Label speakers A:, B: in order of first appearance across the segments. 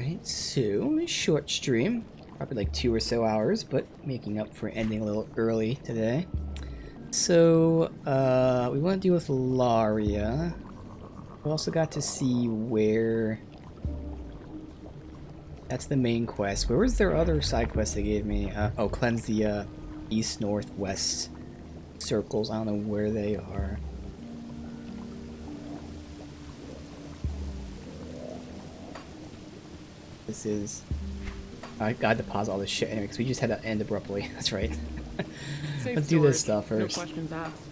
A: Alright, so short stream. Probably like 2 or so hours, but making up for ending a little early today. So, we want to deal with Laria. We also got to see where... That's the main quest. Where was their other side quest they gave me? Oh, cleanse the east, north, west circles. I don't know where they are. This is... I got to pause all this shit anyway, because we just had to end abruptly. That's right. Let's do this stuff first.
B: No questions asked.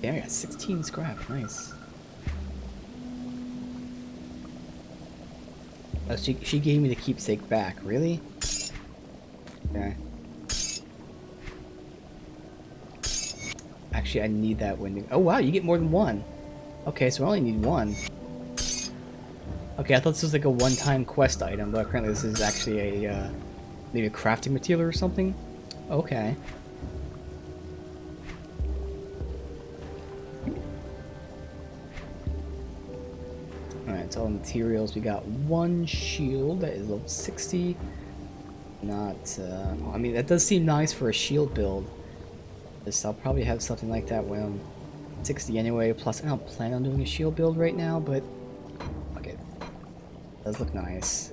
A: Damn, I got 16 scrap. Nice. Oh, she gave me the keepsake back. Really? Okay. Actually, I need that window. Oh, wow, you get more than one. Okay, so I only need one. Okay, I thought this was like a one-time quest item, but apparently this is actually a, maybe a crafting material or something? Okay. Alright, it's all materials. We got one shield that is level 60. Not, I mean, that does seem nice for a shield build. I'll probably have something like that when I'm 60 anyway, plus I don't plan on doing a shield build right now, but... Okay. Does look nice.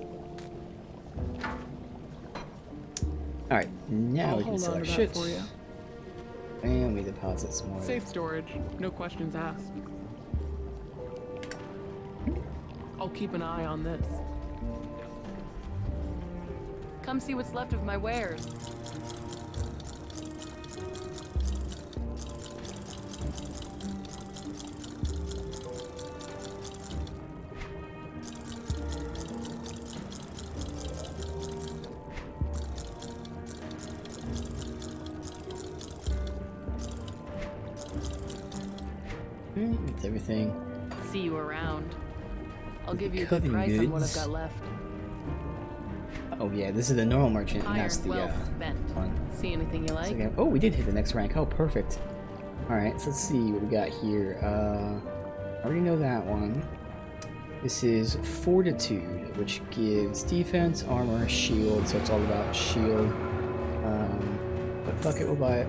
A: Alright, now we can sell our shit. And we deposit some more.
B: Safe storage, no questions asked. I'll keep an eye on this.
C: Come see what's left of my wares.
A: It's everything.
C: See you around. I'll give you a good price on what I've got left.
A: Oh yeah, this is the normal merchant, and that's the
C: spent.
A: one.
C: See anything you like?
A: Oh, we did hit the next rank. Oh, perfect. Alright, so let's see what we got here. I already know that one. This is Fortitude, which gives defense, armor, shield, so it's all about shield. But fuck it, we'll buy it.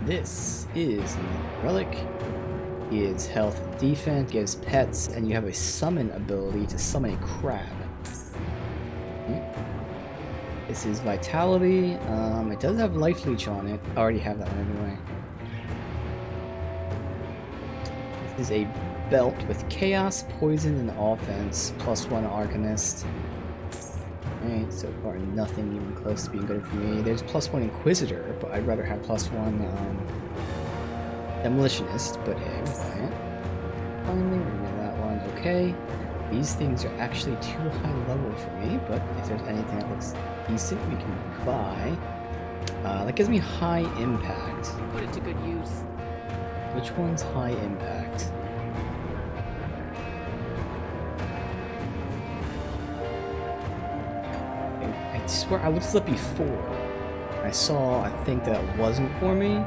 A: This is Relic. Gives health and defense, gives pets, and you have a summon ability to summon a crab. This is Vitality. It does have Life Leech on it. I already have that one anyway. This is a belt with Chaos, Poison, and Offense, +1 Arcanist. Alright, so far nothing even close to being good for me. There's +1 Inquisitor, but I'd rather have +1 Demolitionist, but hey, we'll buy it. Finally, we're gonna that one. Okay. These things are actually too high level for me, but if there's anything that looks decent, we can buy. That gives me high impact.
C: Put it to good use.
A: Which one's high impact? I swear I looked this up before. I saw a thing that wasn't for me.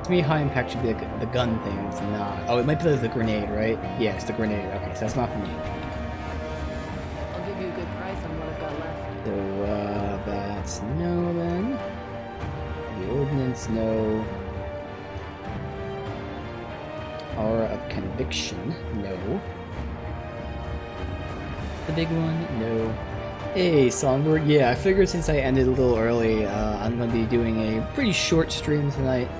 A: To me, high impact should be like the gun thing. It's not. Oh, it might be the grenade, right? Yeah, it's the grenade. Okay, so that's not for me.
C: I'll give you a good price on what I've got left.
A: So, that's no then. The ordnance, no. Aura of Conviction, no. The big one, no. Hey, Songbird. Yeah, I figured since I ended a little early, I'm going to be doing a pretty short stream tonight.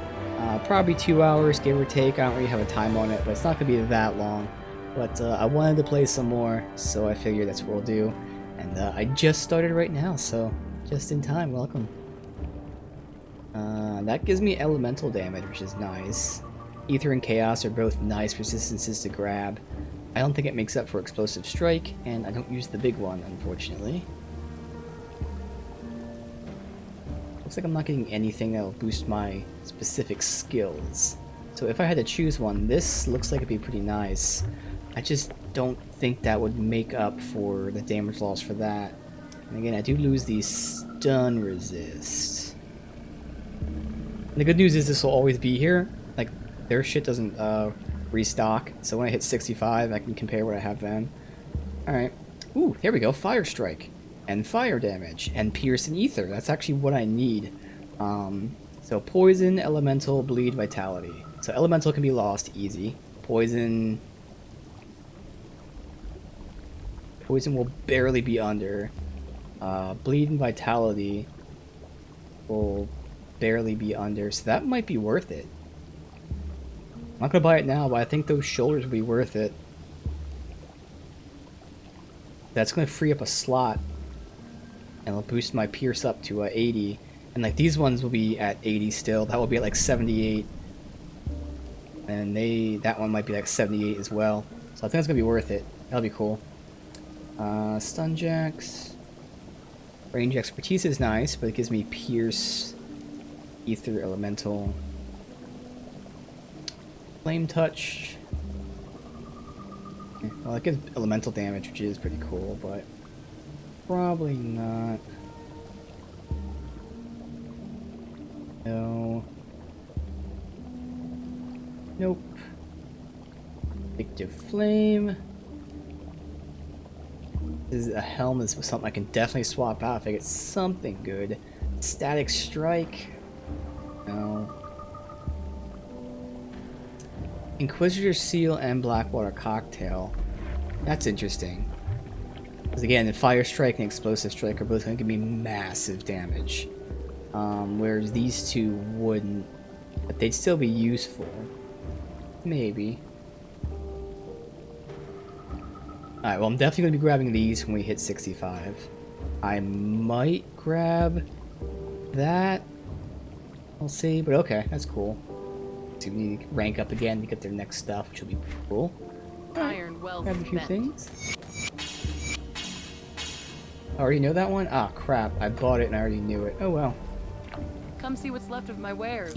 A: Probably 2 hours, give or take. I don't really have a time on it, but it's not going to be that long. But I wanted to play some more, so I figured that's what we'll do. And I just started right now, so just in time. Welcome. That gives me elemental damage, which is nice. Ether and Chaos are both nice resistances to grab. I don't think it makes up for Explosive Strike, and I don't use the big one, unfortunately. Looks like I'm not getting anything that will boost my specific skills. So if I had to choose one, this looks like it'd be pretty nice. I just don't think that would make up for the damage loss for that. And again, I do lose the stun resist. And the good news is this will always be here. Like, their shit doesn't restock. So when I hit 65, I can compare what I have then. Alright. Ooh, here we go. Fire Strike. And fire damage. And Pierce and Ether. That's actually what I need. So Poison, Elemental, Bleed, Vitality. So Elemental can be lost easy. Poison will barely be under. Bleed and Vitality will barely be under. So that might be worth it. I'm not going to buy it now, but I think those shoulders will be worth it. That's going to free up a slot. And it'll boost my Pierce up to 80. And like these ones will be at 80 still. That will be at like 78. And that one might be like 78 as well. So I think it's going to be worth it. That'll be cool. Stun Jacks. Range Expertise is nice, but it gives me Pierce, Ether, Elemental. Flame Touch. Well, it gives elemental damage, which is pretty cool, but probably not. No. Nope. Addictive Flame. This is a helm. This was something I can definitely swap out if I get something good. Static Strike. No. Inquisitor Seal and Blackwater Cocktail. That's interesting. Because again, the Fire Strike and Explosive Strike are both going to give me massive damage. Whereas these two wouldn't. But they'd still be useful. Maybe. Alright, well I'm definitely going to be grabbing these when we hit 65. I might grab that. We'll see, but okay, that's cool. So we need to rank up again to get their next stuff, which will be pretty cool.
C: Iron well
A: Grab a few
C: spent.
A: things. I already know that one? Ah, crap. I bought it and I already knew it. Oh well.
C: Come see what's left of my wares.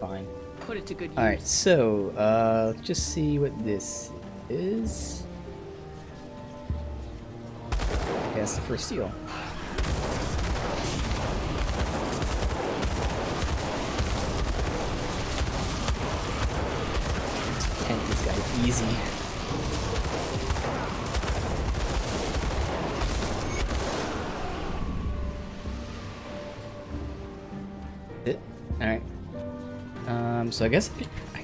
A: Fine.
C: Put it to good use.
A: Alright, so, let's just see what this is. Yeah, that's the first seal. Tent this guy easy. Alright. So I guess I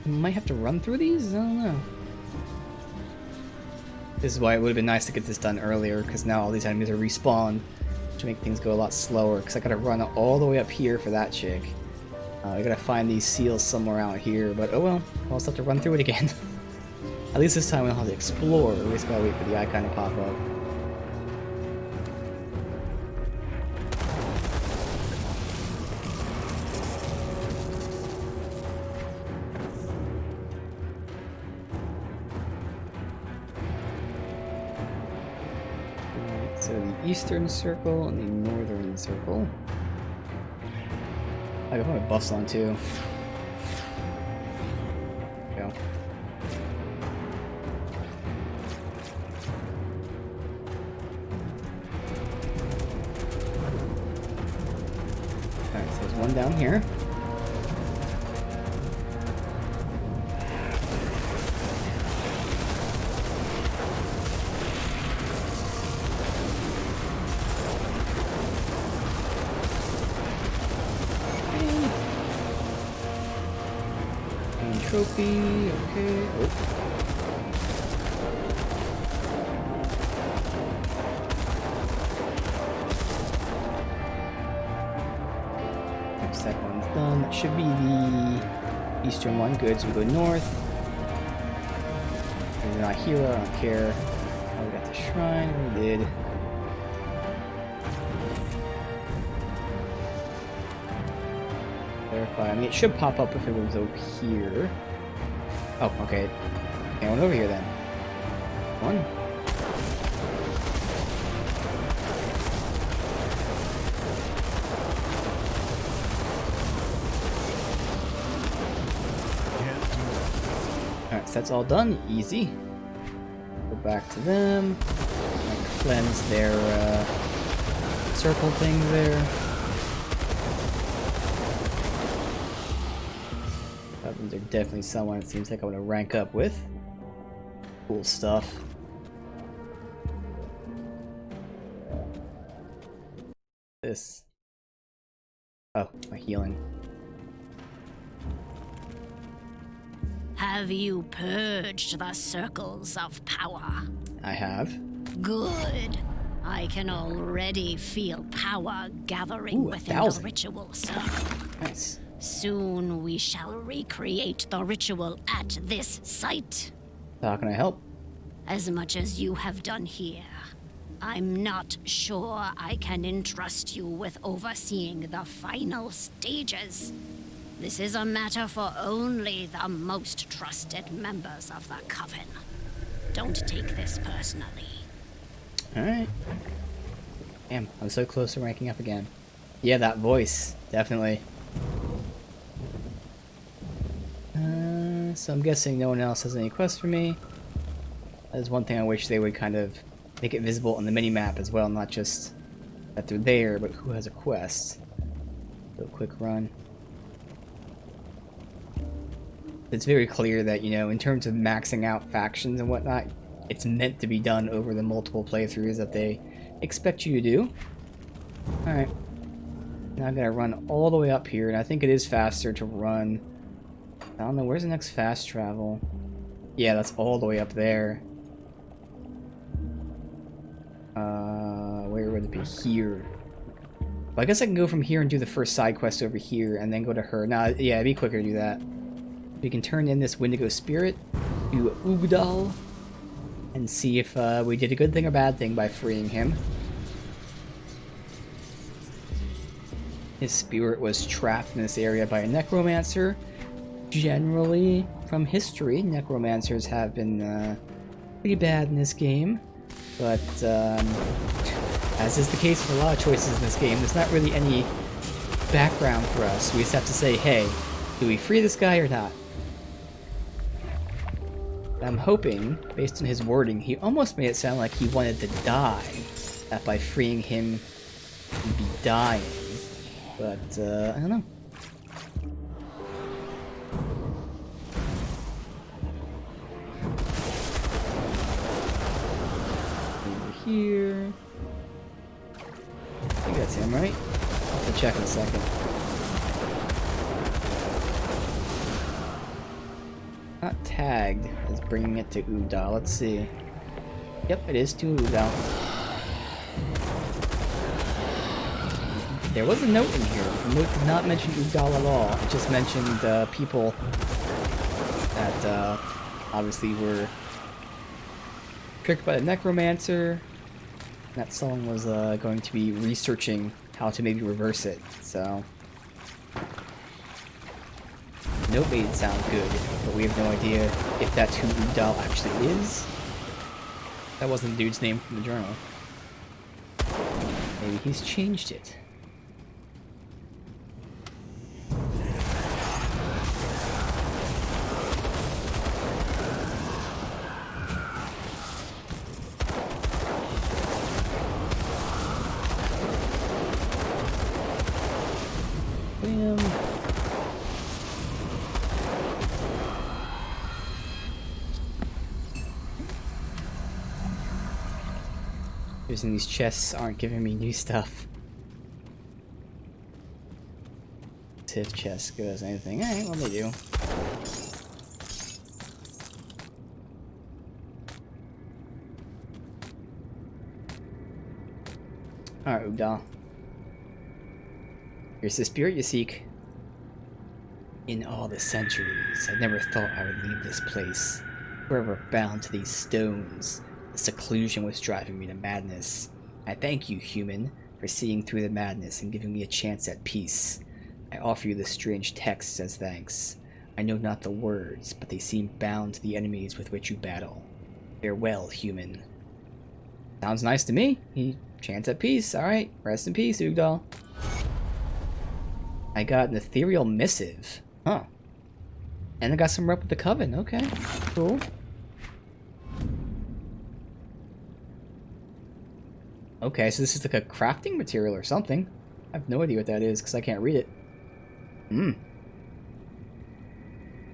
A: might have to run through these? I don't know. This is why it would have been nice to get this done earlier, because now all these enemies are respawned, to make things go a lot slower, because I gotta run all the way up here for that chick. I gotta find these seals somewhere out here, but oh well, I'll just have to run through it again. At least this time we don't have to explore, we just gotta wait for the icon to pop up. So the eastern circle and the northern circle. I can put my buffs on too. There we go. Alright, so there's one down here. Trophy, okay. Oh. Next that one's done. That should be the eastern one. Good, so we go north. We're not here, I don't care. Oh, we got the shrine, we did. Verify. I mean, it should pop up if it was over here. Oh, okay. Okay, I went over here then. One. Alright, so that's all done. Easy. Go back to them. And cleanse their circle thing there. Weapons are definitely someone it seems like I want to rank up with. Cool stuff. This. Oh, my healing.
D: Have you purged the circles of power?
A: I have.
D: Good. I can already feel power gathering within the
A: 1,000.
D: ritual circle.
A: Nice.
D: Soon we shall recreate the ritual at this site.
A: How can I help?
D: As much as you have done here, I'm not sure I can entrust you with overseeing the final stages. This is a matter for only the most trusted members of the Coven. Don't take this personally.
A: Alright. Damn, I'm so close to ranking up again. Yeah, that voice. Definitely. So I'm guessing no one else has any quests for me. That is one thing I wish they would kind of make it visible on the mini-map as well, not just that they're there, but who has a quest. Do a quick run. It's very clear that, you know, in terms of maxing out factions and whatnot, it's meant to be done over the multiple playthroughs that they expect you to do. Alright. Now I'm gonna run all the way up here, and I think it is faster to run. I don't know, where's the next fast travel? Yeah, that's all the way up there. Where would it be? Here. Well, I guess I can go from here and do the first side quest over here, and then go to her. Nah, yeah, it'd be quicker to do that. We can turn in this Wendigo Spirit to Ugdal and see if we did a good thing or bad thing by freeing him. His spirit was trapped in this area by a necromancer. Generally, from history, necromancers have been pretty bad in this game. But, as is the case with a lot of choices in this game, there's not really any background for us. We just have to say, hey, do we free this guy or not? I'm hoping, based on his wording, he almost made it sound like he wanted to die. That by freeing him, he'd be dying. But, I don't know. Over here. I think that's him, right? I'll have to check in a second. Not tagged as bringing it to Udal. Let's see. Yep, it is to Udal. There was a note in here. The note did not mention Udal at all. It just mentioned people that obviously were tricked by the necromancer. That someone was going to be researching how to maybe reverse it. So, note made it sound good, but we have no idea if that's who Udal actually is. That wasn't the dude's name from the journal. Maybe he's changed it. Using these chests aren't giving me new stuff. If chest goes anything, alright, well they do. Alright, Udal. Here's the spirit you seek. In all the centuries, I never thought I would leave this place, forever bound to these stones. The seclusion was driving me to madness. I thank you, human, for seeing through the madness and giving me a chance at peace. I offer you this strange text as thanks. I know not the words, but they seem bound to the enemies with which you battle. Farewell, human. Sounds nice to me. Chance at peace. Alright, rest in peace, Ugdal. I got an ethereal missive. Huh. And I got some rep with the Coven. Okay, cool. Okay, so this is like a crafting material or something. I have no idea what that is because I can't read it.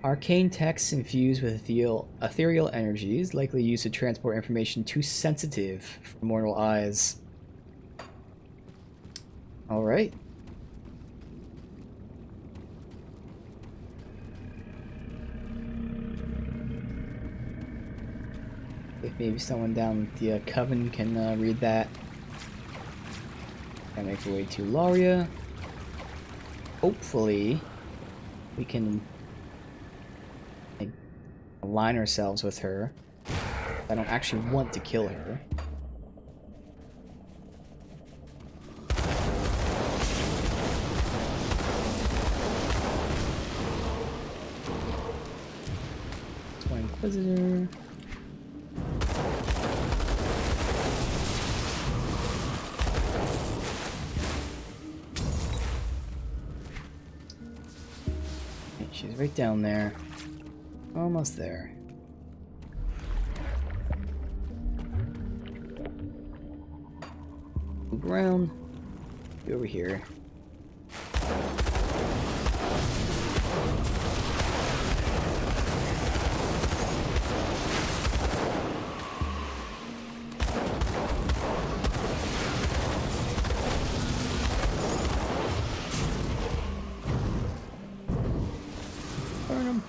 A: Arcane texts infused with ethereal energies, likely used to transport information too sensitive for mortal eyes. Alright. If maybe someone down with the Coven can read that. Gotta make our way to Laria. Hopefully, we can align ourselves with her. I don't actually want to kill her. That's one Inquisitor. She's right down there. Almost there. Move around. Be over here. Burn him.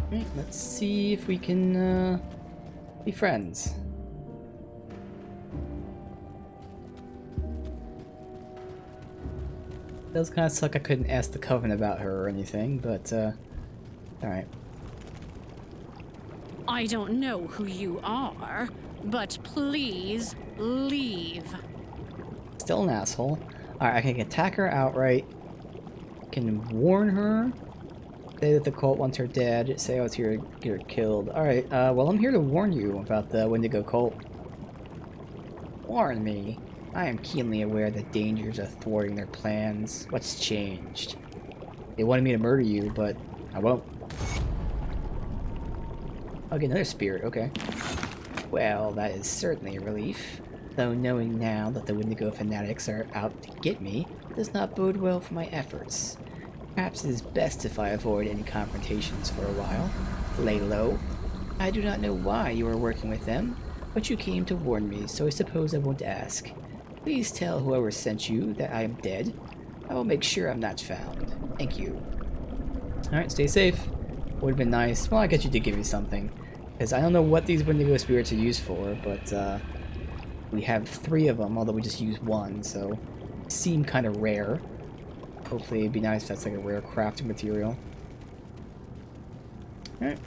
A: Right, let's see if we can be friends. Does kind of suck I couldn't ask the Coven about her or anything, but alright.
C: I don't know who you are, but please leave.
A: Still an asshole. Alright, I can attack her outright. Can warn her. Say that the cult wants her dead. Say I was here to get her killed. Alright, well I'm here to warn you about the Wendigo cult. Warn me. I am keenly aware that dangers are thwarting their plans. What's changed? They wanted me to murder you, but I won't. I'll get another spirit, okay. Well, that is certainly a relief. Though knowing now that the Wendigo fanatics are out to get me does not bode well for my efforts. Perhaps it is best if I avoid any confrontations for a while. Lay low. I do not know why you are working with them, but you came to warn me, so I suppose I won't ask. Please tell whoever sent you that I am dead. I will make sure I'm not found. Thank you. Alright, stay safe. Would have been nice. Well, I guess you did give me something. Because I don't know what these Wendigo spirits are used for, but we have 3 of them, although we just used 1, so seem kind of rare. Hopefully it'd be nice if that's like a rare crafting material. Alright.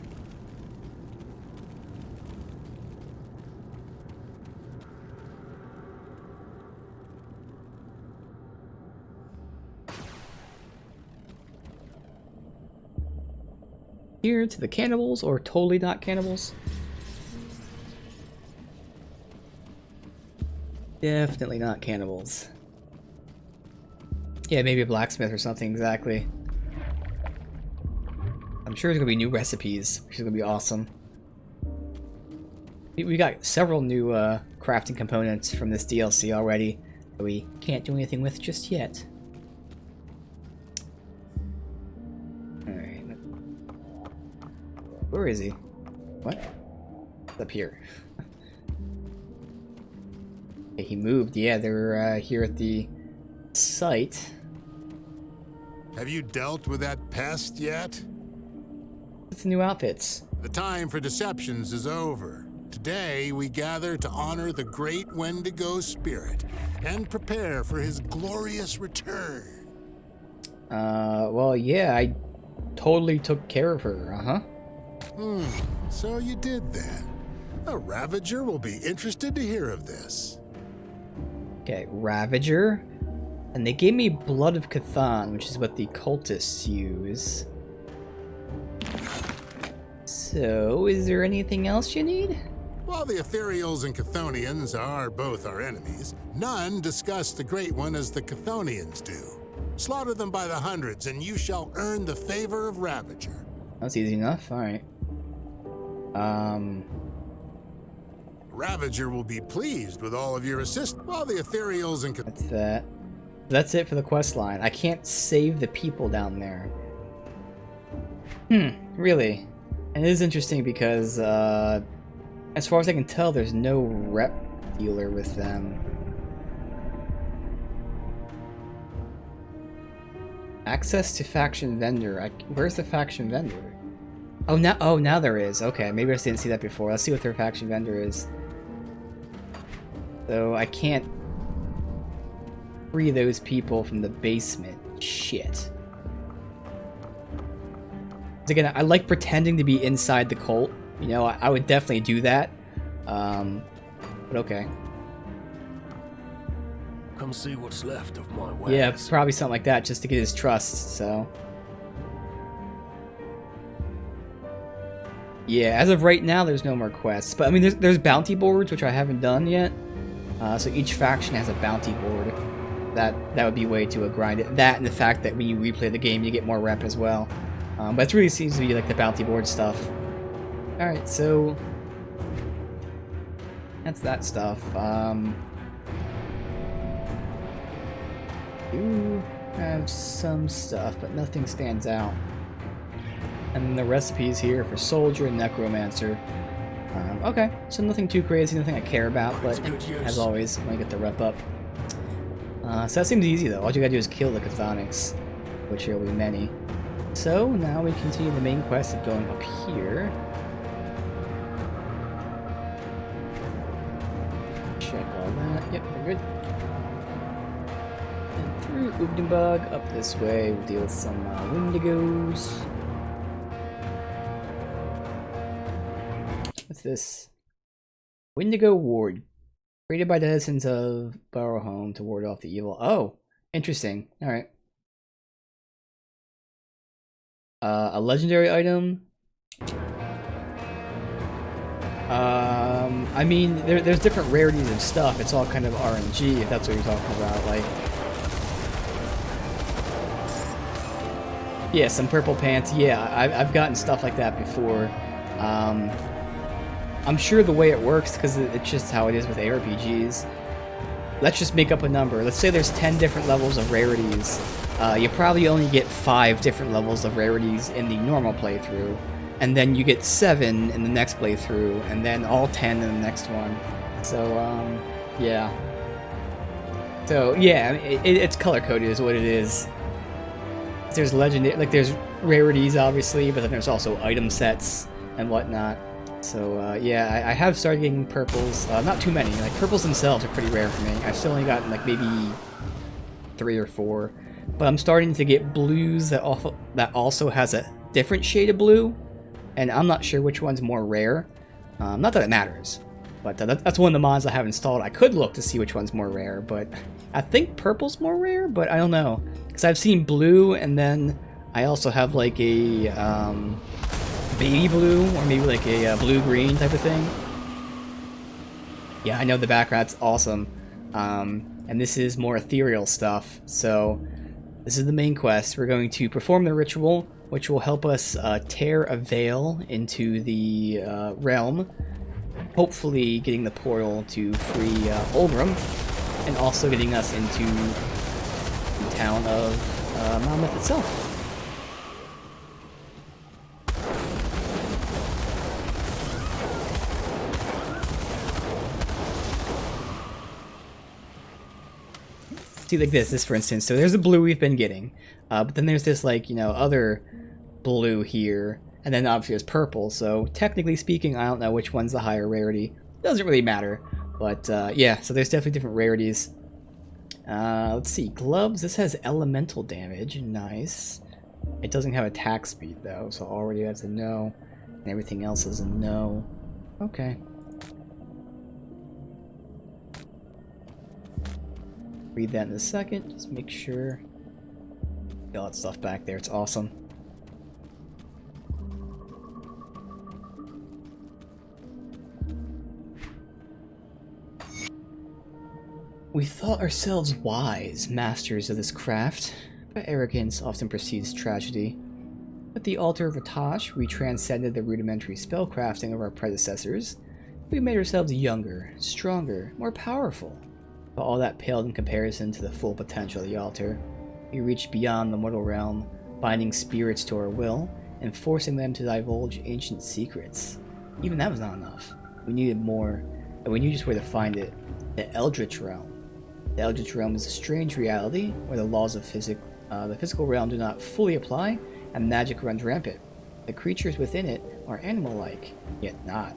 A: Here to the cannibals, or totally not cannibals. Definitely not cannibals. Yeah, maybe a blacksmith or something, exactly. I'm sure there's gonna be new recipes, which is gonna be awesome. We got several new crafting components from this DLC already that we can't do anything with just yet. Alright. Where is he? What? It's up here. Okay, he moved. Yeah, they're here at the site.
E: Have you dealt with that pest yet?
A: What's the new outfits?
E: The time for deceptions is over. Today, we gather to honor the great Wendigo spirit and prepare for his glorious return.
A: Well, yeah, I totally took care of her,
E: So you did then. A Ravager will be interested to hear of this.
A: Okay, Ravager. And they gave me Blood of Cthon, which is what the cultists use. So, is there anything else you need?
E: While the Ethereals and Chthonians are both our enemies, none discuss the Great One as the Chthonians do. Slaughter them by the hundreds, and you shall earn the favor of Ravager.
A: That's easy enough, alright.
E: Ravager will be pleased with all of your assistance, while the Ethereals and...
A: That's that. That's it for the quest line. I can't save the people down there. Really? And it is interesting because, as far as I can tell, there's no rep dealer with them. Access to faction vendor. Where's the faction vendor? Oh, now there is. Okay, maybe I just didn't see that before. Let's see what their faction vendor is. So I can't free those people from the basement. Shit. Again, I like pretending to be inside the cult. You know, I would definitely do that. But okay.
F: Come see what's left of my wares.
A: Yeah, probably something like that, just to get his trust, so... Yeah, as of right now, there's no more quests. But, I mean, there's bounty boards, which I haven't done yet. So each faction has a bounty board. That would be a way to grind it. That and the fact that when you replay the game, you get more rep as well. But it really seems to be like the bounty board stuff. Alright, so... That's that stuff. Do have some stuff, but nothing stands out. And the recipes here for Soldier and Necromancer. Okay, so nothing too crazy, nothing I care about, but as always, when I get the rep up. So that seems easy though. All you gotta do is kill the Chthonics, which there will be many. So now we continue the main quest of going up here. Check all that. Yep, we're good. And through Oobdenbug, up this way, we'll deal with some Wendigos. What's this? Wendigo Ward. Created by the citizens of Burrowhome to ward off the evil. Oh, interesting. Alright. A legendary item. I mean, there's different rarities of stuff. It's all kind of RNG, if that's what you're talking about. Like, yeah, some purple pants. Yeah, I've gotten stuff like that before. I'm sure the way it works, because it's just how it is with ARPGs. Let's just make up a number. Let's say there's 10 different levels of rarities. You probably only get 5 different levels of rarities in the normal playthrough, and then you get 7 in the next playthrough, and then all 10 in the next one. So, yeah. So, yeah, it's color-coded is what it is. There's legendary, like, there's rarities, obviously, but then there's also item sets and whatnot. So, yeah, I have started getting purples. Not too many. Like, purples themselves are pretty rare for me. I've still only gotten, like, maybe 3 or 4. But I'm starting to get blues that also has a different shade of blue. And I'm not sure which one's more rare. Not that it matters. But that's one of the mods I have installed. I could look to see which one's more rare. But I think purple's more rare, but I don't know. Because I've seen blue, and then I also have, like, a... baby blue, or maybe like a blue-green type of thing. Yeah, I know the background's awesome. And this is more ethereal stuff. So this is the main quest. We're going to perform the ritual, which will help us tear a veil into the realm, hopefully getting the portal to free Ulgrim, and also getting us into the town of Monmouth itself. See, like this for instance, so there's the blue we've been getting, but then there's this, like, you know, other blue here, and then obviously there's purple, so technically speaking, I don't know which one's the higher rarity. Doesn't really matter, but yeah, so there's definitely different rarities. Let's see, gloves, this has elemental damage, nice. It doesn't have attack speed though, so already that's a no, and everything else is a no. Okay. Read that in a second, just make sure. All that stuff back there, it's awesome. We thought ourselves wise, masters of this craft, but arrogance often precedes tragedy. At the altar of Rattosh, we transcended the rudimentary spellcrafting of our predecessors, We made ourselves younger, stronger, more powerful. But all that paled in comparison to the full potential of the altar. We reached beyond the mortal realm, binding spirits to our will, and forcing them to divulge ancient secrets. Even that was not enough. We needed more, and we knew just where to find it. The Eldritch Realm. The Eldritch Realm is a strange reality where the laws of the physical realm do not fully apply, and magic runs rampant. The creatures within it are animal-like, yet not.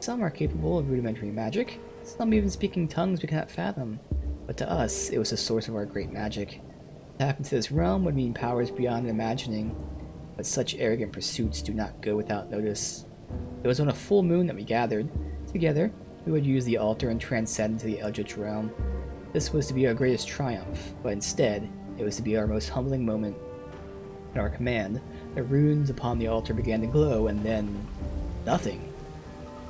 A: Some are capable of rudimentary magic, some even speaking tongues we cannot fathom. But to us, it was the source of our great magic. To tap into this realm would mean powers beyond imagining, but such arrogant pursuits do not go without notice. It was on a full moon that we gathered. Together, we would use the altar and transcend into the Eldritch Realm. This was to be our greatest triumph, but instead, it was to be our most humbling moment. At our command, the runes upon the altar began to glow, and then nothing.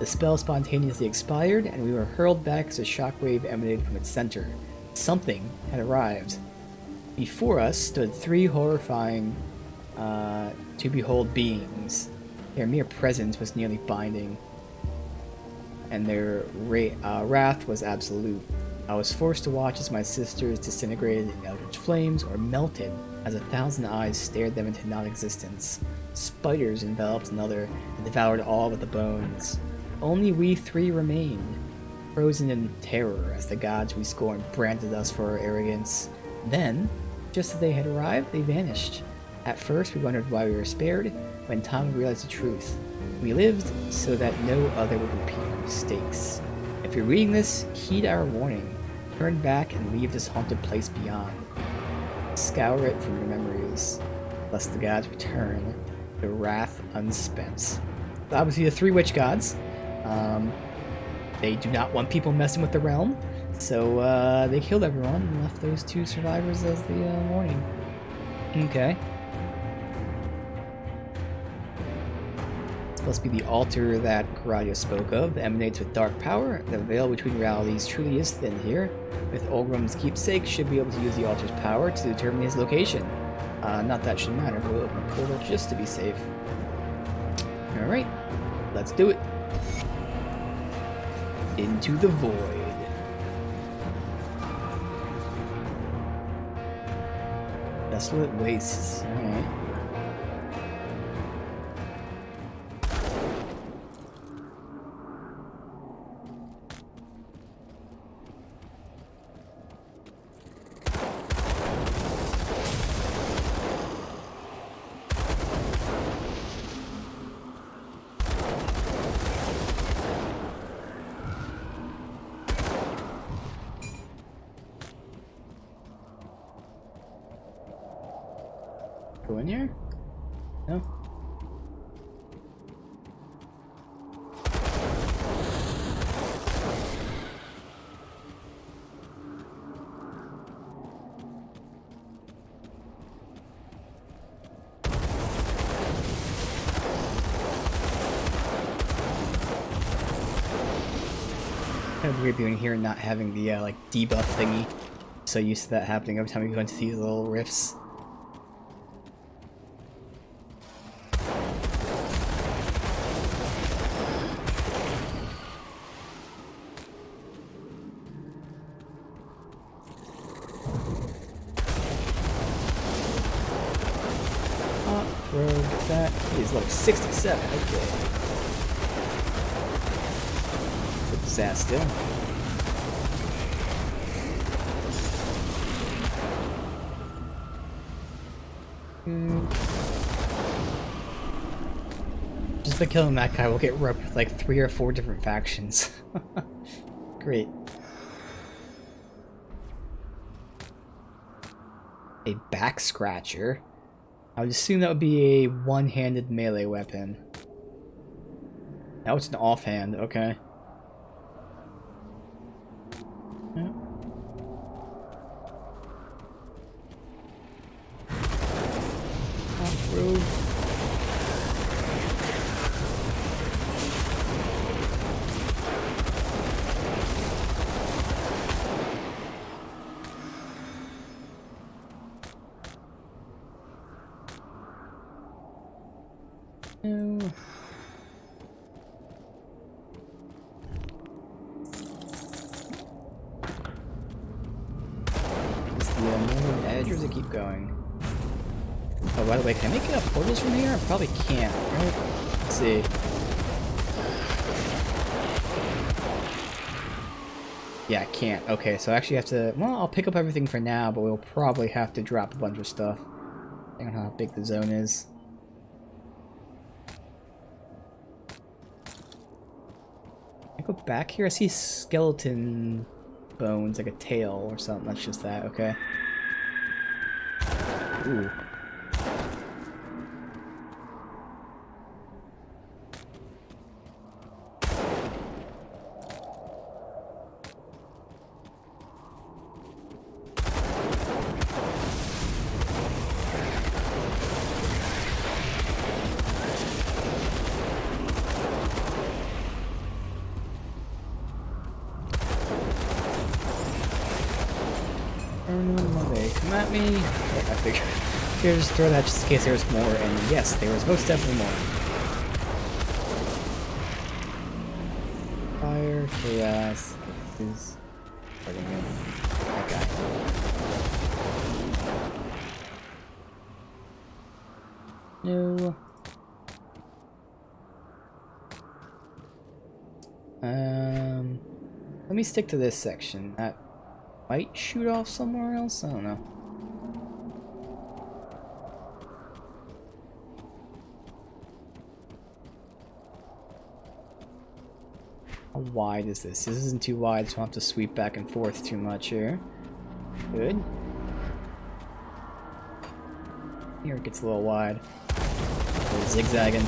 A: The spell spontaneously expired, and we were hurled back as a shockwave emanated from its center. Something had arrived. Before us stood three horrifying, to behold beings. Their mere presence was nearly binding, and their wrath was absolute. I was forced to watch as my sisters disintegrated in eldritch flames or melted as 1,000 eyes stared them into non-existence. Spiders enveloped another and devoured all but the bones. Only we three remained, frozen in terror as the gods we scorned branded us for our arrogance. Then, just as they had arrived, they vanished. At first, we wondered why we were spared, but in time we realized the truth. We lived so that no other would repeat our mistakes. If you're reading this, heed our warning. Turn back and leave this haunted place beyond. Scour it from your memories, lest the gods return, their wrath unspent. Obviously, the three witch gods. They do not want people messing with the realm, so they killed everyone and left those two survivors as the warning. Okay. Supposed to be the altar that Karadia spoke of, that emanates with dark power. The veil between realities truly is thin here. With Olgrim's keepsake, should be able to use the altar's power to determine his location. Not that should matter, but we'll open a portal just to be safe. Alright, let's do it. Into the void. Desolate wastes. Alright. Go in here? No? Kind of weird being here and not having the like debuff thingy. So used to that happening every time we go into these little rifts. That is level 67, okay. Put this ass still. Just by killing that guy, we'll get roped with like 3 or 4 different factions. Great. A back scratcher. I would assume that would be a one-handed melee weapon. Now it's an offhand, okay. Yeah. Off-road. No. going. Oh, by the way, can I make portals from here? I probably can't, right? Let's see. Yeah, I can't. Okay, so I actually have to... Well, I'll pick up everything for now, but we'll probably have to drop a bunch of stuff. I don't know how big the zone is. I go back here? I see skeleton bones, like a tail or something. That's just that, okay. Ooh. Come at me. Oh, I figured. Here, just throw that just in case there's more. And yes, there was most definitely more. Fire, chaos. This is. That guy. No. Let me stick to this section. That might shoot off somewhere else? I don't know. How wide is this? This isn't too wide, so I don't have to sweep back and forth too much here. Good. Here it gets a little wide. A little zigzagging.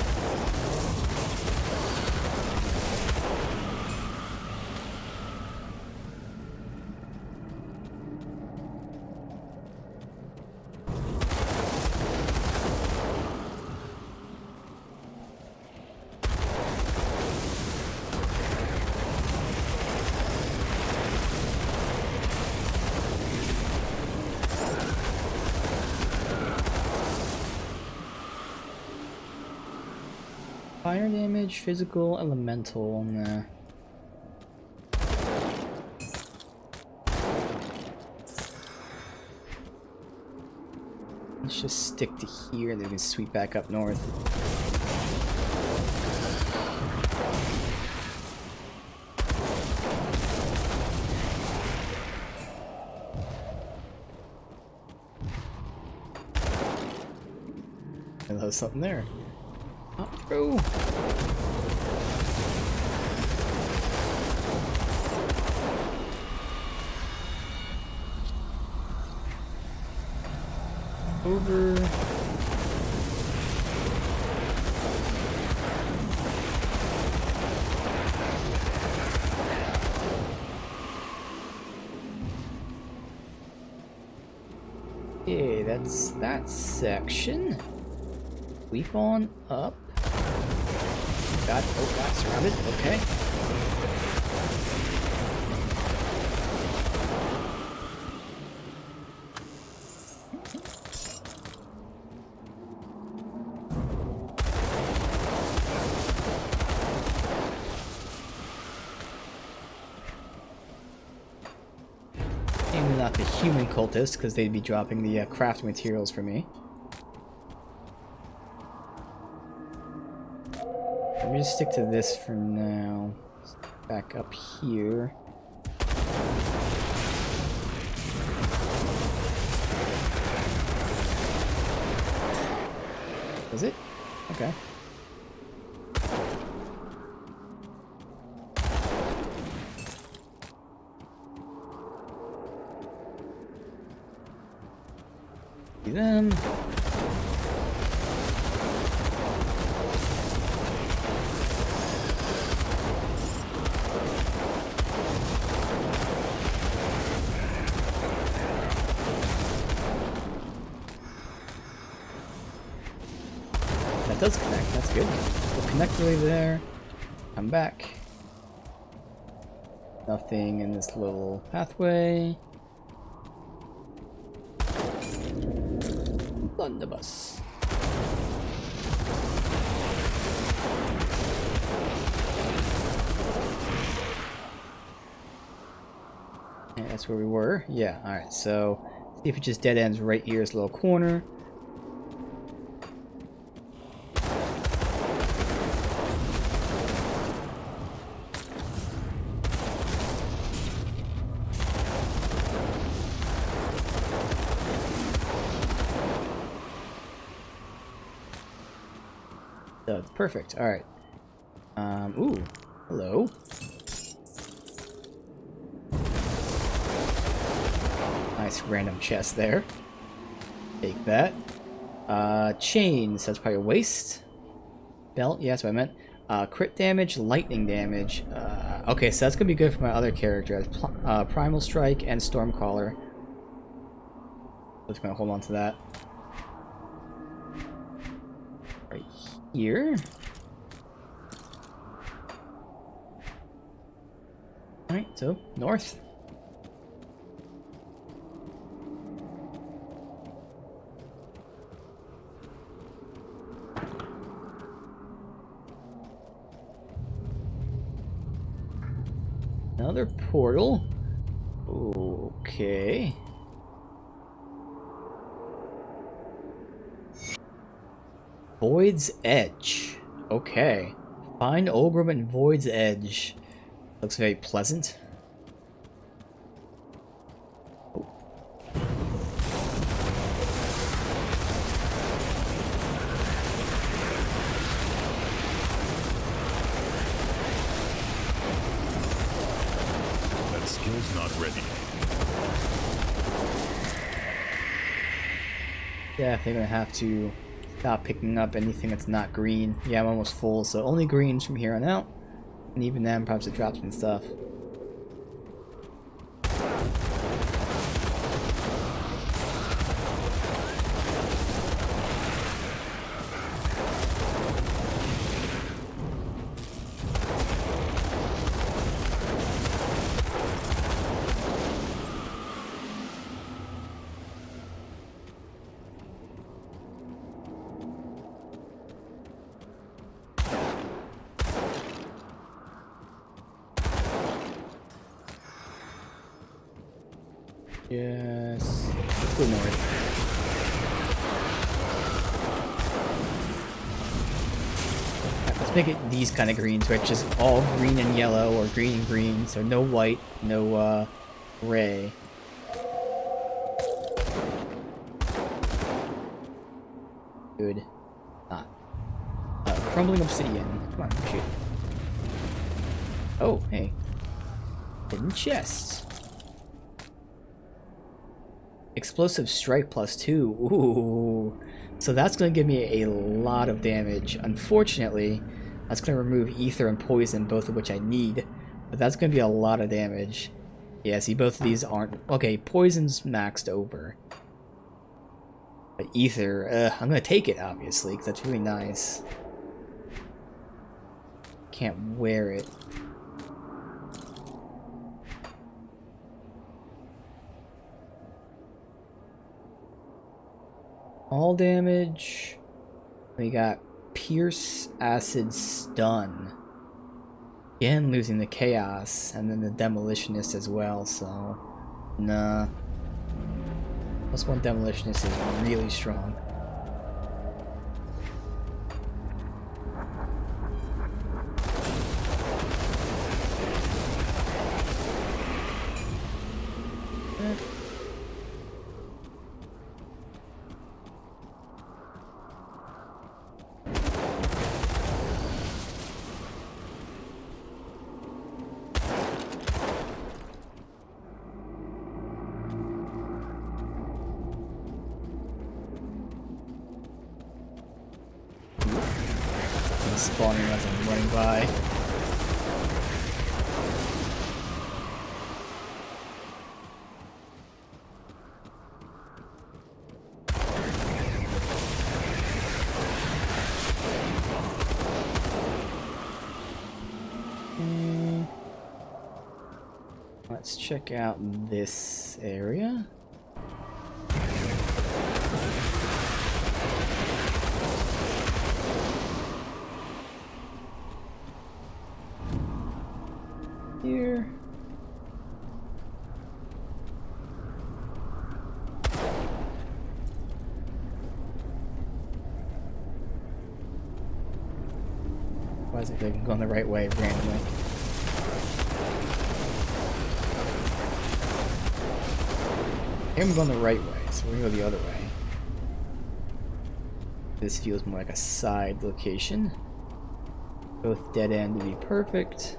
A: Fire damage, physical, elemental, nah. Let's just stick to here, then we can sweep back up north. Hello, something there. Up through. Over. Okay, that's that section. Sweep on up. Got surrounded. Okay. Maybe not the human cultists, because they'd be dropping the craft materials for me. Let me just stick to this for now. Back up here. Is it? Okay. See them. That does connect, that's good. We'll connect really there. Come back. Nothing in this little pathway. Blunderbuss. Yeah, that's where we were. Yeah, alright, so See if it just dead ends right here, this little corner. That's perfect. All right. Ooh. Hello. Nice random chest there. Take that. Chains. That's probably a waste. Belt. Yeah, that's what I meant. Crit damage, lightning damage. Okay, so that's gonna be good for my other character. Primal Strike and Stormcaller. Just gonna hold on to that. Right here. Alright, so north. Another portal. Okay. Void's Edge. Okay. Find Ogrim and Void's Edge. Looks very pleasant. Oh.
G: That skill's not ready.
A: Yeah, I think I'm gonna have to stop picking up anything that's not green. Yeah, I'm almost full, so only greens from here on out. And even then, perhaps it drops some stuff. Yes. Let's go north. Alright, let's make it these kind of greens, which is all green and yellow, or green and green, so no white, no gray. Good. Not. Crumbling obsidian. Come on, shoot. Oh, hey. Hidden chests. Explosive strike +2. Ooh. So that's going to give me a lot of damage. Unfortunately, that's going to remove ether and poison, both of which I need. But that's going to be a lot of damage. Yeah, see, both of these aren't... Okay, poison's maxed over. But ether, I'm going to take it, obviously, because that's really nice. Can't wear it. All damage. We got Pierce, Acid, Stun. Again, losing the Chaos, and then the Demolitionist as well, so... Nah. +1 Demolitionist is really strong. Spawning as I'm running by. Let's check out this area. Here. Why is it like going the right way randomly? I'm going the right way, so we're gonna go the other way. This feels more like a side location. Both dead end would be perfect.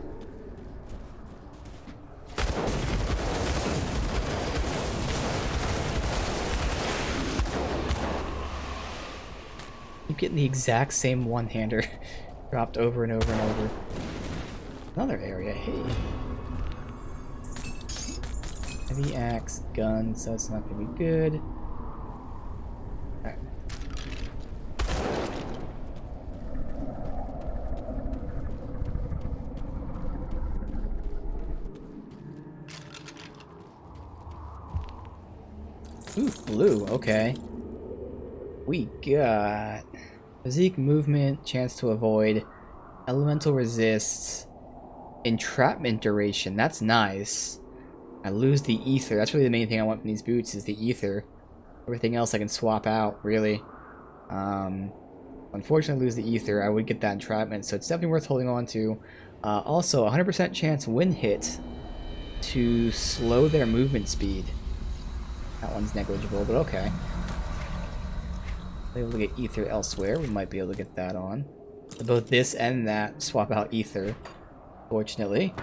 A: Keep getting the exact same one-hander dropped over and over and over. Another area, hey. Heavy axe, gun, so that's not gonna be good. Alright. Ooh, blue, okay. We got physique movement, chance to avoid, elemental resists, entrapment duration, that's nice. I lose the ether, that's really the main thing I want from these boots is the ether. Everything else I can swap out, really. Unfortunately I lose the ether, I would get that entrapment, so it's definitely worth holding on to. Also, 100% chance when hit to slow their movement speed. That one's negligible, but okay. Able to get ether elsewhere, we might be able to get that on. So both this and that swap out ether, fortunately.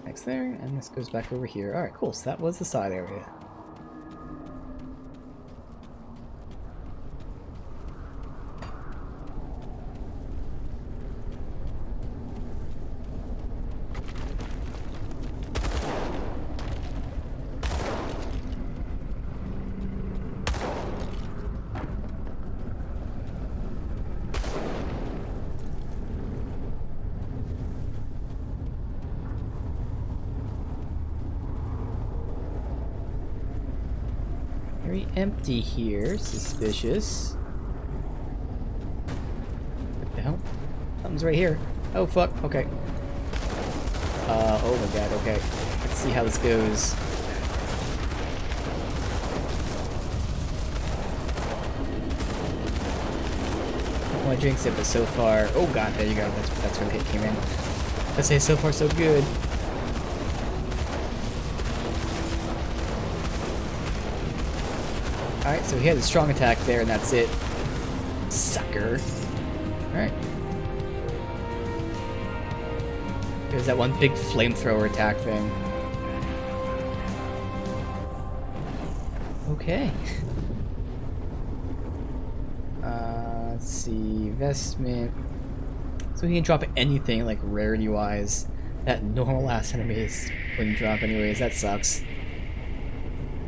A: Next there, and this goes back over here. Alright, cool, so that was the side area. Very empty here. Suspicious. What the hell? Something's right here. Oh, fuck. Okay. Oh my god, okay. Let's see how this goes. I don't want to jinx it, but so far... Oh god, there you go. That's where the hit came in. Let's say so far so good. Alright, so he had a strong attack there, and that's it. Sucker. Alright. There's that one big flamethrower attack thing. Okay. Let's see. Investment. So he can drop anything, like, rarity-wise, that normal-ass enemies wouldn't drop anyways. That sucks.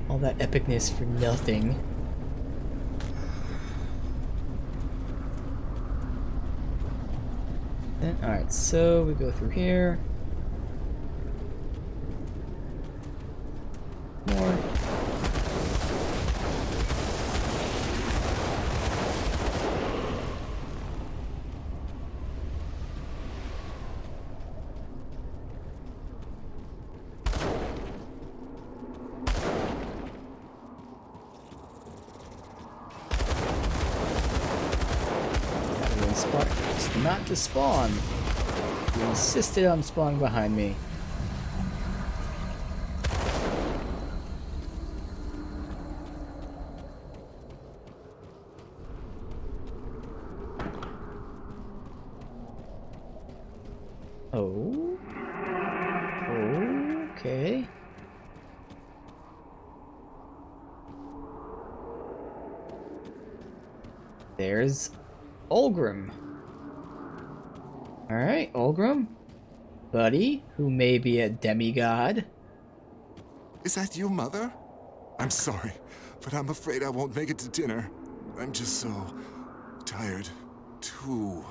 A: All that epicness for nothing. Alright, so we go through here. More. Not to spawn. You insisted on spawning behind me. Oh. Okay. There's Ulgrim. Alright, Ulgrim. Buddy, who may be a demigod.
H: Is that you, Mother? I'm sorry, but I'm afraid I won't make it to dinner. I'm just so tired. Too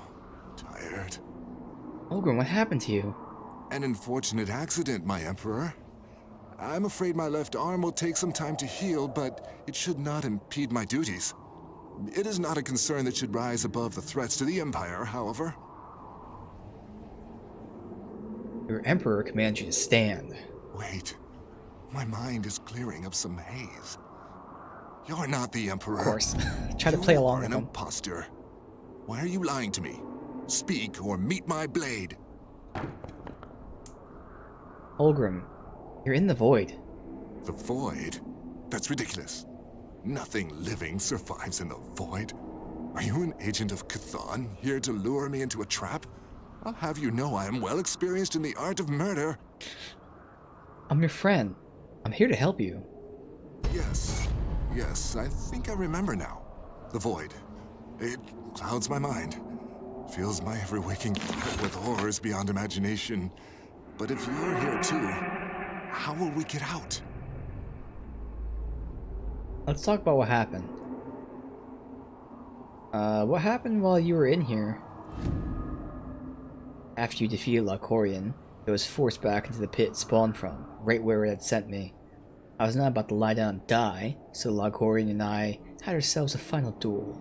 H: tired.
A: Ulgrim, what happened to you?
H: An unfortunate accident, my Emperor. I'm afraid my left arm will take some time to heal, but it should not impede my duties. It is not a concern that should rise above the threats to the Empire, however.
A: Your Emperor commands you to stand.
H: Wait. My mind is clearing of some haze. You're not the Emperor.
A: Of course. Try to play along
H: You are
A: with
H: an
A: him.
H: imposter. Why are you lying to me? Speak or meet my blade.
A: Holgrim, you're in the void.
H: The void? That's ridiculous. Nothing living survives in the void. Are you an agent of Chthon, here to lure me into a trap? I'll have you know I am well experienced in the art of murder.
A: I'm your friend. I'm here to help you.
H: Yes, I think I remember now. The void. It clouds my mind. Fills my every waking thought with horrors beyond imagination. But if you're here too, how will we get out?
A: Let's talk about what happened. What happened while you were in here? After you defeated Lacorian, it was forced back into the pit it spawned from, right where it had sent me. I was not about to lie down and die, so Lacorian and I had ourselves a final duel.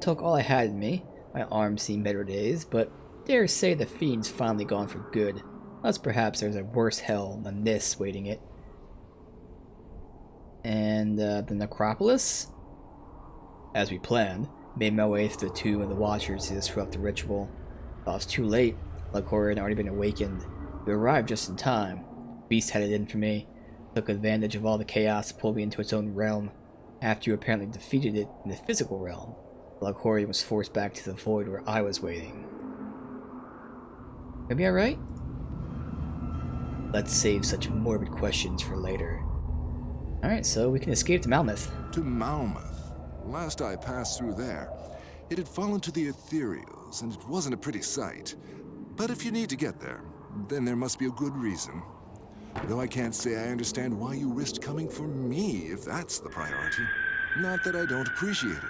A: Took all I had in me. My arms seen better days, but dare say the fiend's finally gone for good. Unless perhaps there's a worse hell than this waiting it. And the necropolis? As we planned, made my way through the tomb of the Watchers to disrupt the ritual. Thought it was too late. Lacorian had already been awakened. We arrived just in time. Beast headed in for me. Took advantage of all the chaos to pull me into its own realm. After you apparently defeated it in the physical realm, Lacorian was forced back to the void where I was waiting. Maybe alright? Let's save such morbid questions for later. Alright, so we can escape to Malmouth.
H: To Malmouth. Last I passed through there, it had fallen to the ethereals, and it wasn't a pretty sight. But if you need to get there, then there must be a good reason. Though I can't say I understand why you risked coming for me, if that's the priority. Not that I don't appreciate it.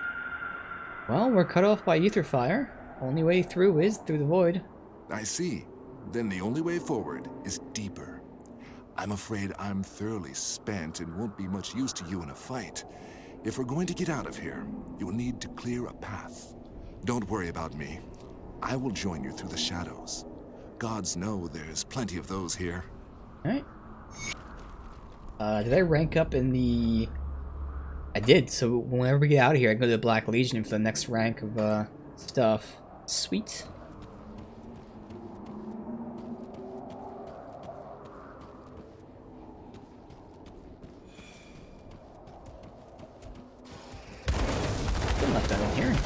A: Well, we're cut off by ether fire. Only way through is through the void.
H: I see. Then the only way forward is deeper. I'm afraid I'm thoroughly spent and won't be much use to you in a fight. If we're going to get out of here, you'll need to clear a path. Don't worry about me. I will join you through the shadows. Gods know there's plenty of those here.
A: Alright. Did I rank up in the... I did, so whenever we get out of here, I go to the Black Legion for the next rank of stuff. Sweet. Still left that in here.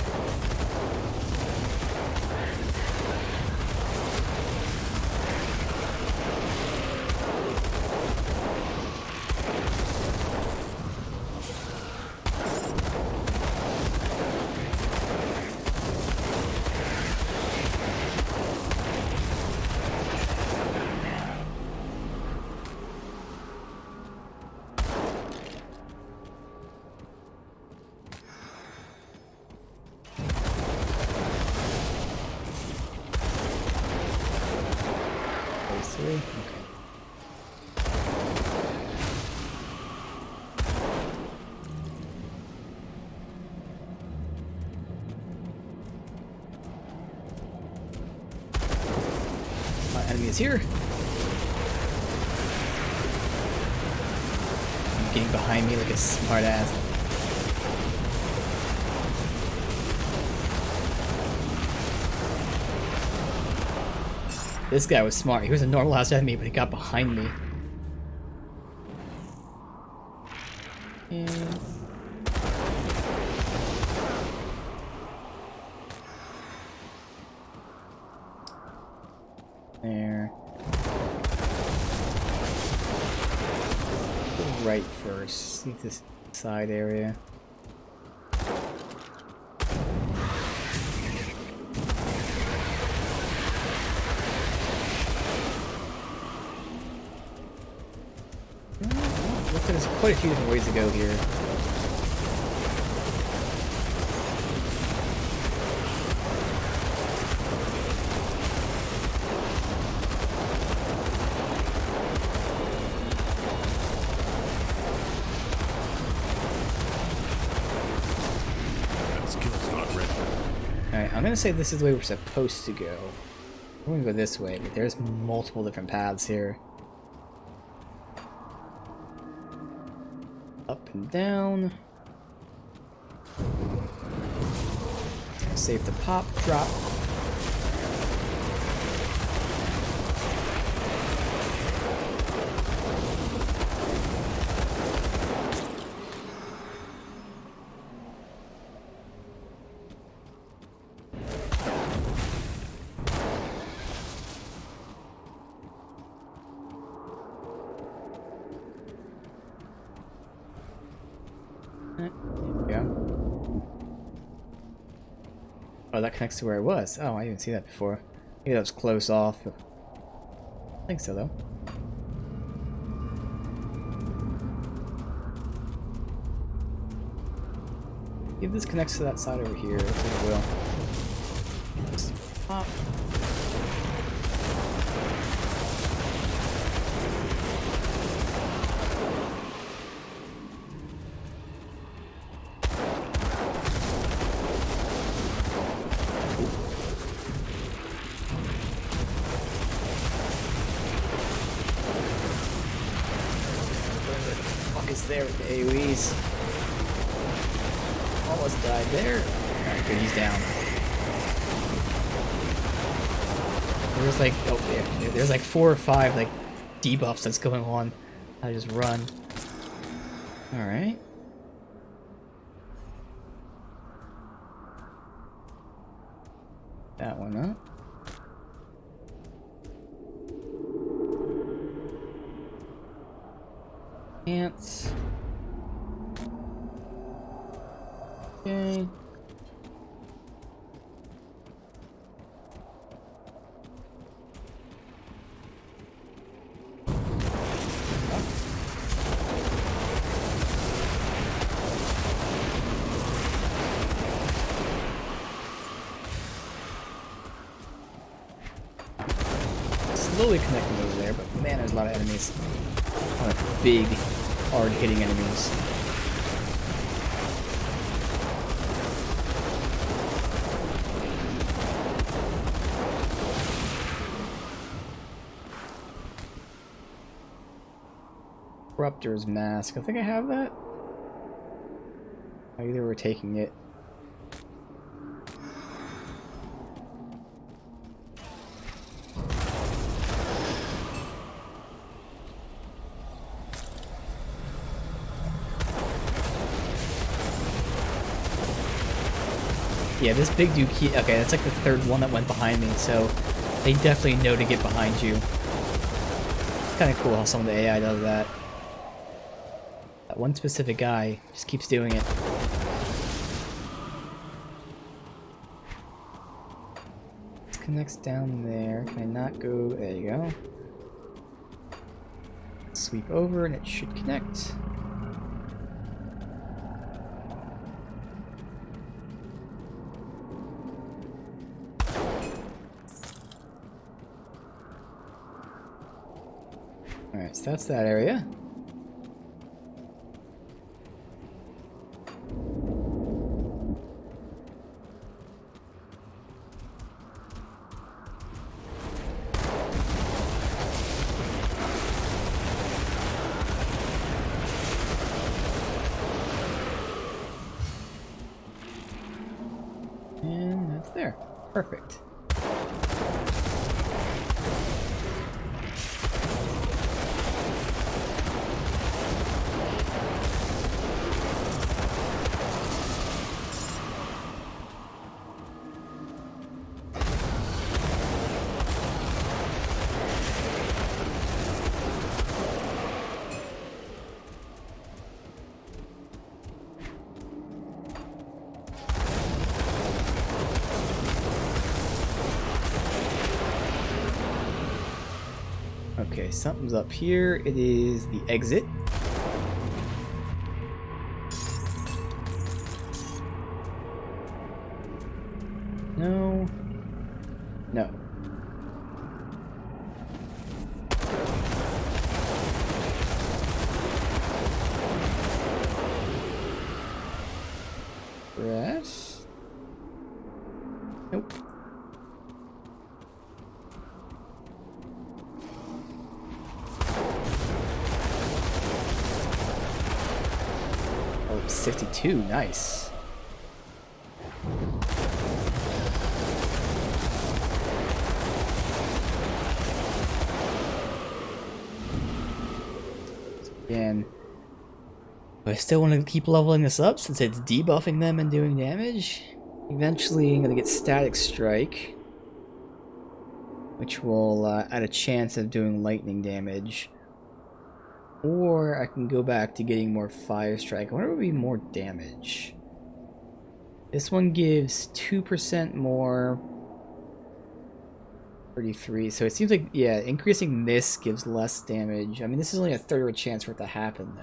A: Okay. My enemy is here. I'm getting behind me like a smartass. This guy was smart. He was a normal house enemy, but he got behind me. And... there. Go right first. See this side area. Looks like there's quite a few different ways to go here.
G: That skill's not ready.
A: Alright, I'm gonna say this is the way we're supposed to go. I'm gonna go this way, but there's multiple different paths here. Up and down. Save the pop, drop. There we go. Oh, that connects to where I was. Oh, I didn't see that before. Maybe that was close off. I think so, though. If this connects to that side over here, I think it will. Just pop. There with the AoEs. Almost died there. Alright, good, he's down. There's like, oh, there's like 4 or 5 like debuffs that's going on. I just run. Alright. That one up. Ants. Okay. Slowly connecting over there, but man, there's a lot of enemies. A lot of big, hard-hitting enemies. Corruptor's Mask. I think I have that. Either we're taking it. Yeah, this big dude okay, that's like the 3rd one that went behind me, so they definitely know to get behind you. It's kind of cool how some of the AI does that. That one specific guy just keeps doing it. This connects down there. Can I not go? There you go. Sweep over and it should connect. Alright, so that's that area. And that's there. Perfect. Okay, something's up here. It is the exit. No. No. Press. Nope. 62. Nice. Again, but I still want to keep leveling this up since it's debuffing them and doing damage. Eventually, I'm going to get Static Strike, which will add a chance of doing lightning damage. Or I can go back to getting more Fire Strike. I wonder what would be more damage. This one gives 2% more. 33. So it seems like, yeah, increasing this gives less damage. I mean, this is only a third of a chance for it to happen, though.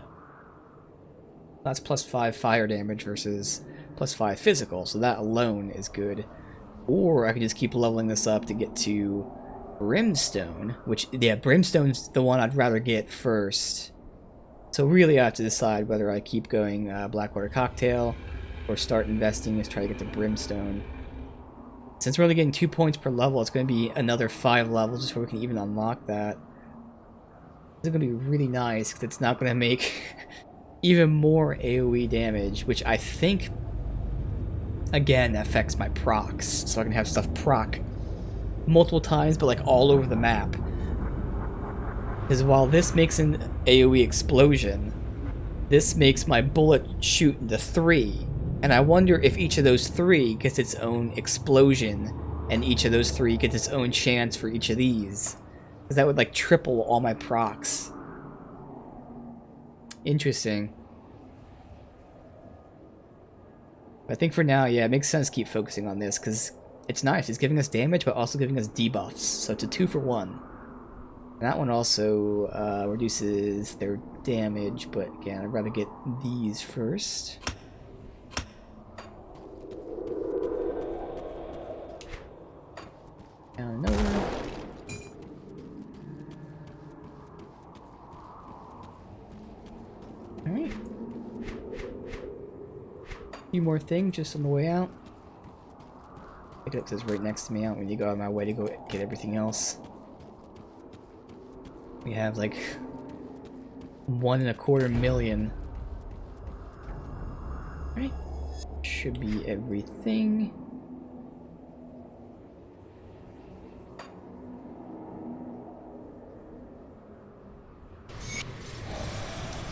A: That's +5 fire damage versus +5 physical, so that alone is good. Or I can just keep leveling this up to get to Brimstone, which, yeah, Brimstone's the one I'd rather get first. So really I have to decide whether I keep going Blackwater Cocktail or start investing to try to get to Brimstone. Since we're only getting 2 points per level, it's going to be another 5 levels before we can even unlock that. This is going to be really nice because it's not going to make even more AoE damage, which I think, again, affects my procs. So I can have stuff proc multiple times, but like all over the map. Because while this makes an AoE explosion, this makes my bullet shoot into 3. And I wonder if each of those 3 gets its own explosion, and each of those 3 gets its own chance for each of these. Because that would like triple all my procs. Interesting. But I think for now, yeah, it makes sense to keep focusing on this, because it's nice. It's giving us damage, but also giving us debuffs. So it's a 2 for 1. And that one also reduces their damage, but again, I'd rather get these first. Down and over. Alright. A few more things just on the way out. Pick it up, it's right next to me. I don't need to go out of my way to go get everything else. We have like 1.25 million. Alright. Should be everything.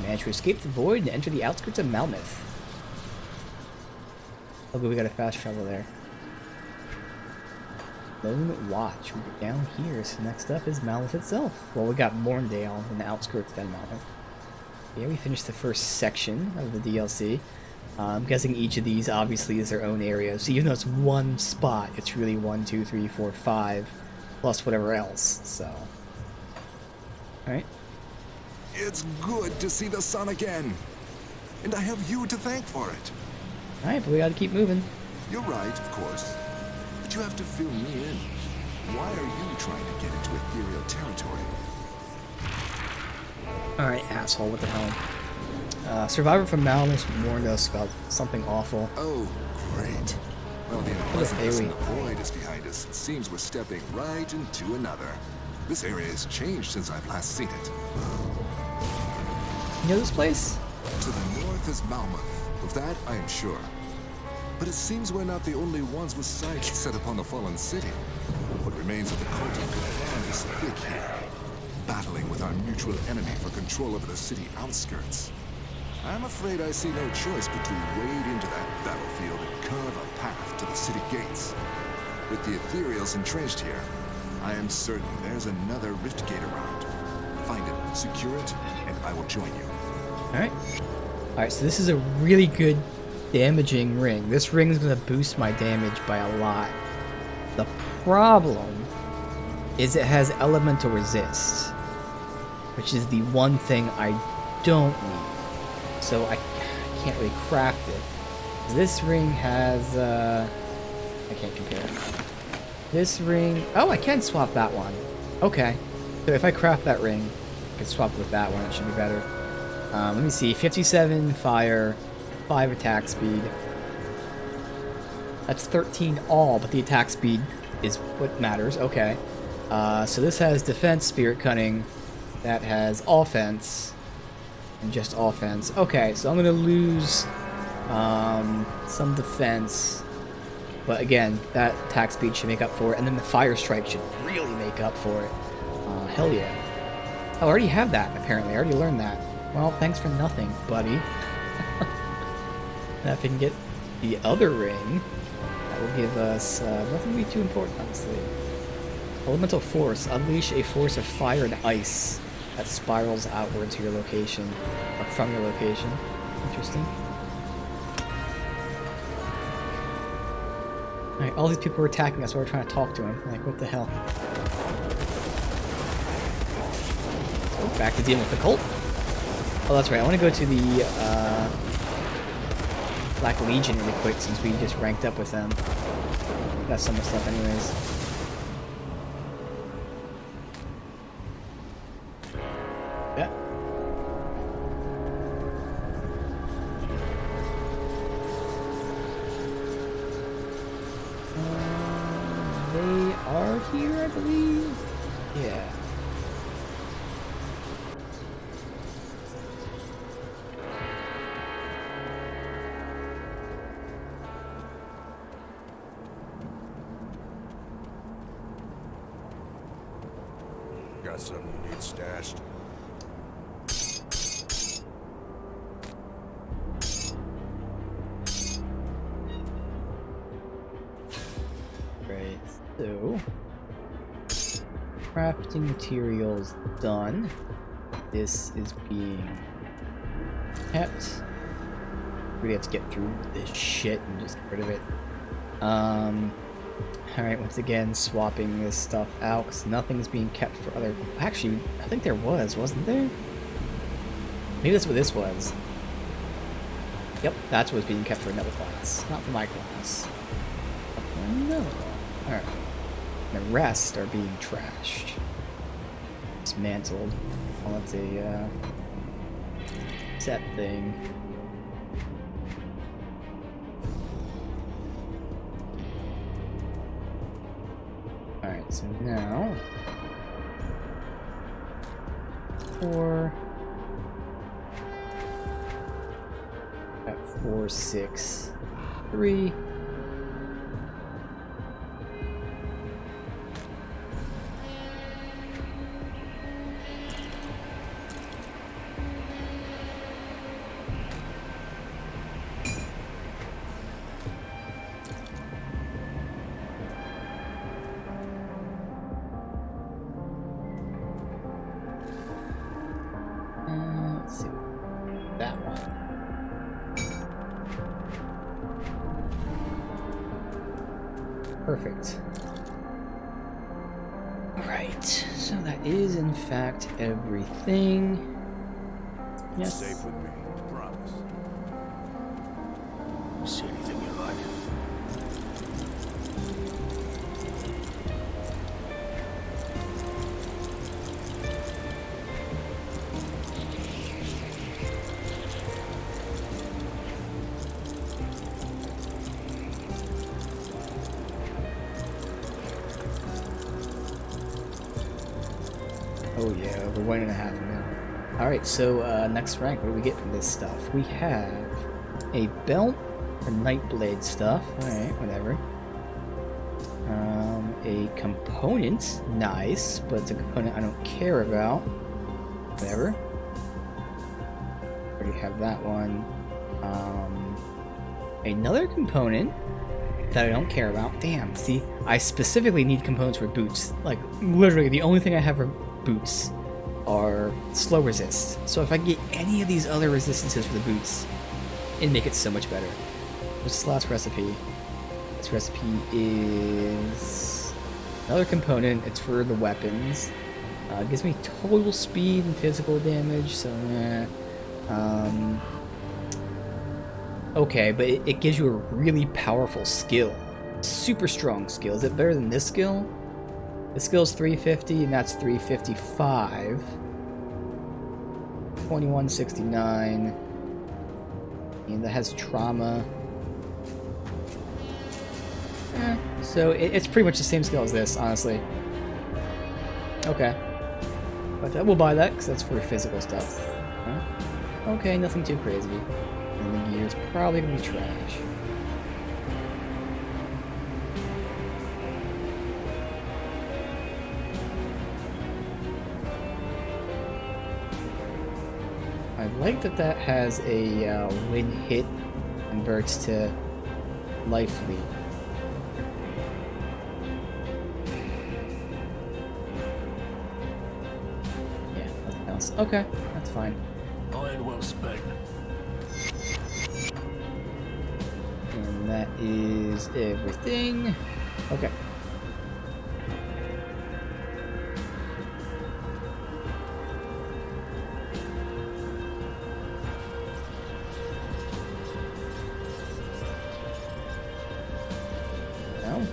A: Manage to escape the void and enter the outskirts of Malmouth. Oh good, we got a fast travel there. Lone Watch. We're down here, so next up is Malmouth itself. Well, we got Morndale in the outskirts, then Malmouth. Yeah, we finished the first section of the DLC. I'm guessing each of these obviously is their own area, so even though it's one spot, it's really 1, 2, 3, 4, 5, plus whatever else, so. Alright.
H: It's good to see the sun again. And I have you to thank for it.
A: Alright, but we gotta keep moving.
H: You're right, of course. But you have to fill me in. Why are you trying to get into ethereal territory?
A: Alright, asshole, what the hell? Survivor from Malmouth warned us about something awful.
H: Oh, great. Well, the unpleasantness in the void is behind us. It seems we're stepping right into another. This area has changed since I've last seen it.
A: You know this place?
H: To the north is Malmouth. Of that, I am sure. But it seems we're not the only ones with sights set upon the fallen city. What remains of the cult of Cthulhu is thick here, battling with our mutual enemy for control over the city outskirts. I'm afraid I see no choice but to wade into that battlefield and carve a path to the city gates. With the ethereals entrenched here, I am certain there's another rift gate around. Find it, secure it, and I will join you.
A: Alright. Alright, so this is a really good damaging ring. This ring is going to boost my damage by a lot. The problem is it has elemental resist, which is the one thing I don't need. So I can't really craft it. This ring has, I can't compare. This ring, oh, I can swap that one. Okay. So if I craft that ring, I can swap it with that one, it should be better. Let me see, 57 fire, 5 attack speed. That's 13 all, but the attack speed is what matters. Okay. So this has defense, spirit cunning. That has offense. And just offense. Okay, so I'm going to lose some defense. But again, that attack speed should make up for it, and then the fire strike should really make up for it. Hell yeah. I already have that, apparently. I already learned that. Well, thanks for nothing, buddy. Now if we can get the other ring, that will give us nothing will be too important, honestly. Elemental Force. Unleash a force of fire and ice that spirals outward to your location, or from your location. Interesting. Alright, all these people were attacking us while we're trying to talk to him. Like, what the hell? So, back to dealing with the cult. Oh, that's right. I want to go to the Black Legion really quick since we just ranked up with them. Got so much stuff anyways. Yeah. They are here, I believe. Yeah.
F: Got something you need stashed?
A: Right, so crafting materials done. This is being kept. We have to get through this shit and just get rid of it. Alright, once again, swapping this stuff out, because nothing's being kept for other... Actually, I think there was, wasn't there? Maybe that's what this was. Yep, that's what's being kept for another class. Not for my class. But for another one. Alright. The rest are being trashed. Dismantled. Well, that's a, set thing. Alright, so now... 4... At 4, 6, 3... Let's see. That one. Perfect. Alright, so that is in fact everything. Yes.
F: Safe with me, promise. See anything you like?
A: Oh yeah, over 1.5 mil. Alright, so next rank, what do we get from this stuff? We have a belt for Nightblade stuff. Alright, whatever. A component, nice, but it's a component I don't care about. Whatever. Already have that one. Another component that I don't care about. Damn, see, I specifically need components for boots. Like, literally, the only thing I have for boots are slow resist. So if I get any of these other resistances for the boots, it'd make it so much better. What's this last recipe? This recipe is another component. It's for the weapons. It gives me total speed and physical damage, so okay, but it gives you a really powerful skill. Super strong skill. Is it better than this skill? This skill's 350 and that's 355. 2169. And that has trauma. So it's pretty much the same skill as this, honestly. Okay. But we'll buy that because that's for physical stuff. Huh? Okay, nothing too crazy. And the here is probably gonna be trash. I like that that has a when hit converts to life lead. Yeah, nothing else. Okay, that's fine.
F: Iron well spent.
A: And that is everything. Okay. No.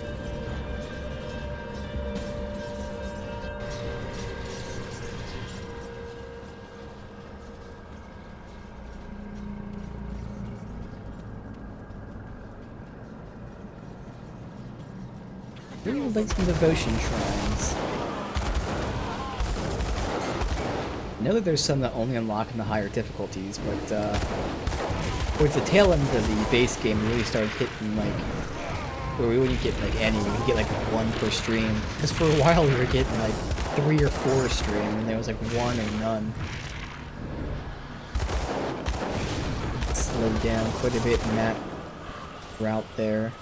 A: Really would like some devotion shrines. I know that there's some that only unlock in the higher difficulties, but towards the tail end of the base game, we really started hitting like where we wouldn't get like any, we would get like one per stream. Because for a while we were getting like 3 or 4 a stream, and there was like 1 or none. Slowed down quite a bit in that route there.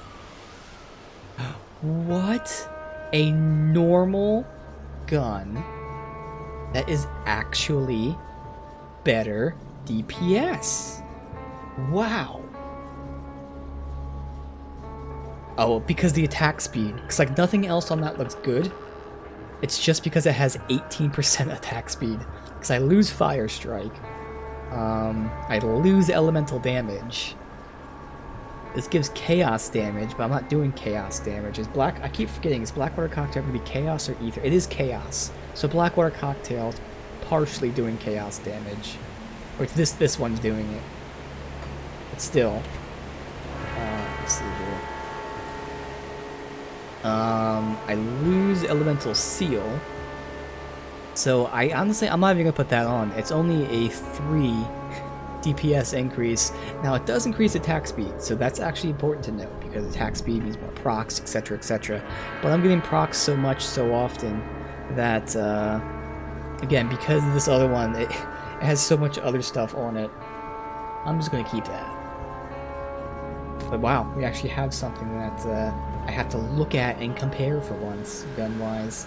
A: What? A normal gun that is actually better DPS. Wow. Oh, because the attack speed. Because like nothing else on that looks good. It's just because it has 18% attack speed. Because I lose Fire Strike. I lose elemental damage. This gives chaos damage, but I'm not doing chaos damage. Is Black? I keep forgetting. Is Blackwater Cocktail going to be chaos or ether? It is chaos. So Blackwater Cocktail is partially doing chaos damage, or it's this one's doing it. But still, let's see here. I lose elemental seal. So I honestly, I'm not even gonna put that on. It's only a 3 DPS increase. Now it does increase attack speed, so that's actually important to note because attack speed means more procs, etc., etc. But I'm getting procs so much, so often that, again, because this other one, it has so much other stuff on it, I'm just gonna keep that. But wow, we actually have something that I have to look at and compare for once, gun-wise.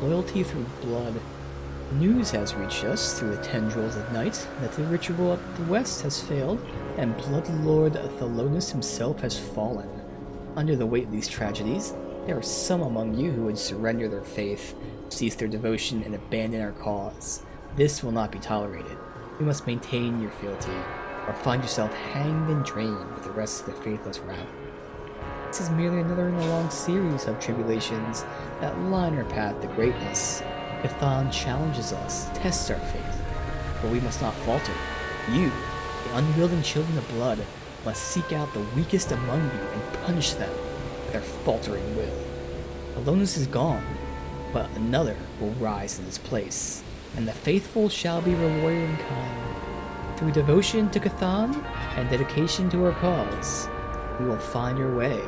A: Loyalty through blood. News has reached us through the tendrils of night that the ritual of the west has failed, and Blood Lord Thelonus himself has fallen. Under the weight of these tragedies, there are some among you who would surrender their faith, cease their devotion, and abandon our cause. This will not be tolerated. You must maintain your fealty, or find yourself hanged and drained with the rest of the faithless rout. This is merely another in a long series of tribulations that line our path to greatness. Cthon challenges us, tests our faith, but we must not falter. You, the unwilling children of blood, must seek out the weakest among you and punish them with their faltering will. Alonus is gone, but another will rise in his place, and the faithful shall be rewarded in kind. Through devotion to Cthon and dedication to our cause, we will find our way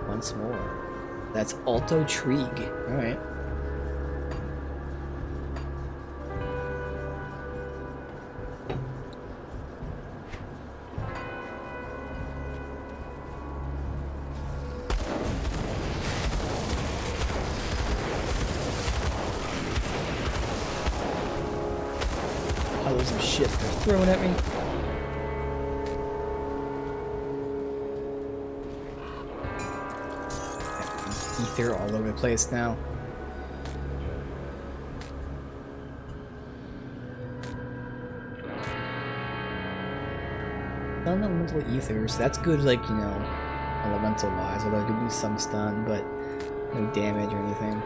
A: once more. That's Alto Trigue. Alright. Piles of shit they're throwing at me. Ether all over the place now. Elemental ethers, that's good, like, you know, elemental wise, although I do do some stun, but no damage or anything.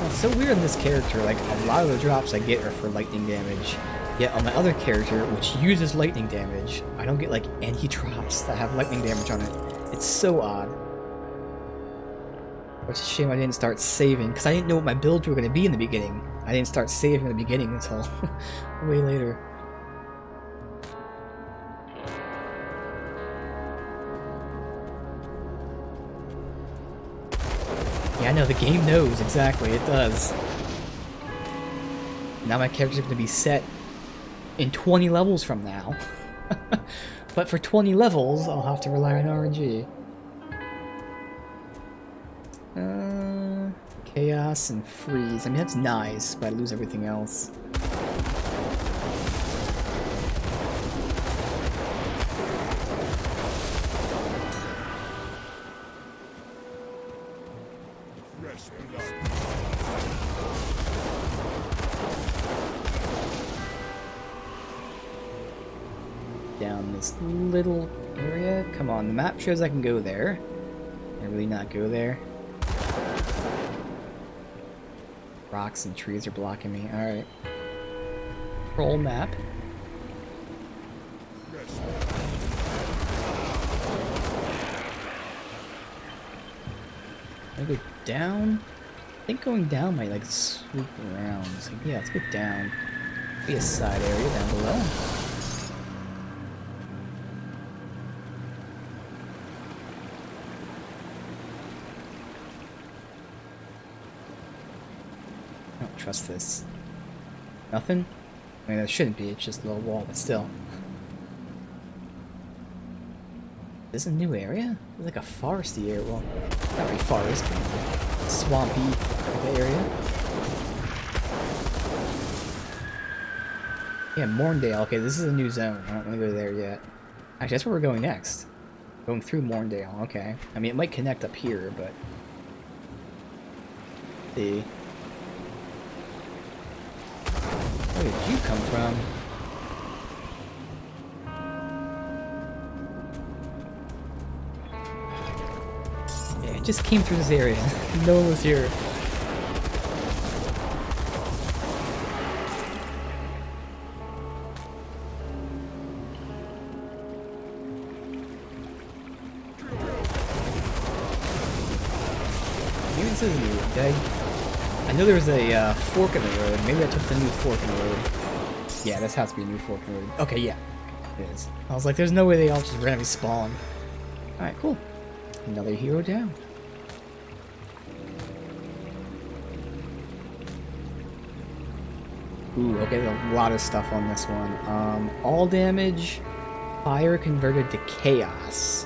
A: It's so weird in this character, like, a lot of the drops I get are for lightning damage. Yet on my other character, which uses lightning damage, I don't get like any drops that have lightning damage on it. It's so odd. It's a shame I didn't start saving, because I didn't know what my builds were going to be in the beginning. I didn't start saving in the beginning until way later. Yeah, I know, the game knows, exactly, it does. Now my character's going to be set in 20 levels from now. But for 20 levels, I'll have to rely on RNG. Chaos and freeze. I mean, that's nice, but I lose everything else. Down this little area. Come on, the map shows I can go there. Can I really not go there? Rocks and trees are blocking me. Alright. Roll map. Can I go down? I think going down might like swoop around. So yeah, let's go down. Be a side area down below. I don't trust this. Nothing? I mean, that shouldn't be, it's just a little wall, but still. Is this a new area? It's like a foresty area. Well, not really forest, but swampy type of area. Yeah, Morndale. Okay, this is a new zone. I don't want to go there yet. Actually, that's where we're going next. Going through Morndale. Okay. I mean, it might connect up here, but... See. Where did you come from? Yeah, it just came through this area. No one was here. Maybe this is new. Did I know there was a fork in the road. Maybe I took the new fork in the road. Yeah, this has to be a new fork in the road. Okay, yeah. It is. I was like, there's no way they all just randomly spawn. Alright, cool. Another hero down. Ooh, okay, there's a lot of stuff on this one. All damage, fire converted to chaos.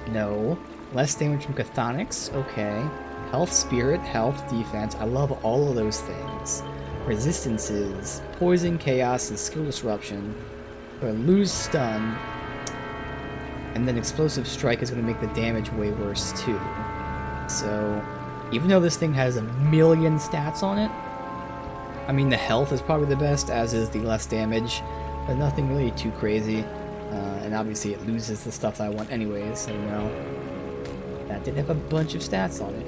A: No. Less damage from chthonics, okay. Health, spirit, health, defense. I love all of those things. Resistances, poison, chaos, and skill disruption. Or lose stun. And then explosive strike is going to make the damage way worse too. So, even though this thing has a million stats on it, I mean the health is probably the best, as is the less damage, but nothing really too crazy. And obviously it loses the stuff that I want anyways, so you know. That did have a bunch of stats on it.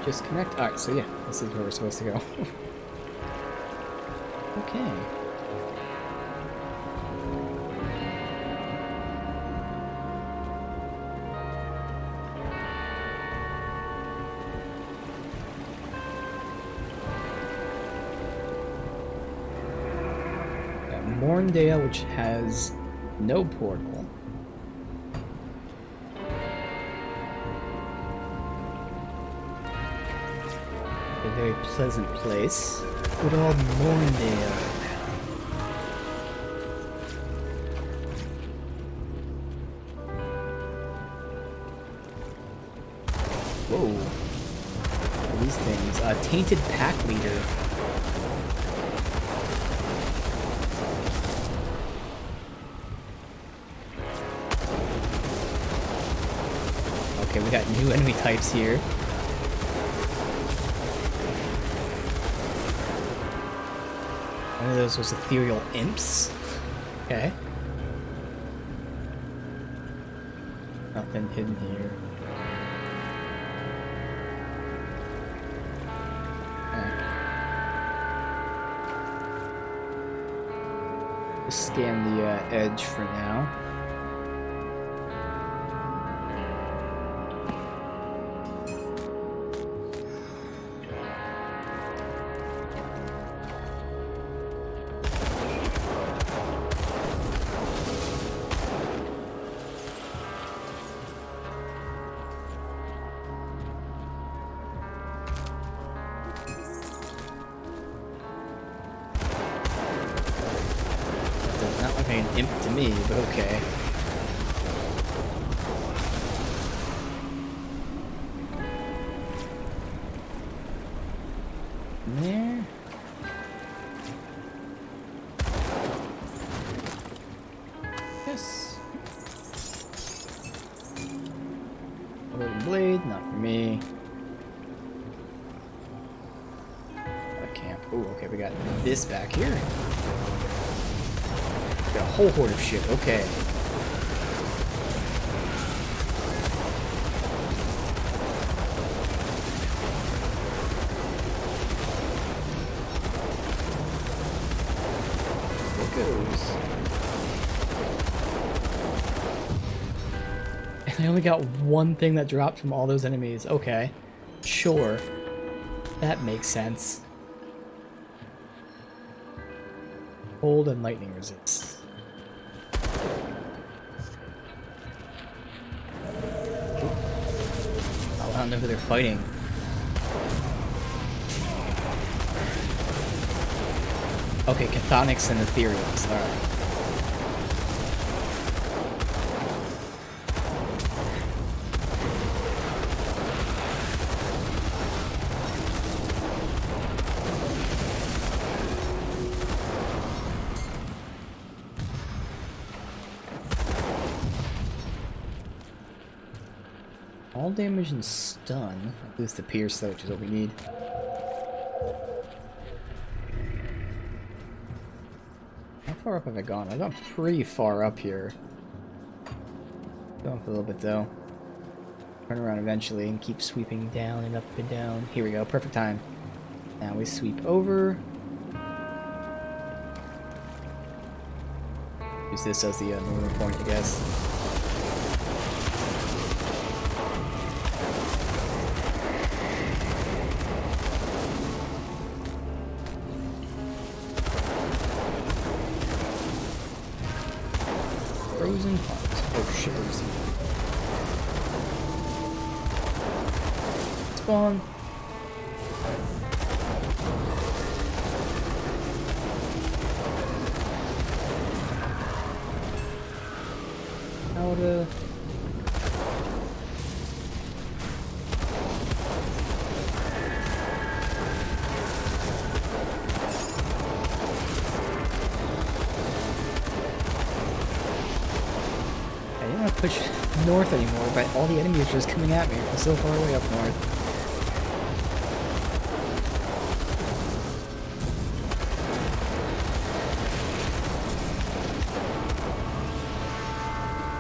A: Just connect. Alright, so yeah, this is where we're supposed to go. Okay. Morndale, which has no portal. A very pleasant place. Good old Morndale. Whoa. What are these things? Tainted Pack Leader. Okay, we got new enemy types here. One of those was ethereal imps. Okay. Something hidden here. Just scan the edge for now. Not like an imp to me, but okay. There. Yes. Golden blade, not for me. A camp. Oh, okay, we got this back here. Got a whole horde of shit, okay. There it goes. And I only got one thing that dropped from all those enemies. Okay. Sure. That makes sense. Cold and lightning resist. I don't know who they're fighting. Okay, Chthonics and Ethereals. Alright. All damage and stun. At least the pierce, though, which is what we need. How far up have I gone? I've gone pretty far up here. Going up a little bit, though. Turn around eventually and keep sweeping down and up and down. Here we go. Perfect time. Now we sweep over. Use this as the movement point, I guess. Frozen heart. Oh shit, where is he? Spawn. How to... push north anymore, but all the enemies are just coming at me from so far away up north.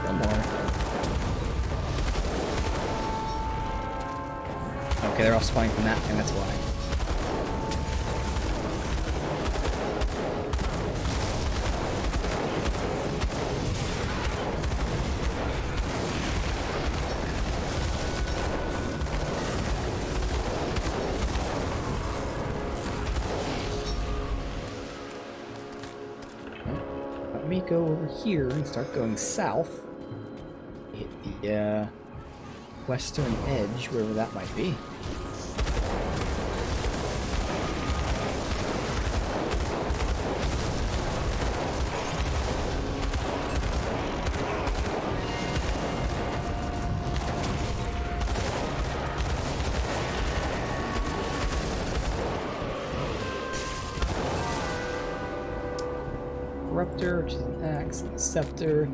A: No more. Okay, they're all spawning from that thing, that's why. Me go over here and start going south. Hit the western edge, wherever that might be. Which is an axe and a scepter.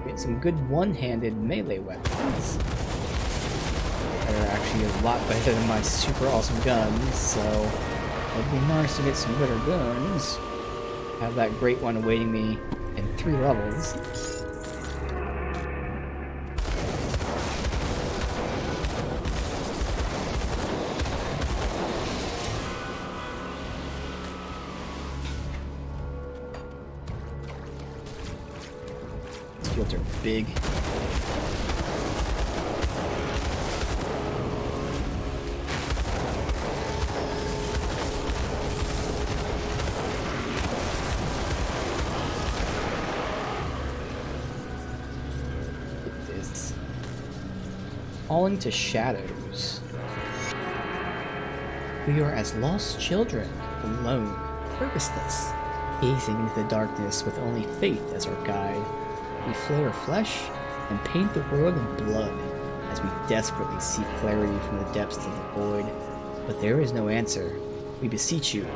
A: Get some good one-handed melee weapons that are actually a lot better than my super awesome guns, so it'd be nice to get some better guns. Have that great one awaiting me in 3 levels. shields are big. This. Falling to shadows. We are as lost children, alone, purposeless, gazing into the darkness with only faith as our guide. We flare our flesh and paint the world in blood as we desperately seek clarity from the depths of the void. But there is no answer. We beseech you,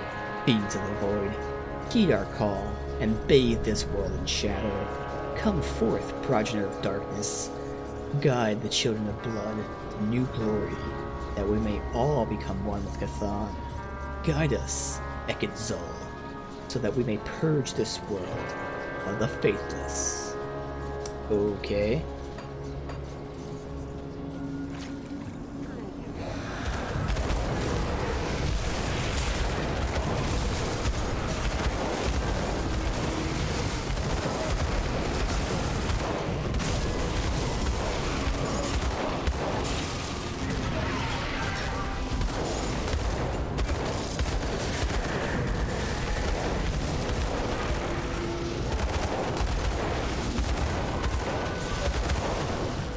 A: fiends of the void, heed our call and bathe this world in shadow. Come forth, progenitor of darkness. Guide the children of blood to new glory, that we may all become one with Cthon. Guide us, Ekedzul, so that we may purge this world of the faithless. Okay.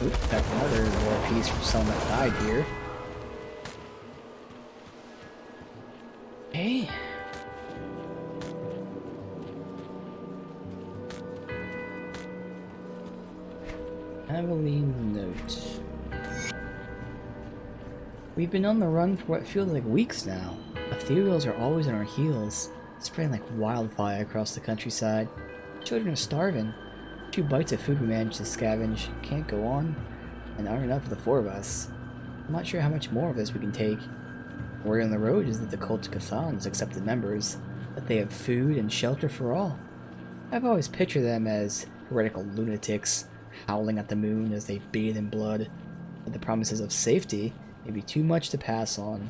A: Oop, got another war piece from someone that died here. Hey. Aveline note. We've been on the run for what feels like weeks now. Ethereals are always on our heels, spreading like wildfire across the countryside. Children are starving. 2 bites of food we managed to scavenge can't go on, and aren't enough for the 4 of us. I'm not sure how much more of this we can take. Word on the road is that the cult of Cthon has accepted members, that they have food and shelter for all. I've always pictured them as heretical lunatics, howling at the moon as they bathe in blood, but the promises of safety may be too much to pass on.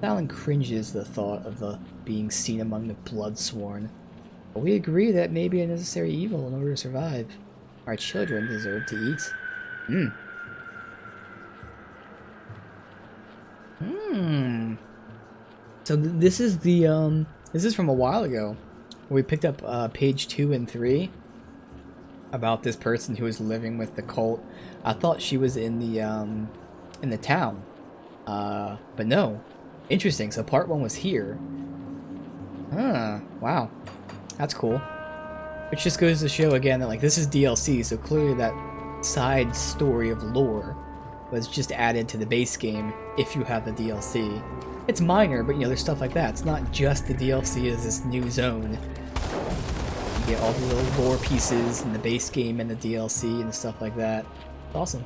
A: Fallon cringes at the thought of the being seen among the blood-sworn. But we agree that may be a necessary evil in order to survive. Our children deserve to eat. So this is the this is from a while ago. We picked up page 2 and 3 about this person who was living with the cult. I thought she was in the town, but no. Interesting. So part 1 was here. Wow. That's cool. Which just goes to show again that like this is DLC, so clearly that side story of lore was just added to the base game if you have the DLC. It's minor, but you know, there's stuff like that. It's not just the DLC as this new zone. You get all the little lore pieces in the base game and the DLC and stuff like that. It's awesome.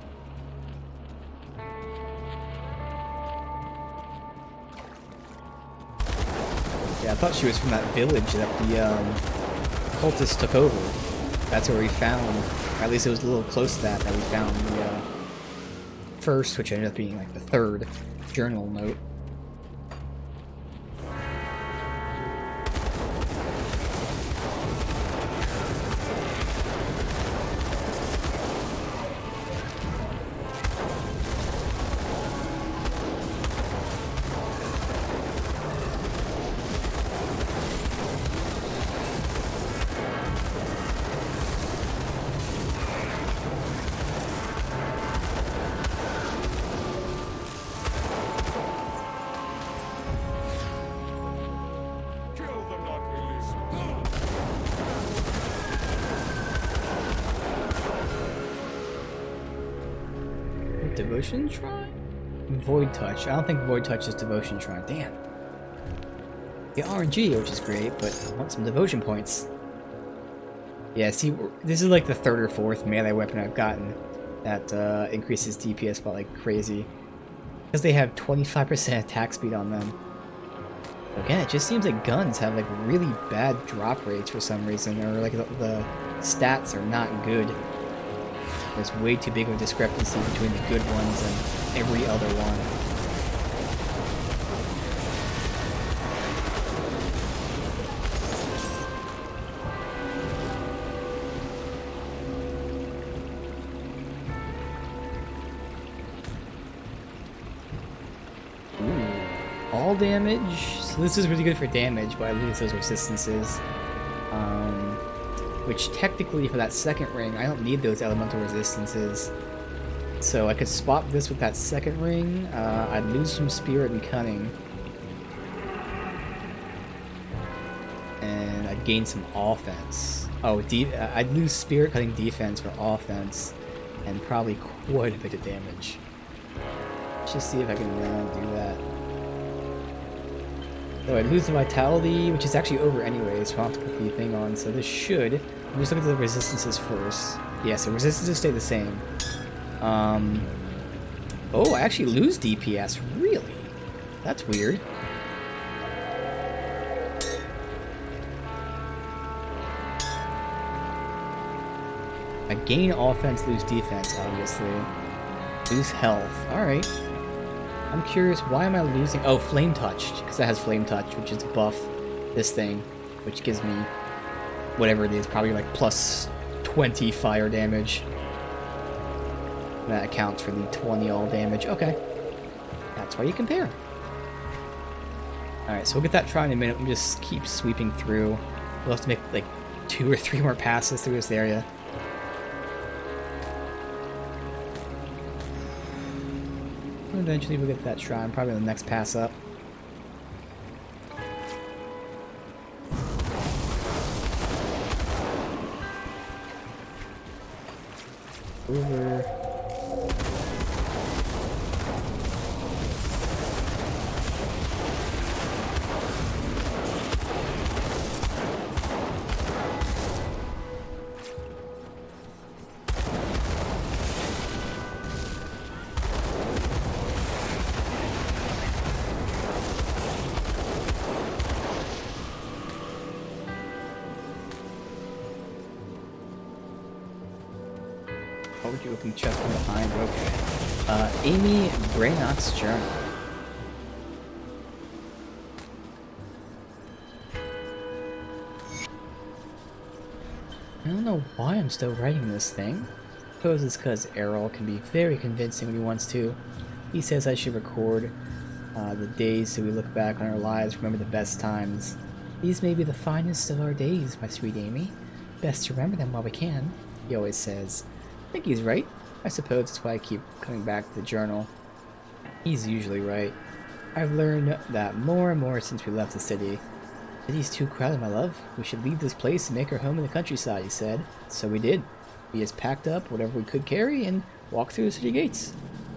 A: Yeah, I thought she was from that village that the cultists took over. That's where we found, or at least it was a little close to that we found the first, which ended up being like the 3rd journal note. Devotion Shrine? Void Touch. I don't think Void Touch is Devotion Shrine. Damn. The RNG, which is great, but I want some devotion points. Yeah, see, this is like the 3rd or 4th melee weapon I've gotten that increases DPS by like crazy. Because they have 25% attack speed on them. Again, it just seems like guns have like really bad drop rates for some reason, or like the stats are not good. There's way too big of a discrepancy between the good ones and every other one. all damage. So this is really good for damage, but I lose those resistances. Which technically for that second ring, I don't need those elemental resistances. So I could swap this with that second ring. I'd lose some spirit and cunning. And I'd gain some offense. Oh, I'd lose spirit cutting defense for offense. And probably quite a bit of damage. Let's just see if I can do that. So I lose the vitality, which is actually over anyway, so I'll have to put the thing on. So this should... I'm just looking at the resistances first. Yeah, so resistances stay the same. Oh, I actually lose DPS. Really? That's weird. I gain offense, lose defense, obviously. Lose health. Alright. I'm curious, why am I losing... Oh, Flame Touched, because that has Flame Touch, which is buff this thing, which gives me whatever it is, probably like plus 20 fire damage. That accounts for the 20 all damage. Okay. That's why you compare. Alright, so we'll get that try in a minute. We'll just keep sweeping through. We'll have to make like 2 or 3 more passes through this area. Eventually we'll get that shrine, probably on the next pass up. Over. What would you open chest from behind? Okay. Amy Braynock's journal. I don't know why I'm still writing this thing. I suppose it's because Errol can be very convincing when he wants to. He says I should record the days so we look back on our lives, remember the best times. These may be the finest of our days, my sweet Amy. Best to remember them while we can, he always says. I think he's right. I suppose that's why I keep coming back to the journal. He's usually right. I've learned that more and more since we left the city. The city's too crowded, my love. We should leave this place and make our home in the countryside, he said. So we did. We just packed up whatever we could carry and walked through the city gates.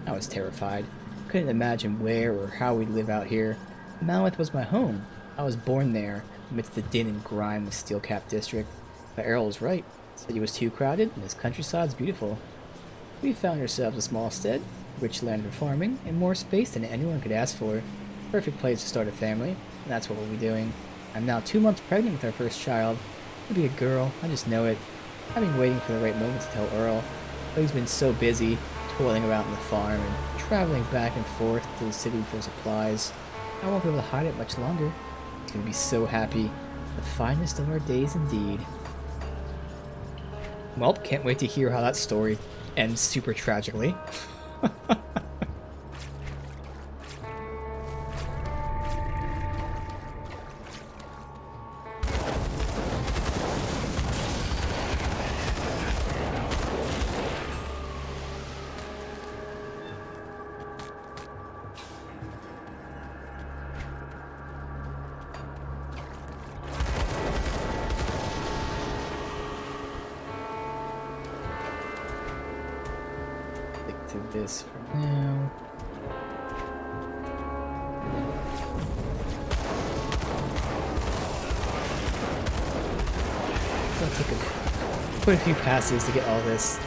A: I was terrified. Couldn't imagine where or how we'd live out here. Malmouth was my home. I was born there, amidst the din and grime of Steelcap District. But Errol was right. The city was too crowded, and this countryside's beautiful. We found ourselves a small stead, rich land for farming, and more space than anyone could ask for. Perfect place to start a family, and that's what we'll be doing. I'm now 2 months pregnant with our first child. It'll be a girl, I just know it. I've been waiting for the right moment to tell Earl, but he's been so busy, toiling around the farm and traveling back and forth to the city for supplies. I won't be able to hide it much longer. He's gonna be so happy. The finest of our days indeed. Well, can't wait to hear how that story ends super tragically. This for now. I'll take quite a few passes to get all this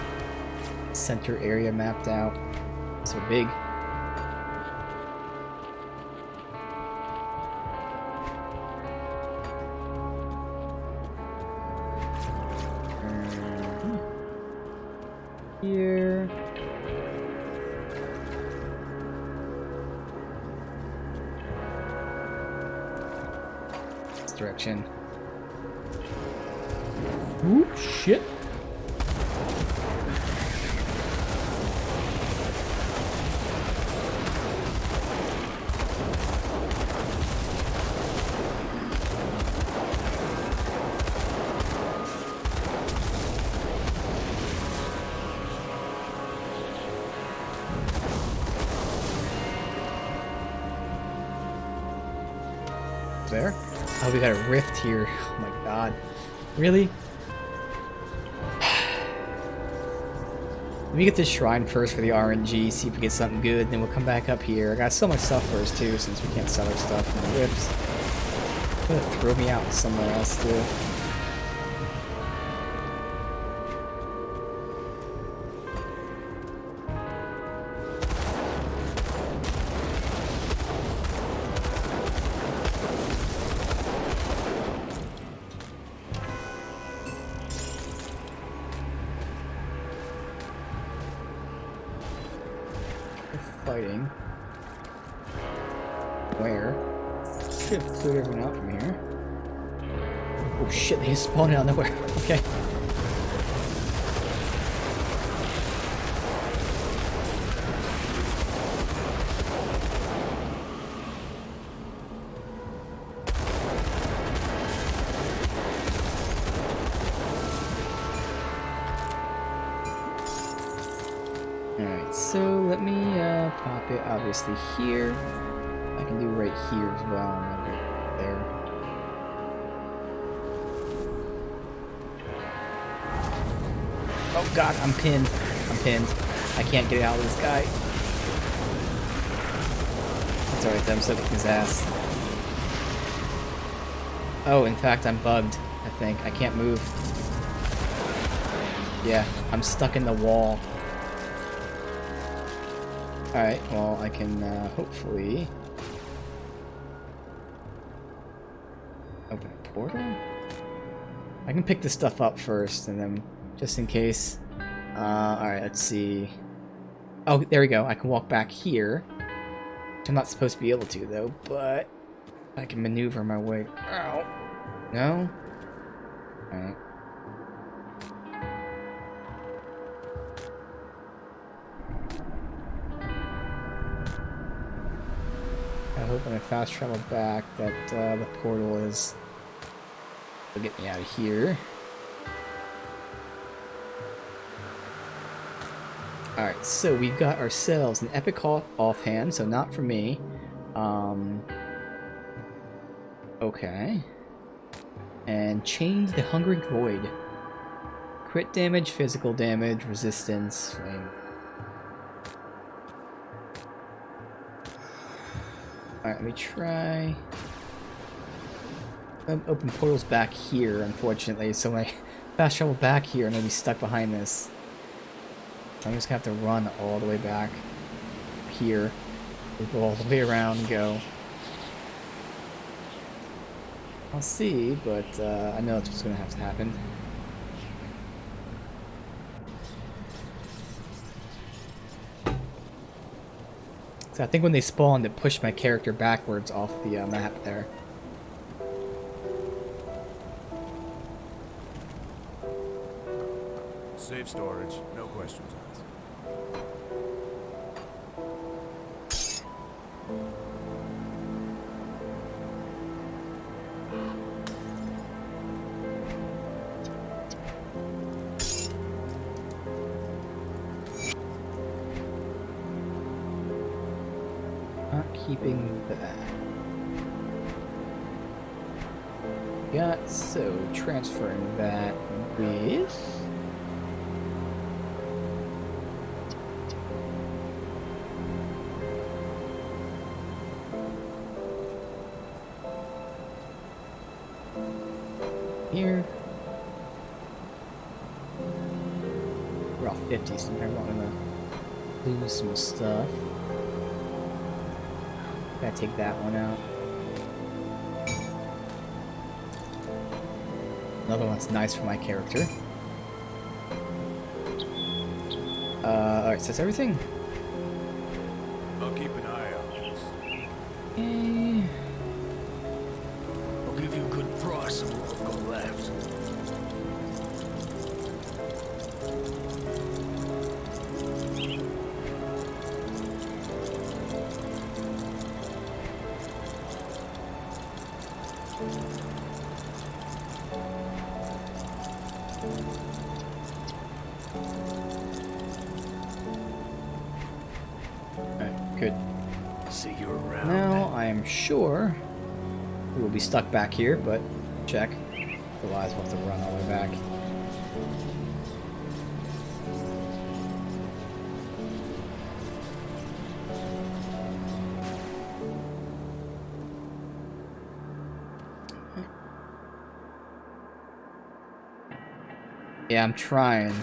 A: center area mapped out. So big. Here. Direction. Ooh, shit. there. Oh, we got a rift here. Oh my god. Really? Let me get this shrine first for the RNG, see if we get something good, then we'll come back up here. I got so much stuff first too, since we can't sell our stuff in the rifts. It's gonna throw me out somewhere else too. Fighting. Where? Should have cleared everyone out from here. Oh shit, they just spawned out of nowhere. Okay. Alright, so let me pop it obviously here. I can do right here as well. I'm gonna do it there. Oh god, I'm pinned. I'm pinned. I can't get out of this guy. It's alright though, I'm still kicking his ass. Oh, in fact, I'm bugged, I think. I can't move. Yeah, I'm stuck in the wall. Alright, well, I can hopefully open a portal? I can pick this stuff up first, and then, just in case. Alright, let's see. Oh, there we go. I can walk back here. Which I'm not supposed to be able to, though, but I can maneuver my way out. No? Alright. I hope when I fast travel back that the portal will get me out of here. Alright, so we've got ourselves an epic offhand, so not for me. Okay. And change the Hungering Void. Crit damage, physical damage, resistance, flame. Alright, let me try. Open portals back here, unfortunately, so when I fast travel back here, I'm gonna be stuck behind this. I'm just gonna have to run all the way back here. We'll go all the way around and go. I'll see, but I know that's what's gonna have to happen. So I think when they spawned, it pushed my character backwards off the map there.
F: Safe storage, no questions asked.
A: Not keeping that. Got so transferring that with. Here. We're off 50, so I'm gonna lose some stuff. Gotta take that one out. Another one's nice for my character. Alright, so that's everything.
F: I'll keep an eye on this.
A: Okay.
F: I'll give you a good price on what I've got left.
A: Alright, good.
F: See you around.
A: Now I am sure We'll be stuck back here, but check. Otherwise, we'll have to run all the way back. Yeah, I'm trying.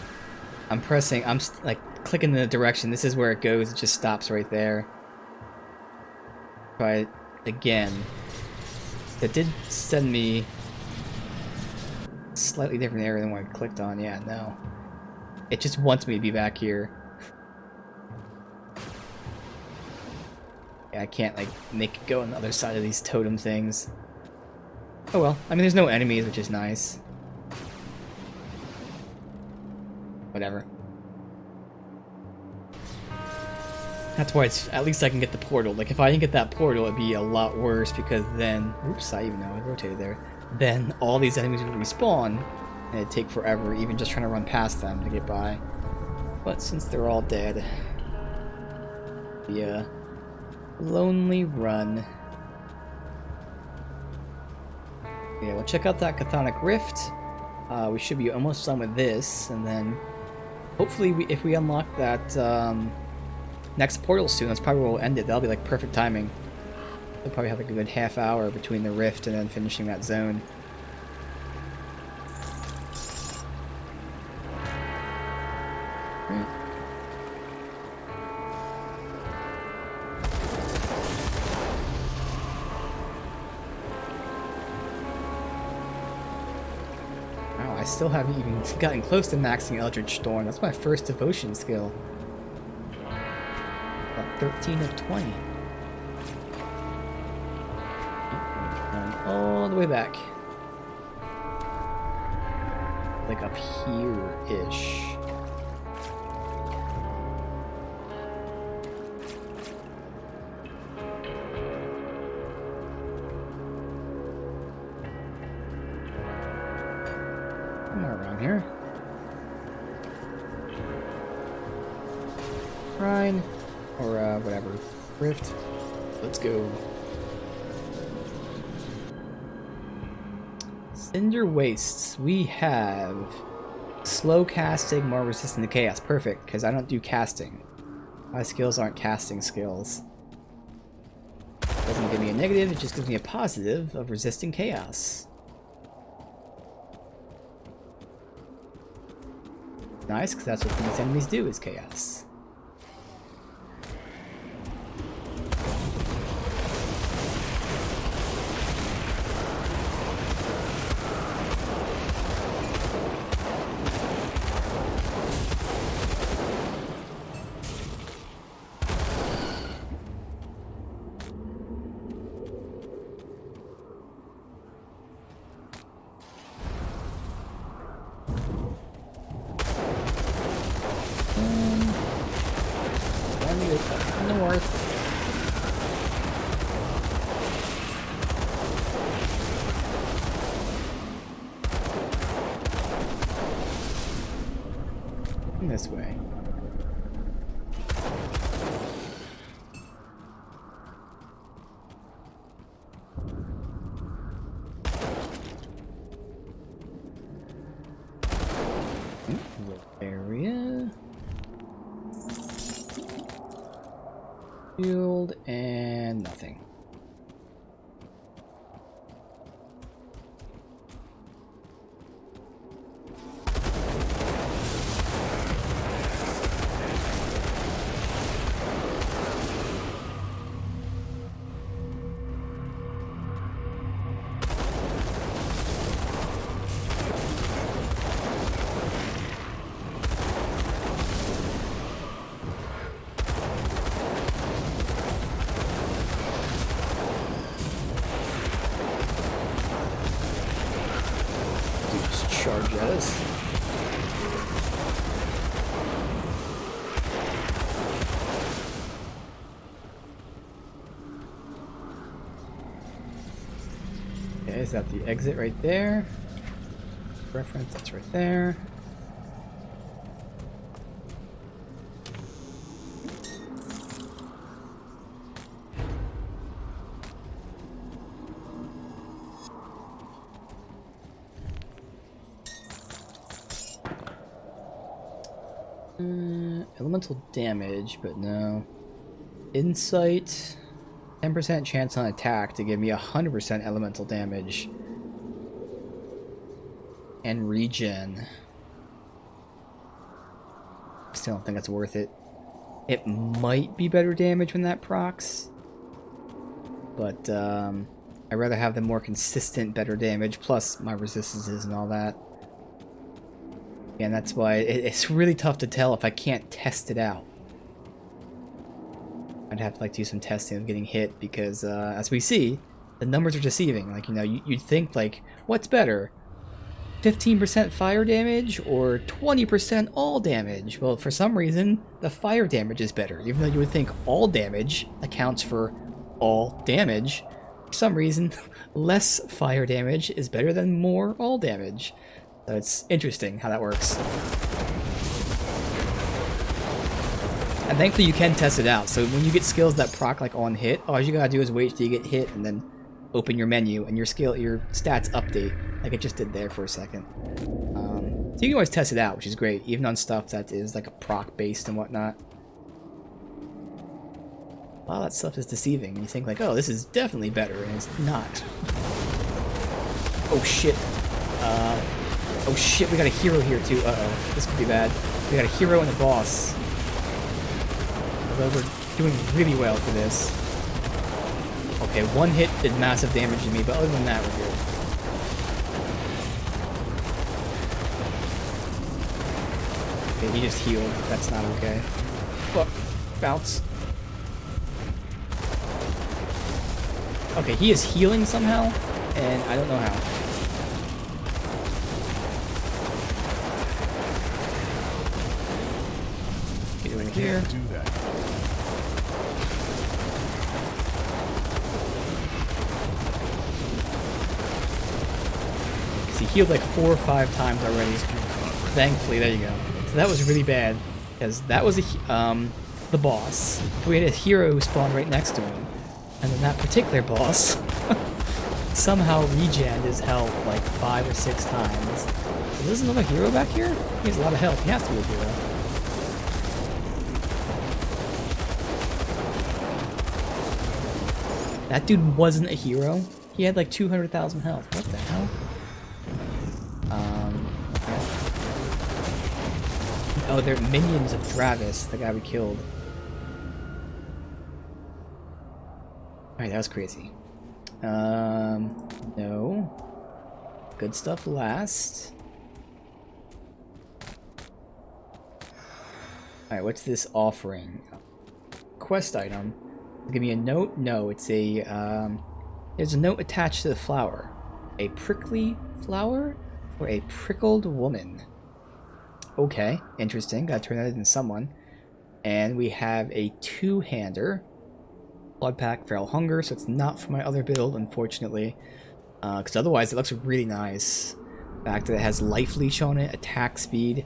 A: I'm pressing. I'm like clicking in the direction. This is where it goes. It just stops right there. Try it again. It did send me a slightly different area than what I clicked on. Yeah, no. It just wants me to be back here. Yeah, I can't like make it go on the other side of these totem things. Oh well. I mean, there's no enemies, which is nice. Whatever. That's why it's, at least I can get the portal. Like, if I didn't get that portal, it'd be a lot worse, because then... Oops, I even know I rotated there. Then all these enemies would respawn, and it'd take forever, even just trying to run past them to get by. But since they're all dead... Yeah. Lonely run. Yeah, we'll check out that Chthonic Rift. We should be almost done with this, and then... Hopefully, if we unlock that next portal soon, that's probably where we'll end it. That'll be like perfect timing. We'll probably have like a good half hour between the rift and then finishing that zone. Right. Wow, I still haven't even gotten close to maxing Eldritch Storm. That's my first devotion skill. 13 of 20. All the way back. Like up here-ish. Somewhere around here. Shrine. Or, whatever. Rift. Let's go. Cinder Wastes. We have slow casting, more resistant to chaos. Perfect, because I don't do casting. My skills aren't casting skills. Doesn't give me a negative, it just gives me a positive of resisting chaos. Nice, because that's what these enemies do, is chaos. This way. Area. Shield and nothing. Charge at us. Okay, is that the exit right there? Reference, that's right there. Elemental damage, but no. Insight. 10% chance on attack to give me 100% elemental damage. And regen. Still don't think that's worth it. It might be better damage when that procs. But, I'd rather have the more consistent, better damage, plus my resistances and all that. And that's why it's really tough to tell if I can't test it out. I'd have to like do some testing of getting hit because, as we see, the numbers are deceiving. Like, you know, you'd think like, what's better? 15% fire damage or 20% all damage? Well, for some reason, the fire damage is better. Even though you would think all damage accounts for all damage, for some reason, less fire damage is better than more all damage. So it's interesting how that works. And thankfully you can test it out. So when you get skills that proc like on hit, all you gotta do is wait till you get hit and then open your menu and your stats update like it just did there for a second. So you can always test it out, which is great, even on stuff that is like a proc based and whatnot. A lot of that stuff is deceiving. You think like, oh, this is definitely better, and it's not. Oh shit. Oh shit, we got a hero here too. Uh-oh, this could be bad. We got a hero and a boss. Although we're doing really well for this. Okay, one hit did massive damage to me, but other than that, we're good. Okay, he just healed. That's not okay. Fuck. Bounce. Okay, he is healing somehow, and I don't know how. Get you in here.
G: Do that.
A: He healed like 4 or 5 times already. Thankfully, there you go. So that was really bad, because that was the boss. We had a hero who spawned right next to him, and then that particular boss somehow regened his health like 5 or 6 times. Is this another hero back here? He has a lot of health. He has to be a hero. That dude wasn't a hero. He had like 200,000 health. What the hell? Okay. Oh, they're minions of Travis, the guy we killed. Alright, that was crazy. No. Good stuff last. Alright, what's this offering? Quest item. Give me a note? No, it's a, there's a note attached to the flower. A prickly flower? Or a prickled woman? Okay, interesting. Gotta turn that into someone. And we have a 2-hander. Blood pack, feral hunger, so it's not for my other build, unfortunately. Because otherwise it looks really nice. The fact that it has life leech on it, attack speed,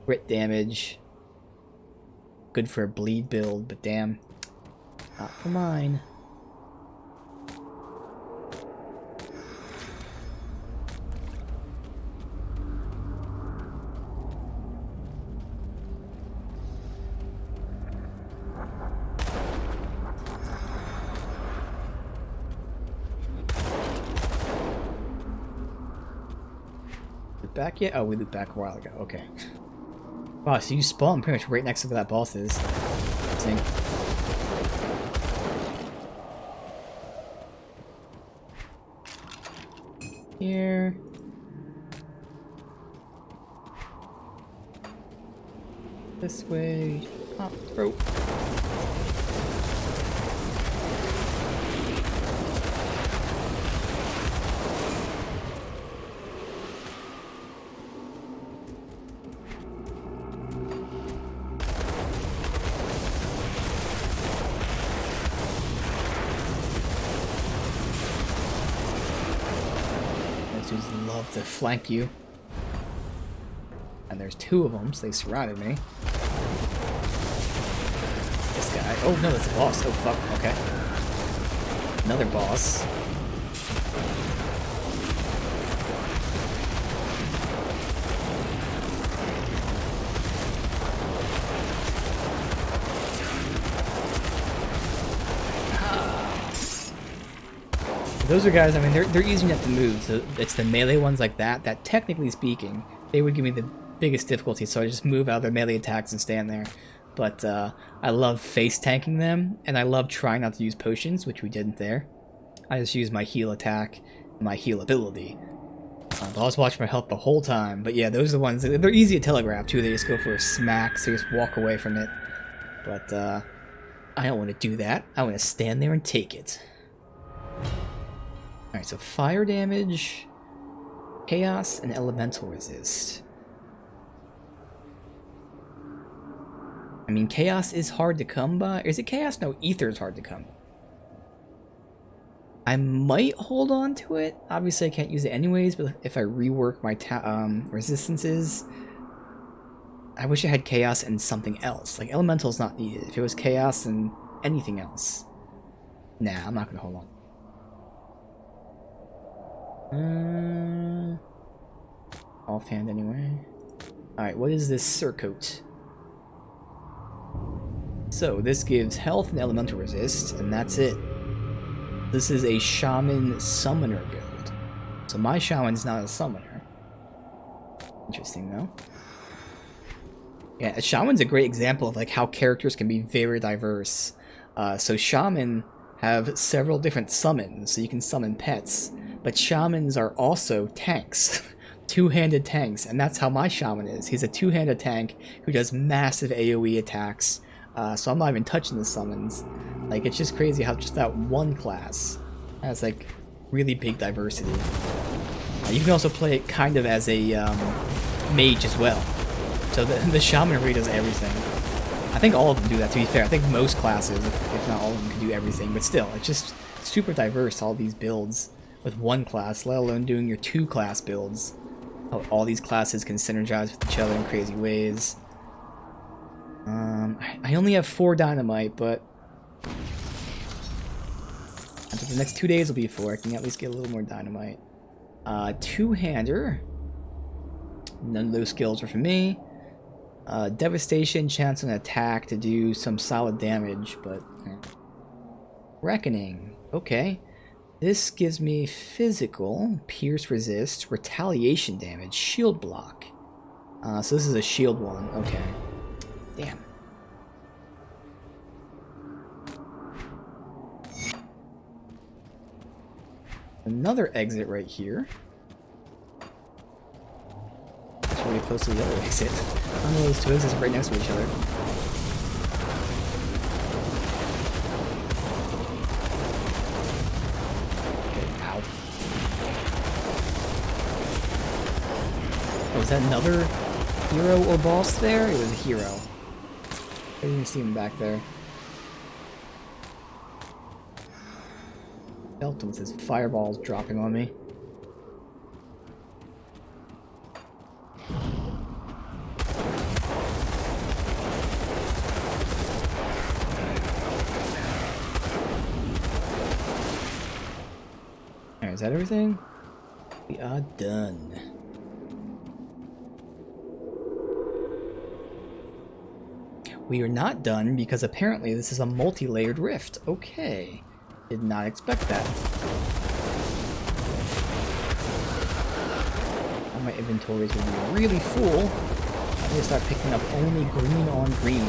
A: crit damage. Good for a bleed build, but damn. Not for mine. Back yet? Oh, we looped back a while ago. Okay. Wow, so you spawn pretty much right next to where that boss is. Interesting. Here. This way. Pop throat. Love to flank you. And there's 2 of them, so they surrounded me. This guy. Oh no, that's a boss. Oh fuck. Okay. Another boss. Those are guys, I mean, they're easy enough to move, so it's the melee ones like that technically speaking, they would give me the biggest difficulty, so I just move out of their melee attacks and stand there. But I love face tanking them, and I love trying not to use potions, which we didn't there. I just use my heal attack and my heal ability. But I was watching my health the whole time, but yeah, those are the ones, they're easy to telegraph too, they just go for a smack, so you just walk away from it. But I don't want to do that, I want to stand there and take it. Alright, so fire damage, chaos, and elemental resist. I mean, chaos is hard to come by. Is it chaos? No, ether is hard to come by. I might hold on to it. Obviously, I can't use it anyways, but if I rework my resistances, I wish I had chaos and something else. Like, elemental is not needed. If it was chaos and anything else. Nah, I'm not going to hold on. Offhand anyway. Alright, what is this surcoat? So, this gives health and elemental resist, and that's it. This is a shaman summoner build. So my shaman's not a summoner. Interesting though. Yeah, a shaman's a great example of like how characters can be very diverse. So shaman have several different summons, so you can summon pets. But shamans are also tanks. Two-handed tanks, and that's how my shaman is. He's a two-handed tank who does massive AoE attacks. So I'm not even touching the summons. Like, it's just crazy how just that one class has like really big diversity. You can also play it kind of as a mage as well. So the shaman really does everything. I think all of them do that, to be fair. I think most classes, if not all of them, can do everything. But still, it's just super diverse, all these builds with one class, let alone doing your two-class builds. How all these classes can synergize with each other in crazy ways. I only have 4 dynamite, but I think the next 2 days will be 4. I can at least get a little more dynamite. Two-hander. None of those skills are for me. Devastation, chance on attack to do some solid damage, but Reckoning. Okay. This gives me physical, pierce resist, retaliation damage, shield block. So this is a shield one. Okay. Damn. Another exit right here. It's really close to the other exit. I don't know, those two exits are right next to each other. Okay, ow. Oh, is that another hero or boss there? It was a hero. I didn't even see him back there. Felt with his fireballs dropping on me. Alright, is that everything? We are done. We are not done because apparently this is a multi-layered rift. Okay. Did not expect that. Now my inventory is going to be really full. I'm going to start picking up only green on green.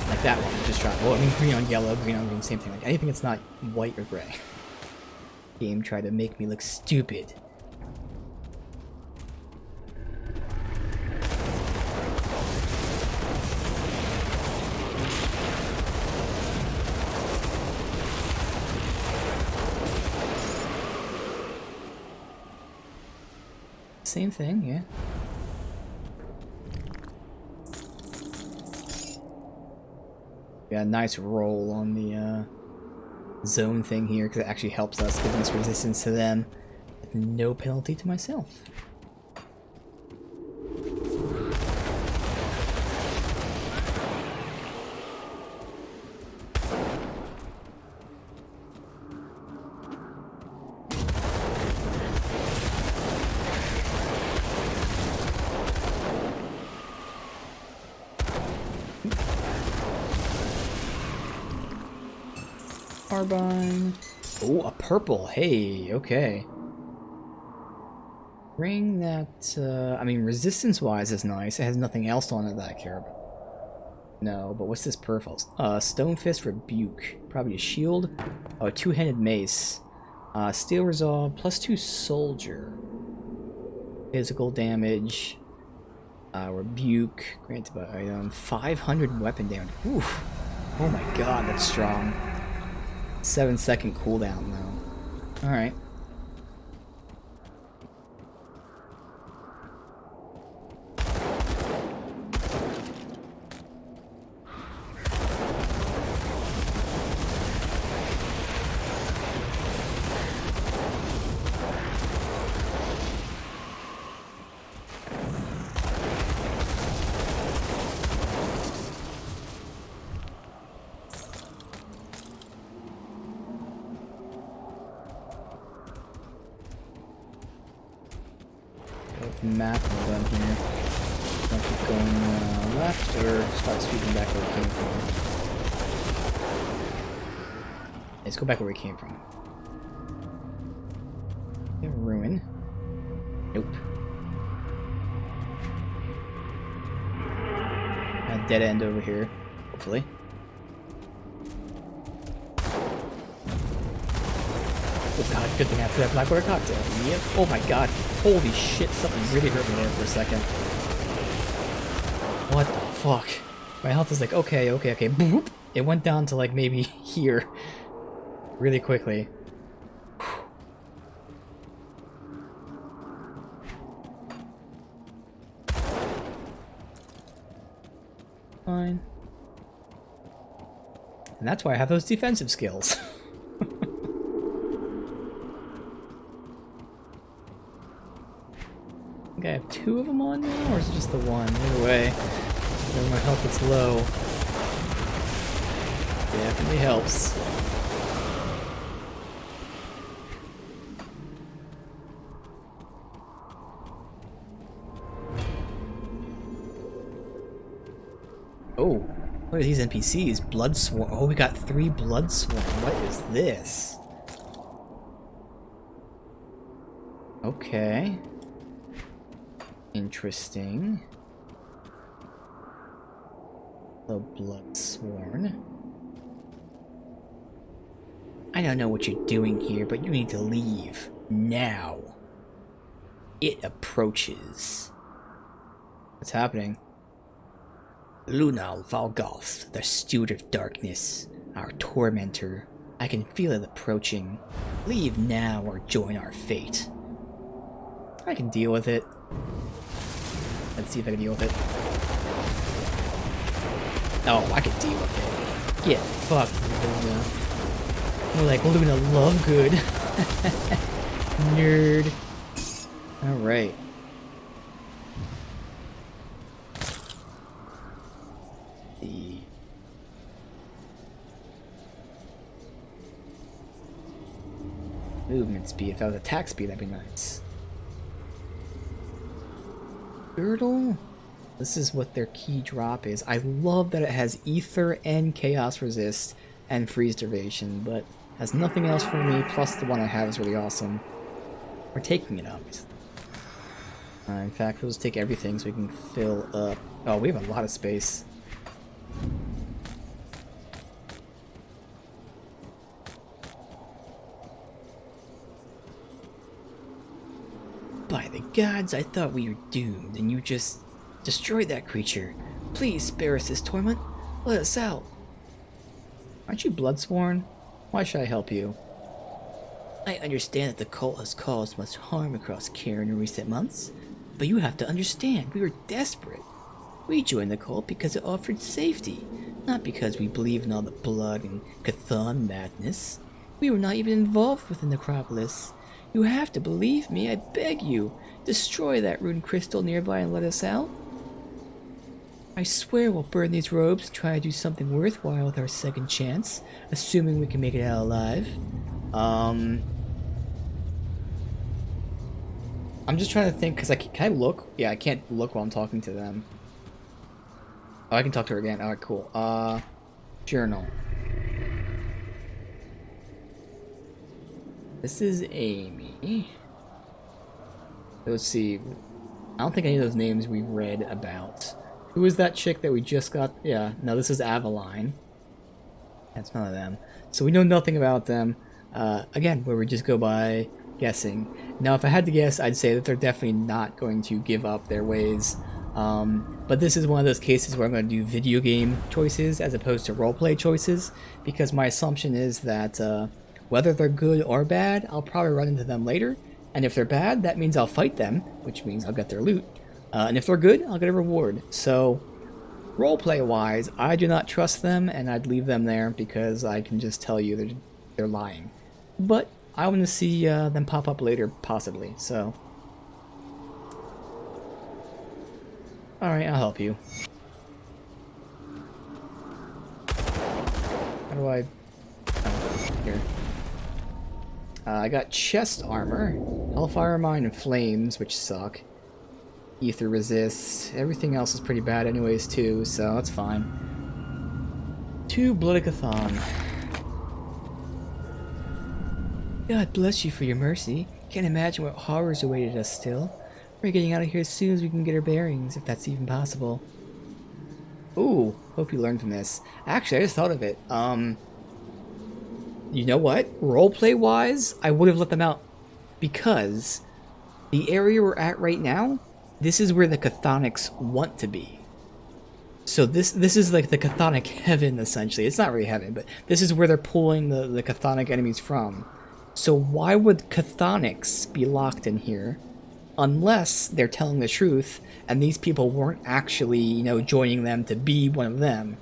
A: Like that one, just try. Well, I mean green on yellow, green on green, same thing. Like anything that's not white or gray. Game tried to make me look stupid. Same thing, yeah. Got a nice roll on the zone thing here because it actually helps us, giving us resistance to them with no penalty to myself. Carbine. Oh, a purple. Hey, okay. Ring that, I mean, resistance-wise is nice. It has nothing else on it that I care about. No, but what's this purple? Stone Fist Rebuke. Probably a shield. Oh, a two-handed mace. Steel Resolve, +2 Soldier. Physical damage. Rebuke. Granted by item. 500 weapon damage. Oof. Oh my god, that's strong. 7-second cooldown, though. Alright. Map we're done here. I'll keep going left or start sweeping back where we came from. Let's go back where we came from. Okay, ruin. Nope. A dead end over here, hopefully. Oh god, good thing I put that Blackwater cocktail. Yep. Oh my god. Holy shit, something really hurt me there for a second. What the fuck? My health is like, okay. Boop. It went down to like maybe here. Really quickly. Fine. And that's why I have those defensive skills. I have 2 of them on now, or is it just the one? Either way, when my health is low, it definitely helps. Oh, look at these NPCs. Bloodsworn. Oh, we got 3 Bloodsworn. What is this? Okay. Interesting. The Bloodsworn. I don't know what you're doing here, but you need to leave. Now. It approaches. What's happening? Lunal Valgoth, the steward of darkness, our tormentor. I can feel it approaching. Leave now or join our fate. I can deal with it. Let's see if I can deal with it. Oh, I can deal with it. Get fucked, Luna. More like Luna Lovegood. Nerd. Alright. The movement speed. If that was attack speed, that'd be nice. Girdle? This is what their key drop is. I love that it has Ether and Chaos Resist and Freeze Duration, but has nothing else for me, plus the one I have is really awesome. We're taking it up. In fact, we'll just take everything so we can fill up. Oh, we have a lot of space. By the gods, I thought we were doomed, and you just destroyed that creature. Please spare us this torment. Let us out. Aren't you Bloodsworn? Why should I help you? I understand that the cult has caused much harm across Cairn in recent months, but you have to understand, we were desperate. We joined the cult because it offered safety, not because we believed in all the blood and Chthon madness. We were not even involved with the necropolis. You have to believe me, I beg you. Destroy that rune crystal nearby and let us out. I swear we'll burn these robes and try to do something worthwhile with our second chance, assuming we can make it out alive. I'm just trying to think, because can I look? Yeah, I can't look while I'm talking to them. Oh, I can talk to her again. Alright, cool. Journal. This is Amy. Let's see. I don't think any of those names we've read about. Who is that chick that we just got? Yeah, no, this is Aveline. That's none of them. So we know nothing about them. Again, where we just go by guessing. Now, if I had to guess, I'd say that they're definitely not going to give up their ways. But this is one of those cases where I'm going to do video game choices as opposed to roleplay choices, because my assumption is that whether they're good or bad, I'll probably run into them later. And if they're bad, that means I'll fight them, which means I'll get their loot. And if they're good, I'll get a reward. So, roleplay-wise, I do not trust them, and I'd leave them there because I can just tell you they're lying. But I want to see them pop up later, possibly. So, all right, I'll help you. How do I? Oh, here. I got chest armor, Hellfire Mine and Flames, which suck. Ether Resist. Everything else is pretty bad anyways too, so that's fine. 2 Bloody Chthon. God bless you for your mercy. Can't imagine what horrors awaited us still. We're getting out of here as soon as we can get our bearings, if that's even possible. Ooh, hope you learned from this. Actually, I just thought of it. You know what? Roleplay-wise, I would have let them out. Because the area we're at right now, this is where the Chthonics want to be. So this is like the Chthonic heaven, essentially. It's not really heaven, but this is where they're pulling the Chthonic enemies from. So why would Chthonics be locked in here? Unless they're telling the truth, and these people weren't actually, you know, joining them to be one of them.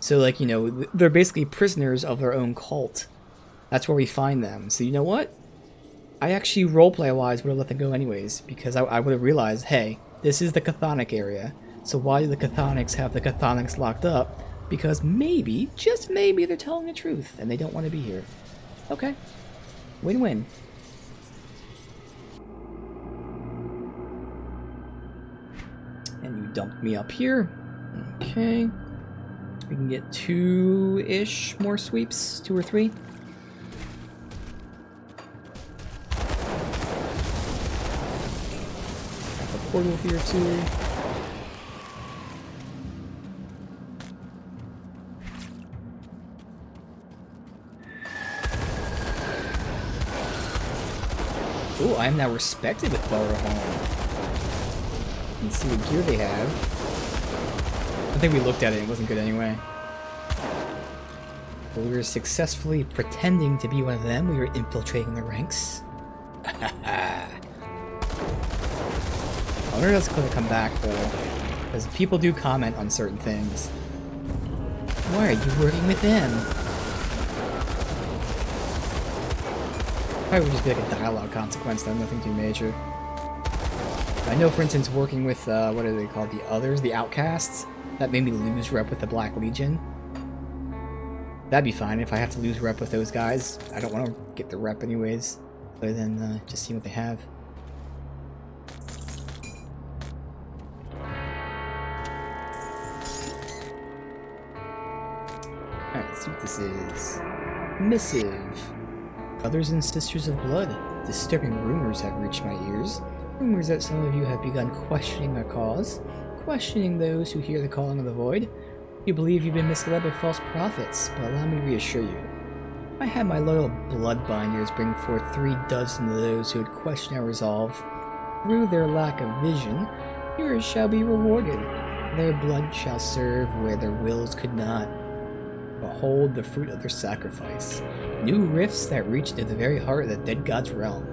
A: So, like, you know, they're basically prisoners of their own cult. That's where we find them. So, you know what? I actually, roleplay-wise, would have let them go anyways, because I would have realized, hey, this is the Chthonic area, so why do the Chthonics have the Chthonics locked up? Because maybe, just maybe, they're telling the truth, and they don't want to be here. Okay. Win-win. And you dumped me up here. Okay. We can get 2-ish more sweeps, 2 or 3. Got the portal here too. Ooh, I am now respected with Bowerholm. You can see what gear they have. I think we looked at it, it wasn't good anyway. But we were successfully pretending to be one of them. We were infiltrating the ranks. I wonder if that's going to come back, though. Because people do comment on certain things. Why are you working with them? Probably would just be like a dialogue consequence, though, nothing too major. I know, for instance, working with, what are they called? The others? The outcasts? That made me lose rep with the Black Legion. That'd be fine if I have to lose rep with those guys. I don't want to get the rep anyways, other than just seeing what they have. Alright, let's see what this is. Missive. Brothers and sisters of blood, disturbing rumors have reached my ears. Rumors that some of you have begun questioning our cause. Questioning those who hear the calling of the void. You believe you've been misled by false prophets, but allow me to reassure you. I had my loyal bloodbinders bring forth 3 dozen of those who would question our resolve. Through their lack of vision, yours shall be rewarded. Their blood shall serve where their wills could not. Behold the fruit of their sacrifice. New rifts that reach to the very heart of the dead god's realm.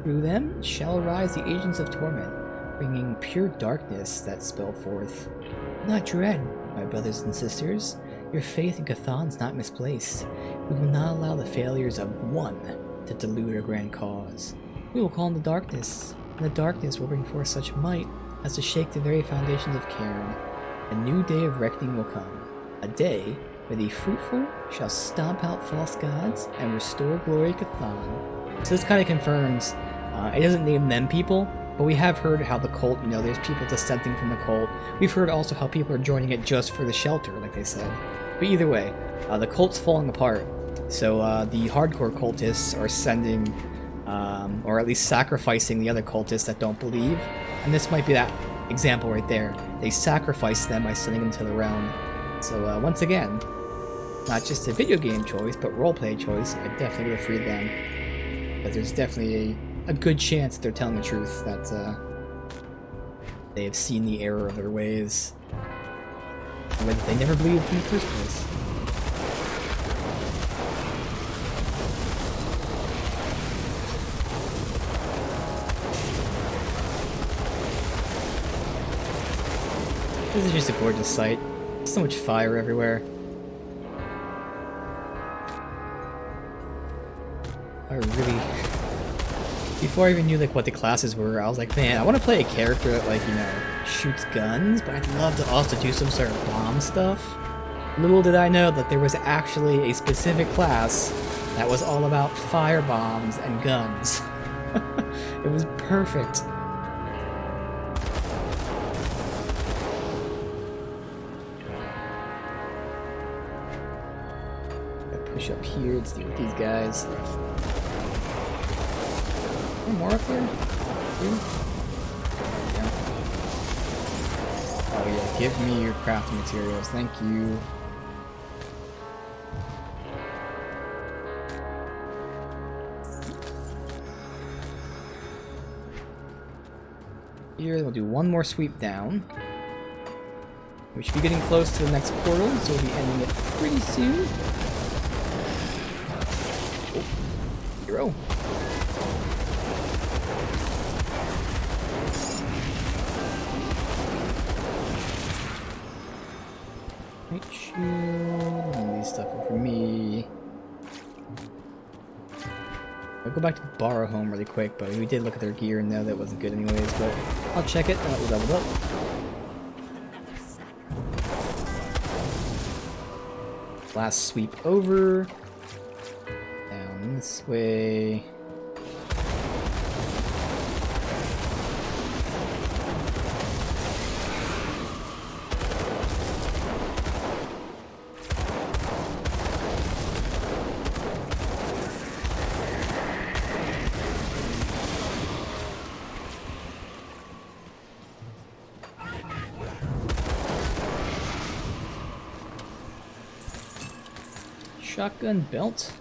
A: Through them shall arise the agents of torment, bringing pure darkness that spell forth. Do not dread, my brothers and sisters. Your faith in Chthon's not misplaced. We will not allow the failures of one to dilute our grand cause. We will call on the darkness, and the darkness will bring forth such might as to shake the very foundations of Cairn. A new day of reckoning will come. A day where the fruitful shall stomp out false gods and restore glory to Chthon. So this kind of confirms, it doesn't name them people, but we have heard how the cult, you know, there's people dissenting from the cult. We've heard also how people are joining it just for the shelter, like they said. But either way, the cult's falling apart. So the hardcore cultists are sending, or at least sacrificing the other cultists that don't believe. And this might be that example right there. They sacrifice them by sending them to the realm. So once again, not just a video game choice, but roleplay choice. I definitely would have freed them. But there's definitely a good chance they're telling the truth, that they have seen the error of their ways. But they never believed in the first place. This is just a gorgeous sight. So much fire everywhere. I really... Before I even knew like what the classes were, I was like, man, I want to play a character that, like, you know, shoots guns, but I'd love to also do some sort of bomb stuff. Little did I know that there was actually a specific class that was all about fire bombs and guns. It was perfect. Push up here and deal with these guys. Any more up here? Here? Yeah. Oh yeah, give me your crafting materials, thank you. Here, we'll do one more sweep down. We should be getting close to the next portal, so we'll be ending it pretty soon. Hero. Right shield. All these stuff are for me. I'll go back to Borrow Home really quick, but we did look at their gear and know that wasn't good anyways, but I'll check it and it will double up. Last sweep over. Down this way. Shotgun belt.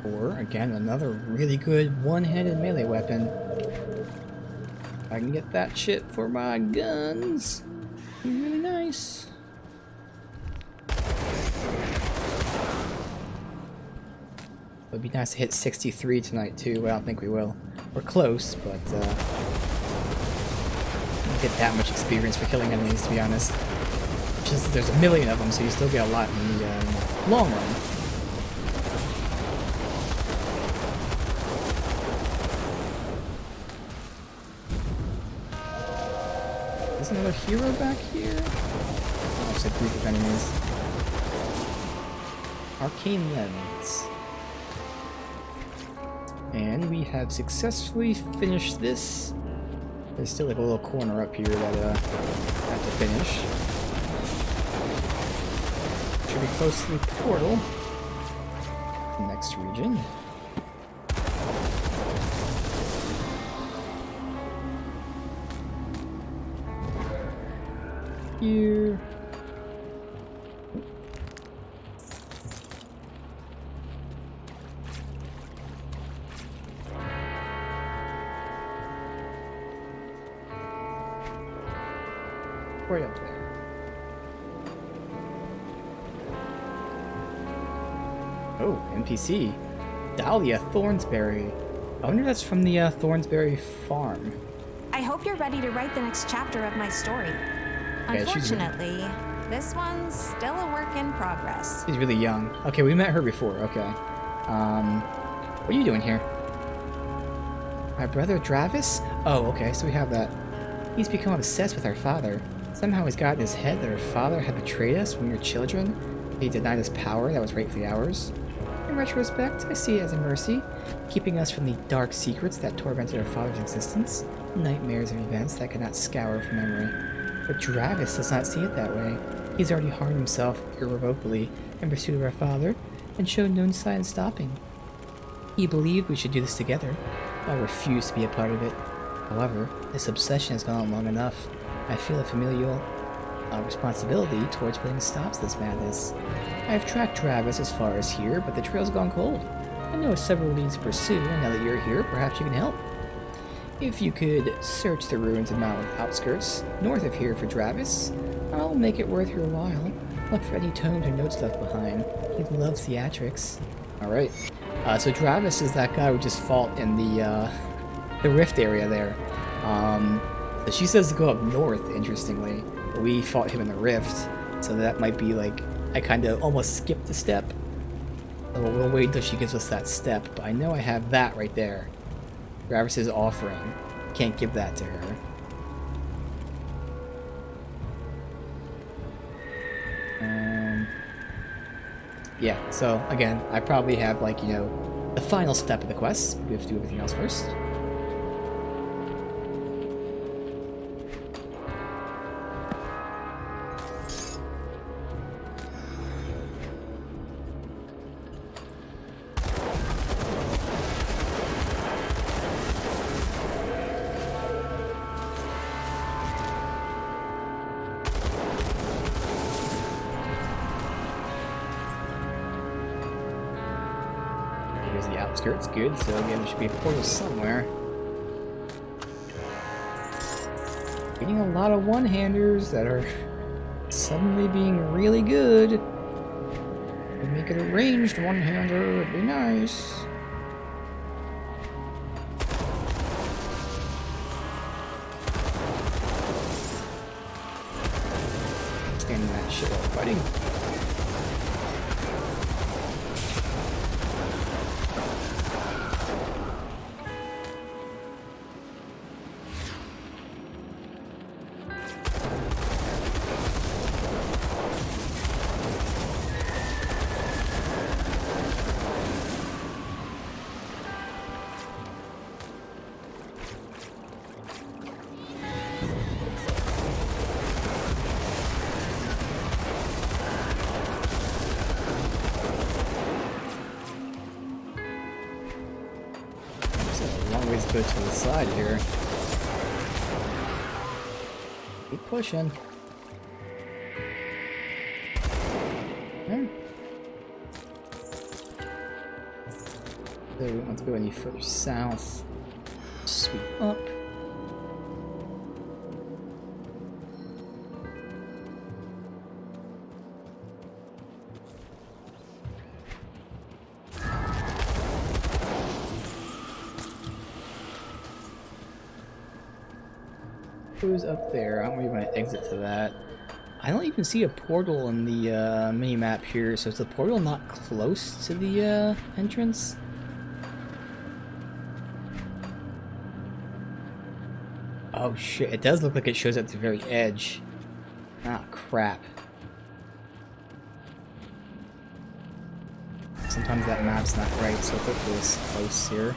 A: Or, again, another really good one-handed melee weapon. I can get that shit for my guns. Really nice. It'd be nice to hit 63 tonight too, but I don't think we will. We're close, but get that much experience for killing enemies, to be honest. Just there's a million of them, so you still get a lot in the long run. There's another hero back here. Oh, it's a group of enemies. Arcane Lens. And we have successfully finished this. There's still like a little corner up here that I have to finish. Should be close to the portal. Next region. Here. Right up there. Oh, NPC. Dahlia Thornsberry. I wonder if that's from the Thornsberry farm.
I: I hope you're ready to write the next chapter of my story.
A: Okay,
I: Unfortunately, this one's still a work in progress.
A: She's really young. Okay, we met her before. Okay. What are you doing here? My brother Travis? Oh, okay, so we have that. He's become obsessed with our father. Somehow he's got in his head that our father had betrayed us when we were children. He denied us power that was rightfully ours. In retrospect, I see it as a mercy, keeping us from the dark secrets that tormented our father's existence. nightmares of events that cannot scour from memory. But Travis does not see it that way. He's already harmed himself irrevocably in pursuit of our father, and showed no sign of stopping. He believed we should do this together. I refused to be a part of it. However, this obsession has gone on long enough. I feel a familial responsibility towards putting stops to this madness. I have tracked Travis as far as here, but the trail's gone cold. I know several leads to pursue, and now that you're here, perhaps you can help. If you could search the ruins and mountain outskirts north of here for Travis, I'll make it worth your while. Look for any tomes or notes left behind. He loves theatrics. Alright. So Travis is that guy who just fought in the rift area there. So she says to go up north, interestingly. But we fought him in the rift. So that might be like, I kind of almost skipped a step. So we'll wait until she gives us that step. But I know I have that right there. Travis's offering. Can't give that to her. Yeah, so again, I probably have like, you know, the final step of the quest. We have to do everything else first. The outskirts, good, so again, there should be a portal somewhere. Getting a lot of one-handers that are suddenly being really good. If we make it a ranged one-hander, it'd be nice. Standing that shit while fighting. Go to the side here. Keep pushing. So we don't want to go any further south. Sweep up. Who's up there? I don't really want to exit to that. I don't even see a portal in the mini-map here, so is the portal not close to the entrance? Oh shit, it does look like it shows at the very edge. Ah, crap. Sometimes that map's not right, so hopefully it's close here.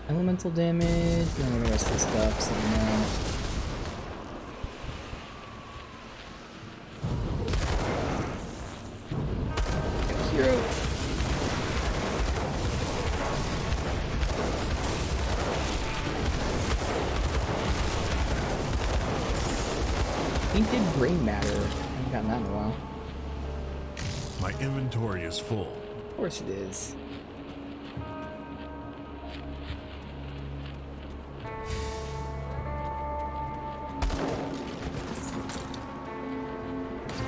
A: Elemental damage, and the rest of the stuff, so no. Hero! Painted brain matter. I haven't gotten that in a while.
G: My inventory is full.
A: Of course it is.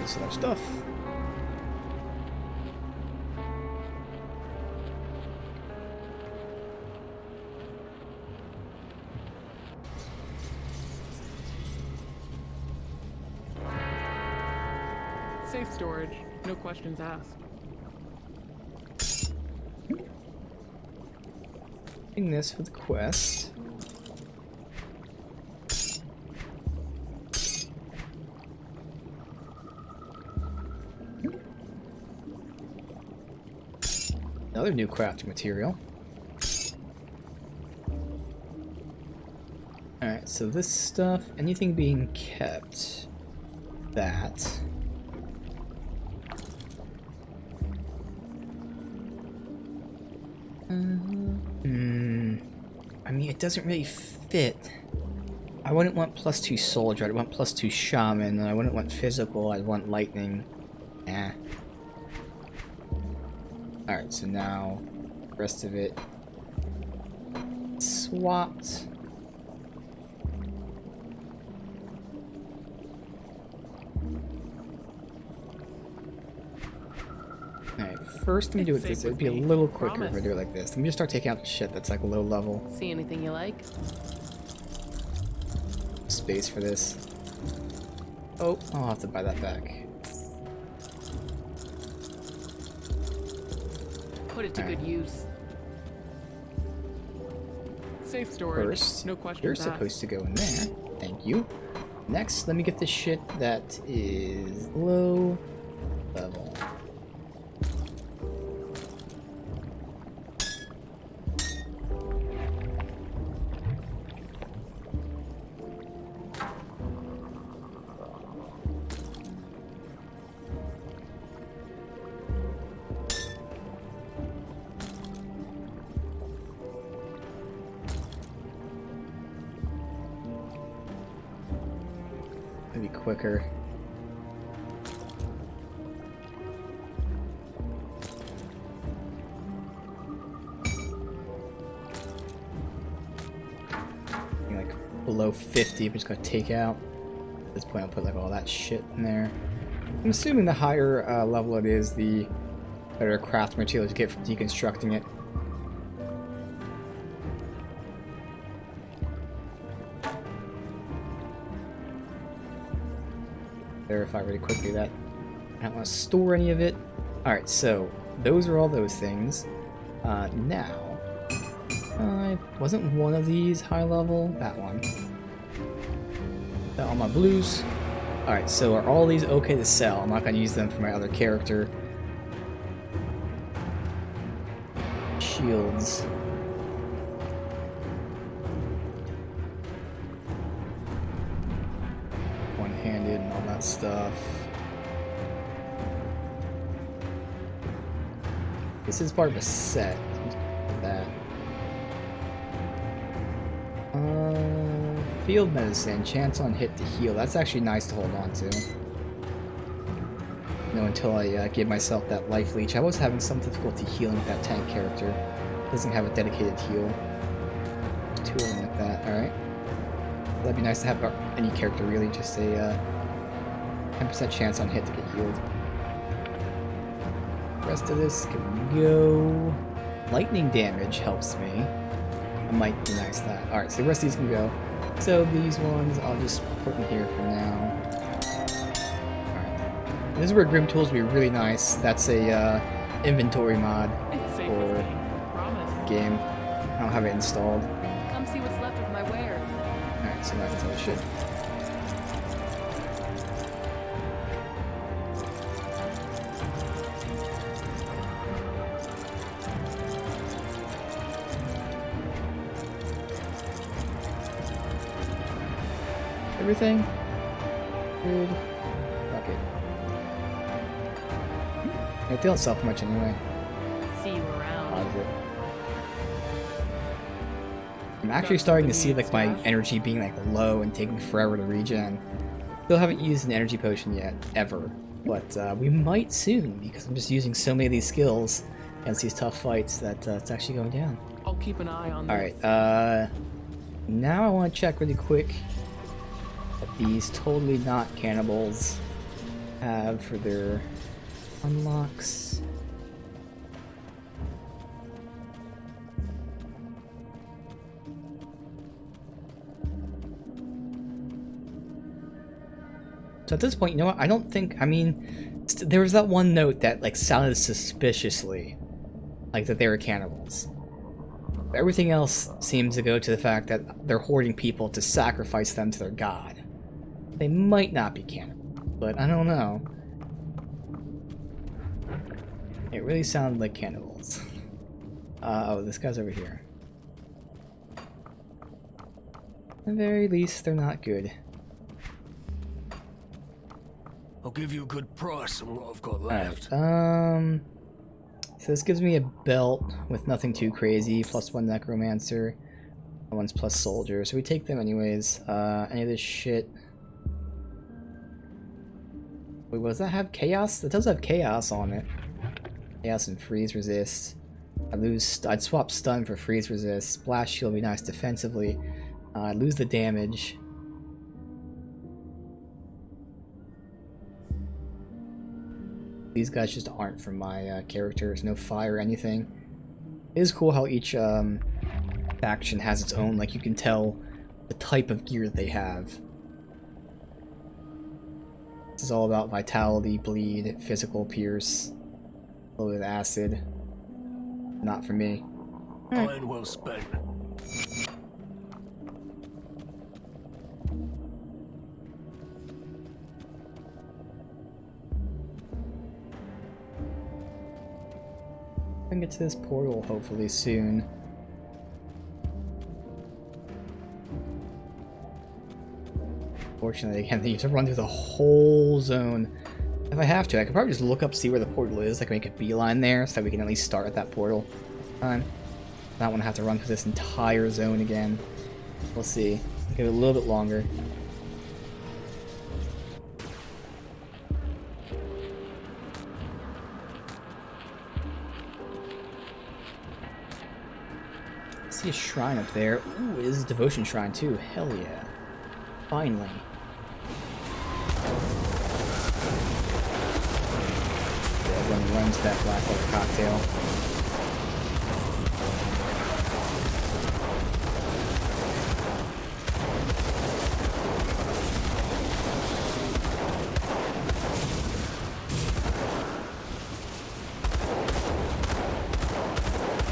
A: Some other stuff.
B: Safe storage, no questions asked.
A: Doing this for the quest. Another new crafting material. Alright, so this stuff, anything being kept, that. I mean, it doesn't really fit. I wouldn't want +2 soldier, I'd want +2 shaman, and I wouldn't want physical, I'd want lightning. Eh. Alright, so now, the rest of it swapped. Alright, first let me do it this. It'd be a little quicker if I do it like this. Let me just start taking out the shit that's like low level.
B: See anything you like?
A: Space for this. Oh, I'll have to buy that back.
B: Put it to good use. Safe storage.
A: First,
B: no questions
A: you're
B: asked.
A: supposed to go in there. Thank you. Next, let me get the shit that is low level. Maybe quicker. Like below 50, I'm just gonna take out. At this point, I'll put like all that shit in there. I'm assuming the higher level it is, the better craft materials you get from deconstructing it. Verify really quickly that I don't want to store any of it. Alright, so those are all those things. Now, wasn't one of these high level? That one. Got all my blues. Alright, so are all these okay to sell? I'm not going to use them for my other character. Shields. One-handed and all that stuff. This is part of a set. That. Field medicine, chance on hit to heal. That's actually nice to hold on to. You know, until I give myself that life leech. I was having some difficulty healing with that tank character. Doesn't have a dedicated heal. Two of them like that. Alright. That'd be nice to have any character really, just a 10% chance on hit to get healed. The rest of this can go. Lightning damage helps me. It might be nice that. Alright, so the rest of these can go. So these ones I'll just put in here for now. Alright. This is where Grim Tools would be really nice. That's a inventory mod
B: It's safe
A: for
B: with me. Promise.
A: the game. I don't have it installed.
B: Come see what's left of my wares.
A: Alright, so now I can tell the shit. Everything? Good. Fuck it. It don't sell for much anyway.
B: See you around.
A: Positive. I'm actually starting to see like my energy being like low and taking forever to regen. Still haven't used an energy potion yet, ever. But we might soon, because I'm just using so many of these skills against these tough fights that it's actually going down.
B: I'll keep an eye on this.
A: Alright, now I want to check really quick what these totally not cannibals have for their unlocks. So at this point, you know what? I don't think, I mean, there was that one note that like sounded suspiciously like that they were cannibals. But everything else seems to go to the fact that they're hoarding people to sacrifice them to their god. They might not be cannibals, but I don't know. It really sounded like cannibals. Oh, this guy's over here. At the very least, they're not good.
F: I'll give you a good price on what I've got
A: Alright,
F: left.
A: so this gives me a belt with nothing too crazy, +1 necromancer, one's plus soldier, so we take them anyways. Any of this shit. Wait, does that have chaos? It does have chaos on it. Chaos and freeze resist. I'd swap stun for freeze resist. Splash shield would be nice defensively. I'd lose the damage. These guys just aren't for my characters. No fire or anything. It is cool how each faction has its own, like you can tell the type of gear they have. This is all about vitality, bleed, physical, pierce, a little bit of acid. Not for me.
F: Iron well spent.
A: I can get to this portal hopefully soon. Fortunately, again, you have to run through the whole zone. If I have to, I could probably just look up, see where the portal is. I can make a beeline there so that we can at least start at that portal. Not want to have to run through this entire zone again. We'll see. Give it a little bit longer. I see a shrine up there. Ooh, it is a devotion shrine too. Hell yeah. Finally. Everyone runs that black like a cocktail.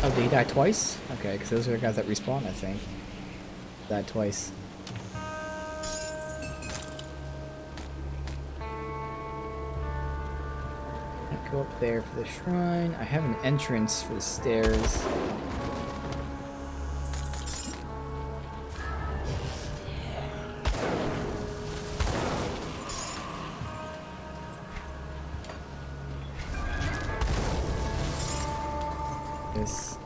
A: Oh, did he die twice? Okay, because those are the guys that respawn, I think. Died twice. Go up there for the shrine. I have an entrance for the stairs. This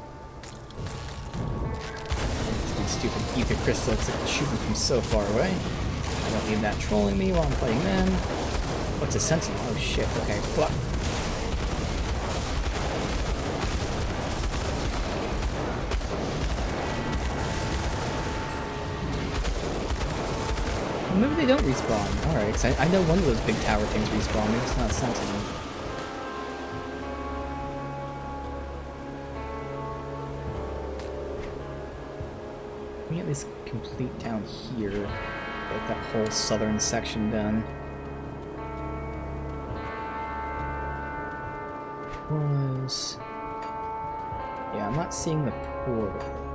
A: stupid ether crystal looks like it's shooting from so far away. I don't need that trolling me while I'm fighting them. What's a sentinel? Oh shit, okay, fuck. Maybe they don't respawn. Alright, because I know one of those big tower things respawn. Maybe it's not a sentinel. Let me at least complete down here. Get that whole southern section done. Yeah, I'm not seeing the portal.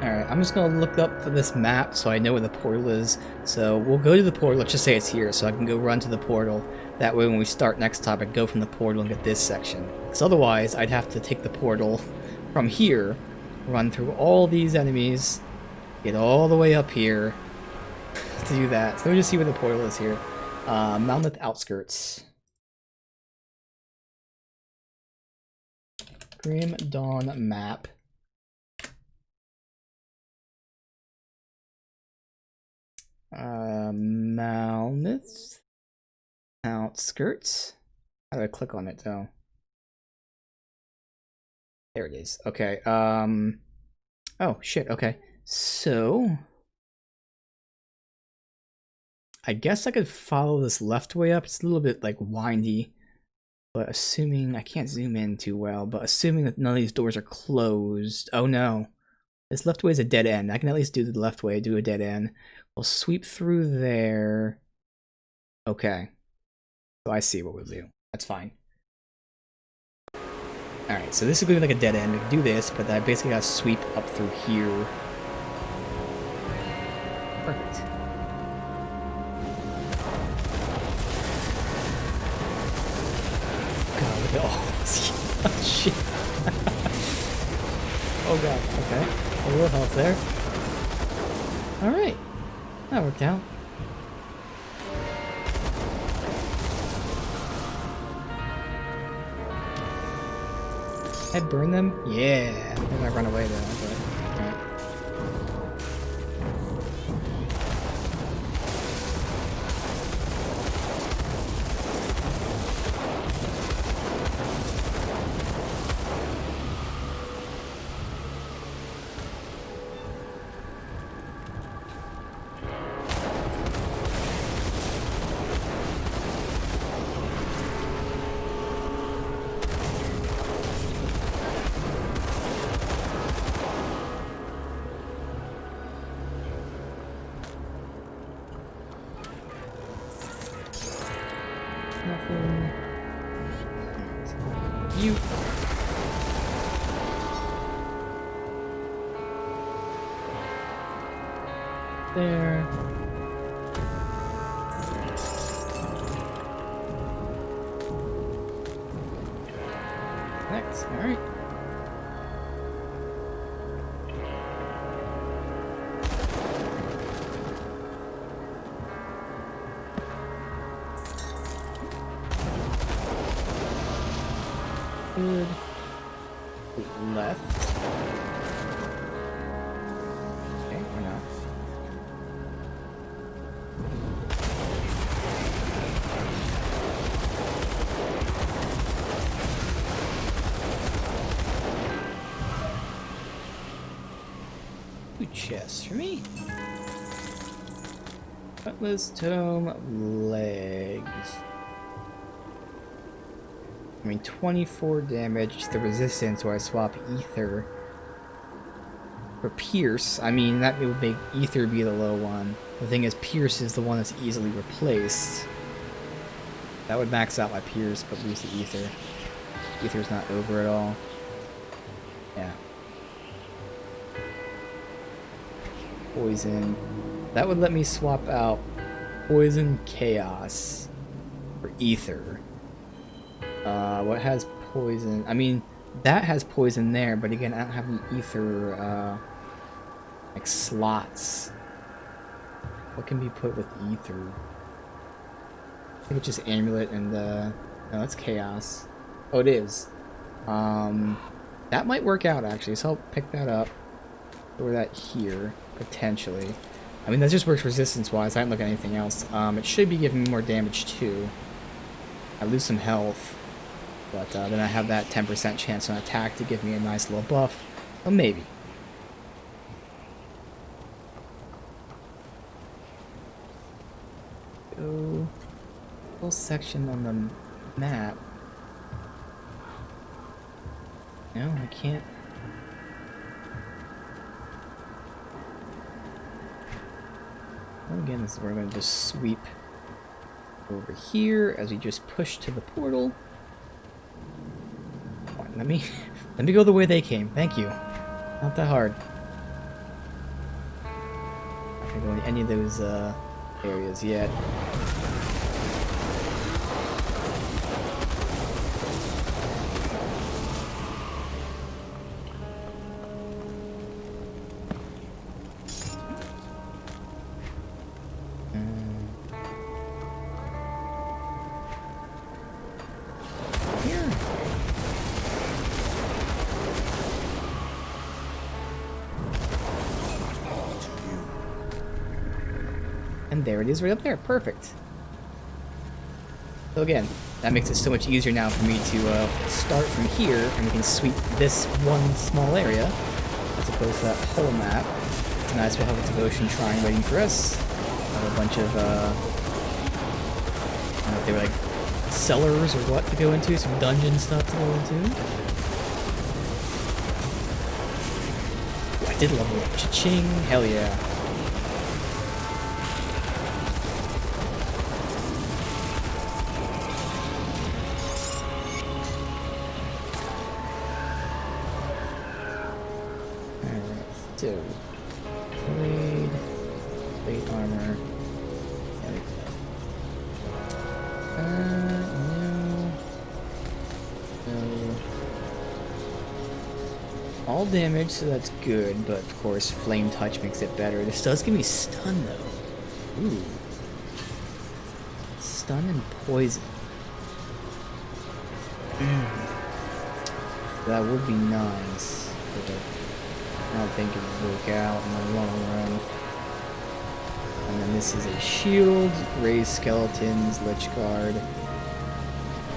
A: Alright, I'm just gonna look up for this map so I know where the portal is. So we'll go to the portal, let's just say it's here, so I can go run to the portal. That way when we start next time, I go from the portal and get this section. Because otherwise, I'd have to take the portal from here, run through all these enemies, get all the way up here to do that. So let me just see where the portal is here. Mountain Outskirts. Grim Dawn map. Malmith Outskirts. How do I click on it though? There it is. Okay. Oh shit. Okay. So I guess I could follow this left way up. It's a little bit like windy, but assuming I can't zoom in too well, but assuming that none of these doors are closed. Oh no. This left way is a dead end. I can at least do the left way, do a dead end. We'll sweep through there. Okay. So I see what we'll do. That's fine. Alright, so this is going to be like a dead end. We can do this, but I basically gotta sweep up through here. Perfect. God, look at all this. Oh, shit. Oh god, okay. A little health there. Alright. That worked out. I burn them? Yeah. Then I run away though, but alright. Nothing. You. There. Next, alright. Good. Left. Okay, or not. Two chests for me. Cutlass, tome, legs. I mean, 24 damage, the resistance where I swap Ether for Pierce. I mean, that would make Ether be the low one. The thing is, Pierce is the one that's easily replaced. That would max out my Pierce, but lose the Ether. Ether's not over at all. Yeah. Poison. That would let me swap out Poison Chaos for Ether. What has poison? I mean, that has poison there, but again, I don't have any ether, like, slots. What can be put with ether? I think it's just amulet and, no, that's chaos. Oh, it is. That might work out, actually, so I'll pick that up. Throw that here, potentially. I mean, that just works resistance-wise. I didn't look at anything else. It should be giving me more damage, too. I lose some health. But then I have that 10% chance on attack to give me a nice little buff. Well, maybe. Go. Whole section on the map. No, I can't. Well, again, this is where I'm going to just sweep over here as we just push to the portal. Let me go the way they came. Thank you. Not that hard. Not gonna go in any of those areas yet. And there it is right up there. Perfect. So again, that makes it so much easier now for me to start from here, and we can sweep this one small area, as opposed to that whole map. It's nice, we'll have a devotion shrine waiting for us. Have a bunch of, I don't know if they were like cellars or what to go into, some dungeon stuff to go into. Ooh, I did level up. Cha-ching! Hell yeah. Blade. Plate armor. There we go. No. No. All damage, so that's good, but of course, flame touch makes it better. This does give me stun though. Ooh. Stun and poison. That would be nice, but I don't think it would work out in the long run. And then this is a shield, raise skeletons, lich guard.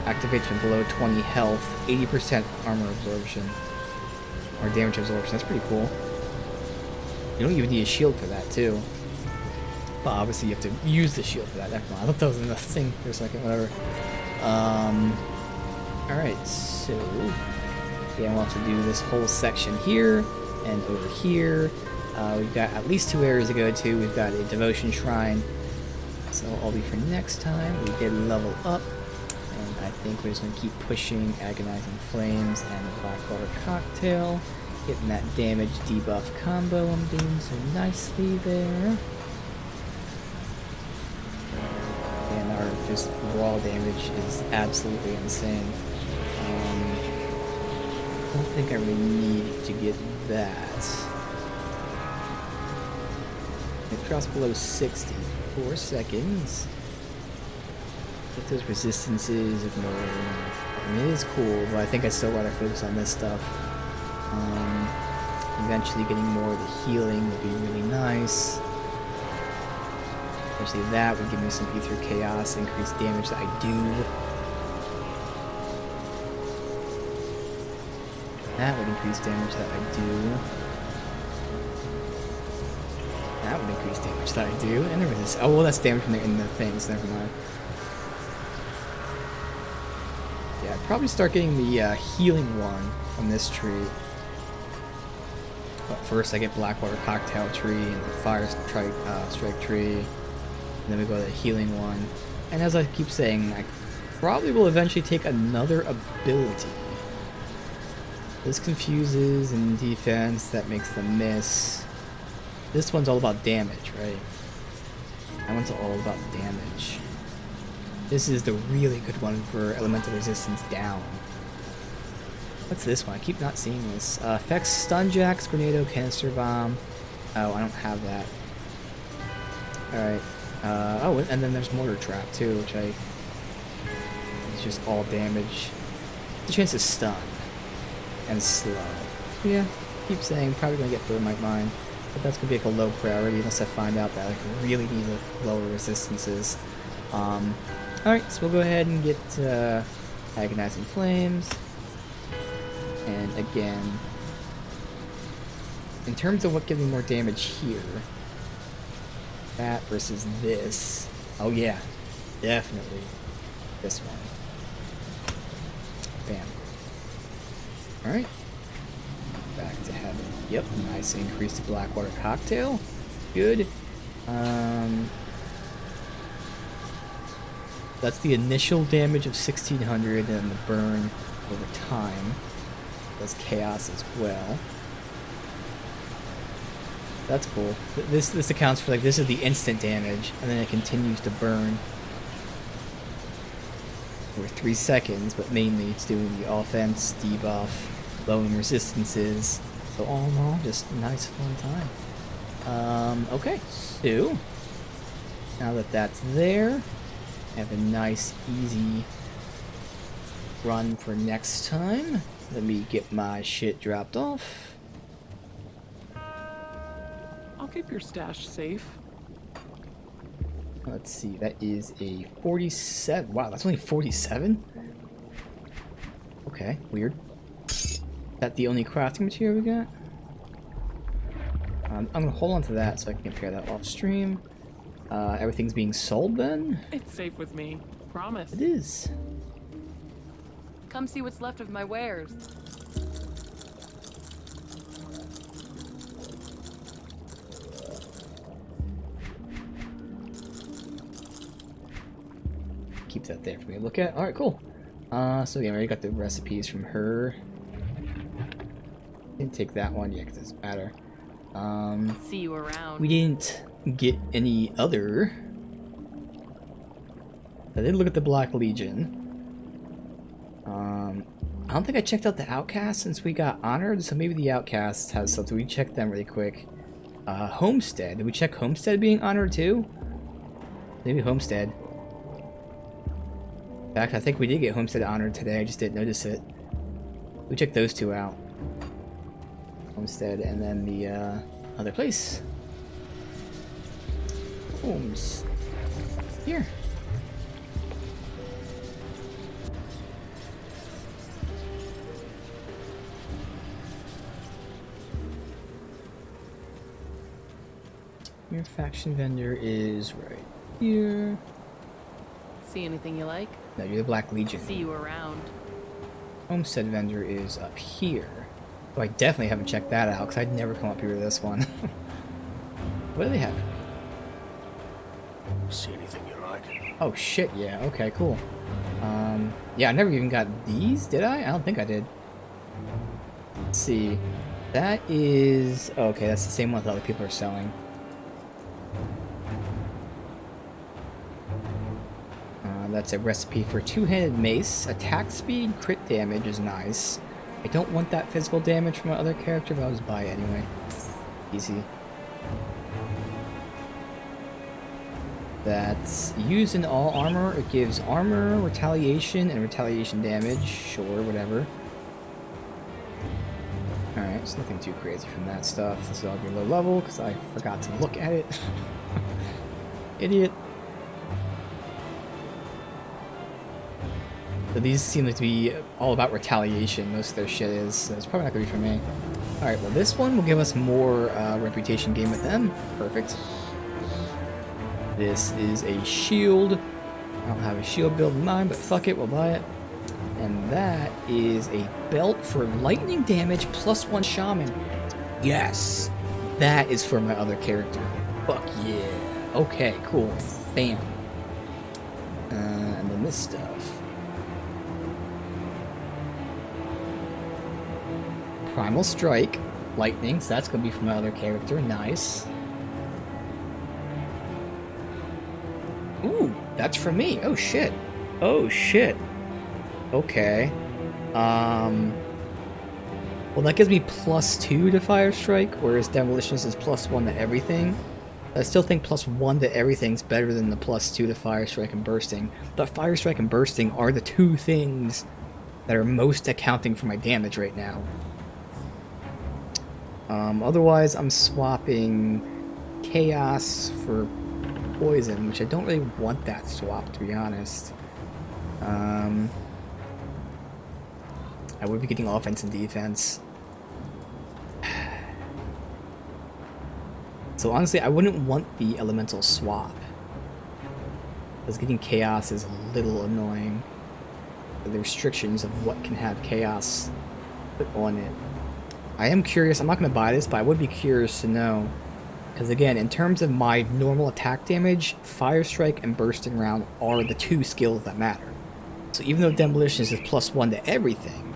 A: Activates when below 20 health, 80% armor absorption. Or damage absorption, that's pretty cool. You don't even need a shield for that too. But obviously you have to use the shield for that. Never mind, I thought that was another thing for a second, whatever. Alright, so yeah, we'll have to do this whole section here and over here. We've got at least 2 areas to go to. We've got a devotion shrine. So all be for next time. We did level up. And I think we're just going to keep pushing Agonizing Flames and the Blackwater Cocktail. Getting that damage debuff combo I'm doing so nicely there. And our just raw damage is absolutely insane. I don't think I really need to get that. It drops below 60 for 4 seconds. Get those resistances, ignore them. I mean, it is cool, but I think I still gotta focus on this stuff. Eventually getting more of the healing would be really nice. Especially that would give me some Ether Chaos, increased damage that I do. That would increase damage that I do. That would increase damage that I do. And there was this. Oh, well, that's damage in the things. Never mind. Yeah, I'd probably start getting the healing one from this tree. But first, I get Blackwater Cocktail tree and the Fire Strike tree. And then we go to the healing one. And as I keep saying, I probably will eventually take another ability. This confuses in defense, that makes them miss. This one's all about damage, right? That one's all about damage. This is the really good one for elemental resistance down. What's this one? I keep not seeing this. Affects stun jacks, grenado, canister bomb. Oh, I don't have that. Alright. Oh, and then there's mortar trap too, which it's just all damage. The chance to stun. And slow. Yeah, keep saying probably gonna get Thermite Mine, but that's gonna be like a low priority unless I find out that I really need lower resistances. Alright, so we'll go ahead and get Agonizing Flames. And again, in terms of what gives me more damage here, that versus this. Oh yeah, definitely this one. Bam. Alright. Back to heaven. Yep, nice increase to Blackwater Cocktail. Good. That's the initial damage of 1600 and the burn over time. Does chaos as well. That's cool. This accounts for, like, this is the instant damage, and then it continues to burn for 3 seconds, but mainly it's doing the offense, debuff, lowering resistances. So all in all, just a nice fun time. Okay, so now that that's there, I have a nice easy run for next time. Let me get my shit dropped off.
B: I'll keep your stash safe.
A: Let's see, that is a 47. Wow, that's only 47? Okay, weird. Is that the only crafting material we got? I'm gonna hold on to that so I can compare that off stream. Everything's being sold then?
B: It's safe with me. Promise.
A: It is.
B: Come see what's left of my wares.
A: Keep that there for me to look at. Alright, cool. So again, I already got the recipes from her. Didn't take that one, yeah, because it doesn't matter.
B: See you around.
A: We didn't get any other. I did look at the Black Legion. I don't think I checked out the Outcast since we got honored, so maybe the Outcast has something. We check them really quick. Homestead. Did we check Homestead being honored too? Maybe Homestead. In fact, I think we did get Homestead honored today. I just didn't notice it. We checked those two out. Homestead and then the other place. Homes. Here. Your faction vendor is right here.
B: See anything you like?
A: No, you're the Black Legion.
B: See you around.
A: Homestead vendor is up here. Oh, I definitely haven't checked that out because I'd never come up here with this one. What do they have?
F: See anything you like?
A: Oh shit, yeah, okay, cool. Yeah, I never even got these, did I? I don't think I did. Let's see. That is... Oh, okay, that's the same one that other people are selling. That's a recipe for two-handed mace. Attack speed, crit damage is nice. I don't want that physical damage from my other character, but I'll just buy it anyway. Easy. That's used in all armor. It gives armor, retaliation, and retaliation damage. Sure, whatever. Alright, so nothing too crazy from that stuff. This is all be low level because I forgot to look at it. Idiot. So these seem like to be all about retaliation. Most of their shit is. So it's probably not going to be for me. Alright, well this one will give us more reputation gain with them. Perfect. This is a shield. I don't have a shield build in mind, but fuck it, we'll buy it. And that is a belt for lightning damage plus 1 shaman. Yes! That is for my other character. Fuck yeah. Okay, cool. Bam. And then this stuff. Primal Strike. Lightning, so that's going to be for my other character. Nice. Ooh, that's for me. Oh shit. Oh shit. Okay. Well, that gives me +2 to Fire Strike, whereas Demolitions is +1 to everything. I still think +1 to everything's better than the +2 to Fire Strike and Bursting. But Fire Strike and Bursting are the two things that are most accounting for my damage right now. Otherwise, I'm swapping Chaos for Poison, which I don't really want that swap, to be honest. I would be getting offense and defense. So honestly, I wouldn't want the elemental swap, because getting Chaos is a little annoying. The restrictions of what can have Chaos put on it. I am curious, I'm not going to buy this, but I would be curious to know. Because again, in terms of my normal attack damage, Fire Strike and Bursting Round are the two skills that matter. So even though Demolitions is +1 to everything,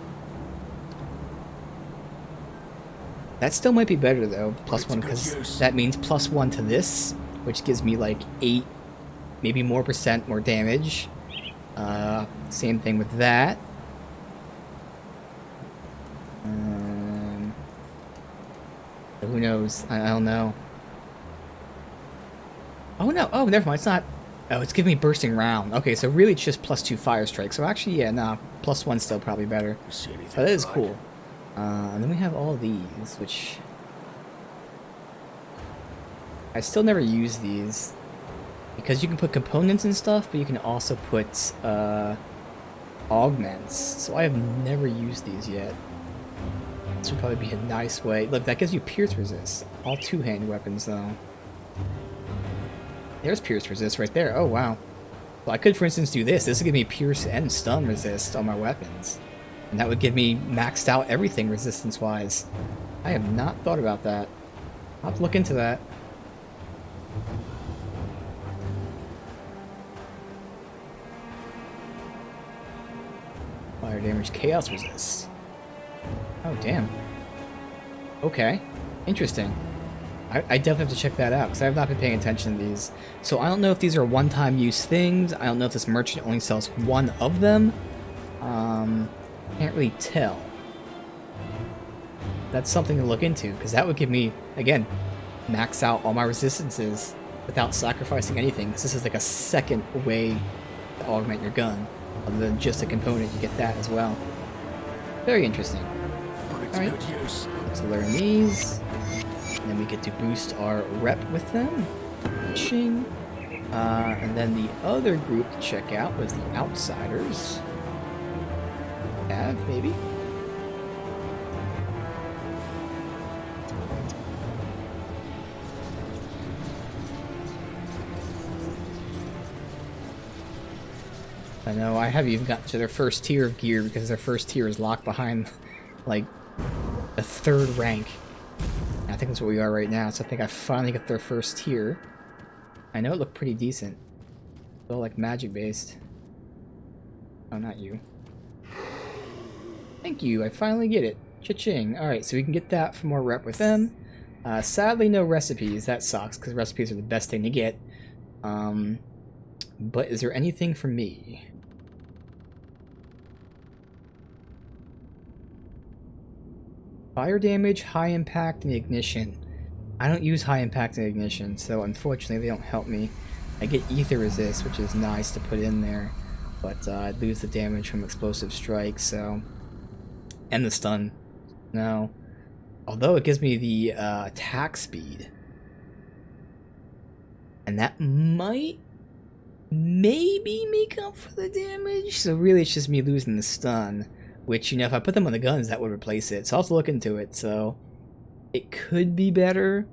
A: that still might be better though, +1, because that means +1 to this, which gives me like 8, maybe more % more damage. Same thing with that. Who knows? I don't know. Oh no! Oh, never mind. It's not. Oh, it's giving me Bursting Round. Okay, so really it's just +2 Fire Strike. So actually, yeah, nah, +1's still probably better. But that is cool. And then we have all these, which I still never use these because you can put components and stuff, but you can also put augments. So I have never used these yet. This would probably be a nice way. Look, that gives you Pierce Resist. All two-hand weapons, though. There's Pierce Resist right there. Oh, wow. Well, I could, for instance, do this. This would give me Pierce and Stun Resist on my weapons. And that would give me maxed out everything resistance-wise. I have not thought about that. I'll have to look into that. Fire damage, Chaos Resist. Oh, damn. Okay. Interesting. I definitely have to check that out, because I have not been paying attention to these. So I don't know if these are one-time use things. I don't know if this merchant only sells one of them. Can't really tell. That's something to look into, because that would give me, again, max out all my resistances without sacrificing anything. This is like a second way to augment your gun. Other than just a component, you get that as well. Very interesting. Alright, let's learn these. And then we get to boost our rep with them. Ching. And then the other group to check out was the Outsiders. Maybe. I know, I haven't even gotten to their first tier of gear because their first tier is locked behind, like, the 3rd rank. And I think that's what we are right now, so I think I finally got their first tier. I know it looked pretty decent. Still, like, magic-based. Oh, not you. Thank you, I finally get it. Cha-ching. Alright, so we can get that for more rep with them. Sadly, no recipes. That sucks, because recipes are the best thing to get. But is there anything for me? Fire damage, high impact, and ignition. I don't use high impact and ignition, so unfortunately they don't help me. I get ether resist, which is nice to put in there, but I'd lose the damage from explosive strike, so... And the stun. No. Although it gives me the attack speed. And that might... maybe make up for the damage? So really it's just me losing the stun. Which, you know, if I put them on the guns, that would replace it. So I'll have to look into it, so... It could be better.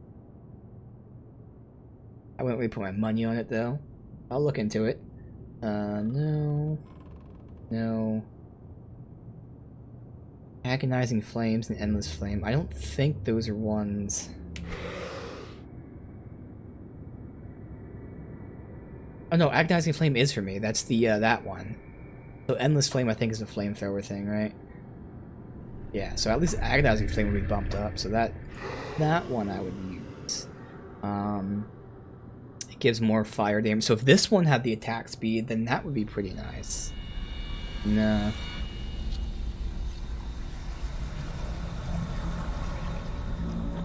A: I wouldn't really put my money on it, though. I'll look into it. No. No. Agonizing Flames and Endless Flame. I don't think those are ones... Oh no, Agonizing Flame is for me. That's the, that one. So Endless Flame I think is a flamethrower thing, right? Yeah, so at least Agonizing Flame would be bumped up, so that one I would use. It gives more fire damage. So if this one had the attack speed, then that would be pretty nice. Nah.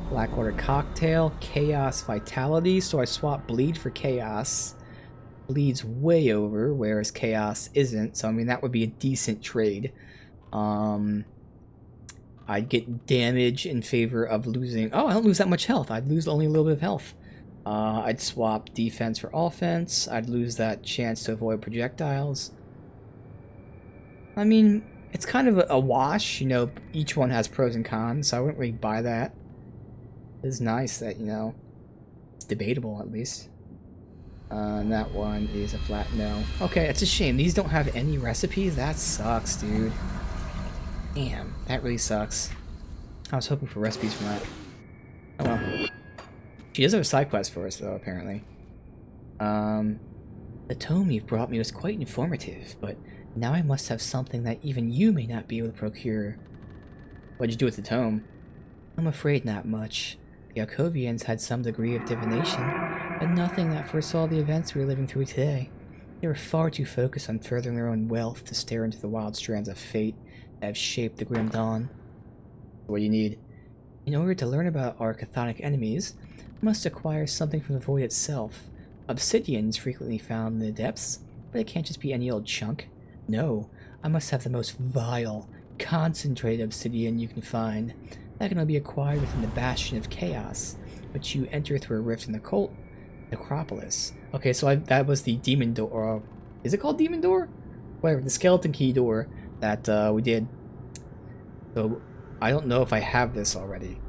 A: Blackwater Cocktail, Chaos Vitality, so I swap Bleed for Chaos. Bleed's way over, whereas Chaos isn't, so I mean that would be a decent trade. I'd get damage in favor of losing... Oh, I don't lose that much health. I'd lose only a little bit of health. I'd swap defense for offense. I'd lose that chance to avoid projectiles. I mean, it's kind of a wash, you know, each one has pros and cons, so I wouldn't really buy that. It's nice that, you know, it's debatable at least. And that one is a flat no. Okay, it's a shame. These don't have any recipes? That sucks, dude. Damn, that really sucks. I was hoping for recipes from that. Oh well. She does have a side quest for us, though, apparently. The tome you've brought me was quite informative, but now I must have something that even you may not be able to procure. What'd you do with the tome? I'm afraid not much. The Alcovians had some degree of divination, but nothing that foresaw the events we are living through today. They were far too focused on furthering their own wealth to stare into the wild strands of fate that have shaped the grim dawn. What do you need? In order to learn about our chthonic enemies, I must acquire something from the void itself. Obsidian is frequently found in the depths, but it can't just be any old chunk. No, I must have the most vile, concentrated obsidian you can find. That can only be acquired within the Bastion of Chaos, which you enter through a rift in the cult necropolis. Okay, so that was the demon door. Is it called demon door? Whatever, the skeleton key door that we did. So I don't know if I have this already.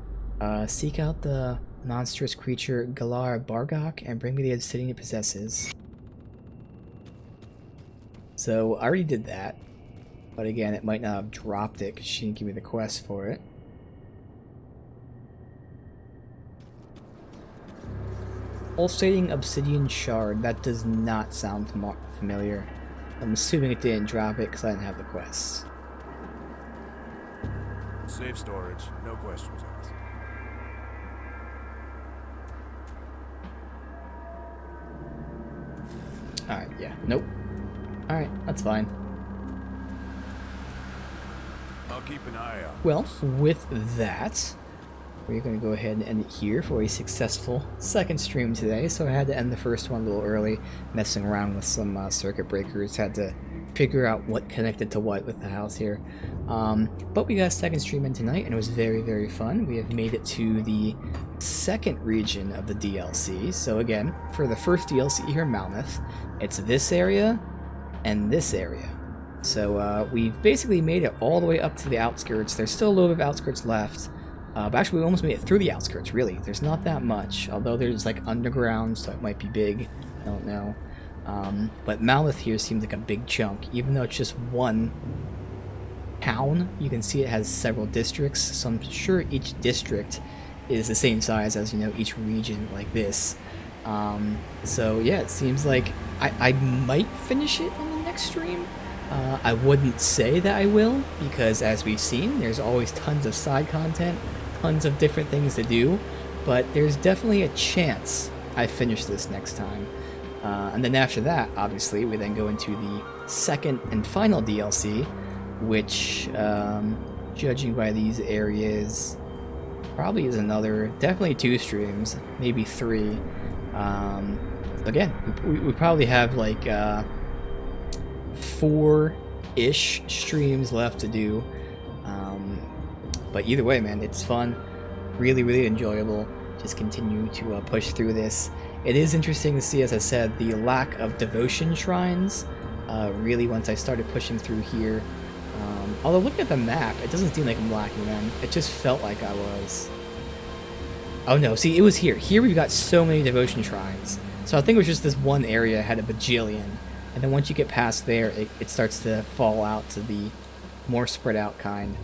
A: Seek out the monstrous creature Galar Bargok and bring me the obsidian it possesses. So I already did that, but again, it might not have dropped it because she didn't give me the quest for it. Pulsating obsidian shard. That does not sound familiar. I'm assuming it didn't drop it because I didn't have the quests.
F: Safe storage, no questions asked.
A: Alright, yeah. Nope. Alright, that's fine.
F: I'll keep an eye out.
A: Well, with that, we're going to go ahead and end it here for a successful second stream today. So I had to end the first one a little early, messing around with some circuit breakers. Had to figure out what connected to what with the house here. But we got a second stream in tonight, and it was very, very fun. We have made it to the second region of the DLC. So again, for the first DLC here in Malmouth, it's this area and this area. So we've basically made it all the way up to the outskirts. There's still a little bit of outskirts left. But actually, we almost made it through the outskirts, really. There's not that much, although there's, like, underground, so it might be big. I don't know. But Malmouth here seems like a big chunk. Even though it's just one town, you can see it has several districts, so I'm sure each district is the same size as, you know, each region like this. So, yeah, it seems like I might finish it on the next stream. I wouldn't say that I will, because as we've seen, there's always tons of side content, tons of different things to do, but there's definitely a chance I finish this next time. And then after that, obviously, we then go into the second and final DLC, which, judging by these areas, probably is another, definitely 2 streams, maybe 3. Again, we probably have like 4-ish streams left to do. But either way, man, it's fun, really, really enjoyable. Just continue to push through this. It is interesting to see, as I said, the lack of devotion shrines. Really, once I started pushing through here. Although looking at the map, it doesn't seem like I'm lacking them. It just felt like I was. Oh no, see, it was here. Here we've got so many devotion shrines. So I think it was just this one area had a bajillion. And then once you get past there, it starts to fall out to the more spread out kind.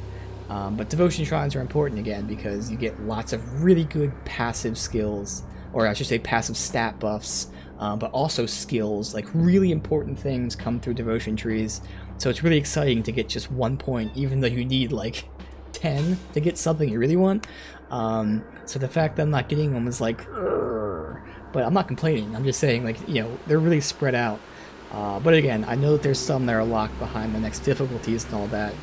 A: But devotion shrines are important again because you get lots of really good passive skills, or I should say passive stat buffs, but also skills, like really important things come through devotion trees. So it's really exciting to get just 1 point, even though you need like 10 to get something you really want. So the fact that I'm not getting them is like, urgh. But I'm not complaining. I'm just saying, like, you know, they're really spread out. But again, I know that there's some that are locked behind the next difficulties and all that.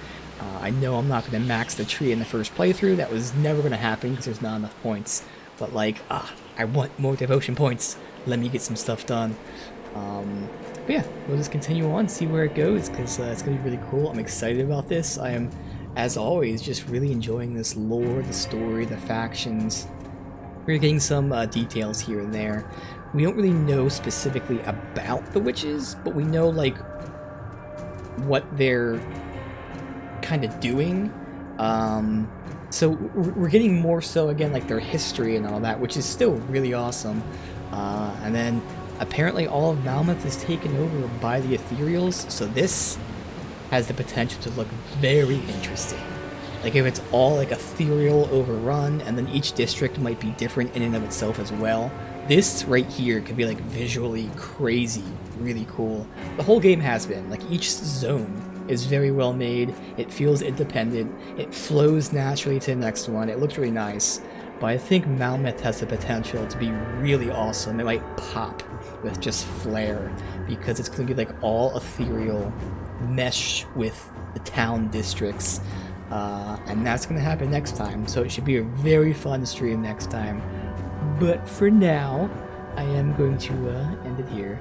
A: I know I'm not going to max the tree in the first playthrough. That was never going to happen because there's not enough points. But like, I want more devotion points. Let me get some stuff done. But yeah, we'll just continue on, see where it goes, because it's going to be really cool. I'm excited about this. I am, as always, just really enjoying this lore, the story, the factions. We're getting some details here and there. We don't really know specifically about the witches, but we know, like, what they're kind of doing. So we're getting more so, again, like, their history and all that, which is still really awesome. And then apparently all of Malmouth is taken over by the Ethereals, so this has the potential to look very interesting. Like, if it's all like ethereal overrun, and then each district might be different in and of itself as well, this right here could be like visually crazy, really cool. The whole game has been. Like, each zone is very well made, it feels independent, it flows naturally to the next one, it looks really nice. But I think Malmouth has the potential to be really awesome. It might pop with just flair, because it's going to be like all ethereal, mesh with the town districts. And that's going to happen next time, so it should be a very fun stream next time. But for now, I am going to end it here.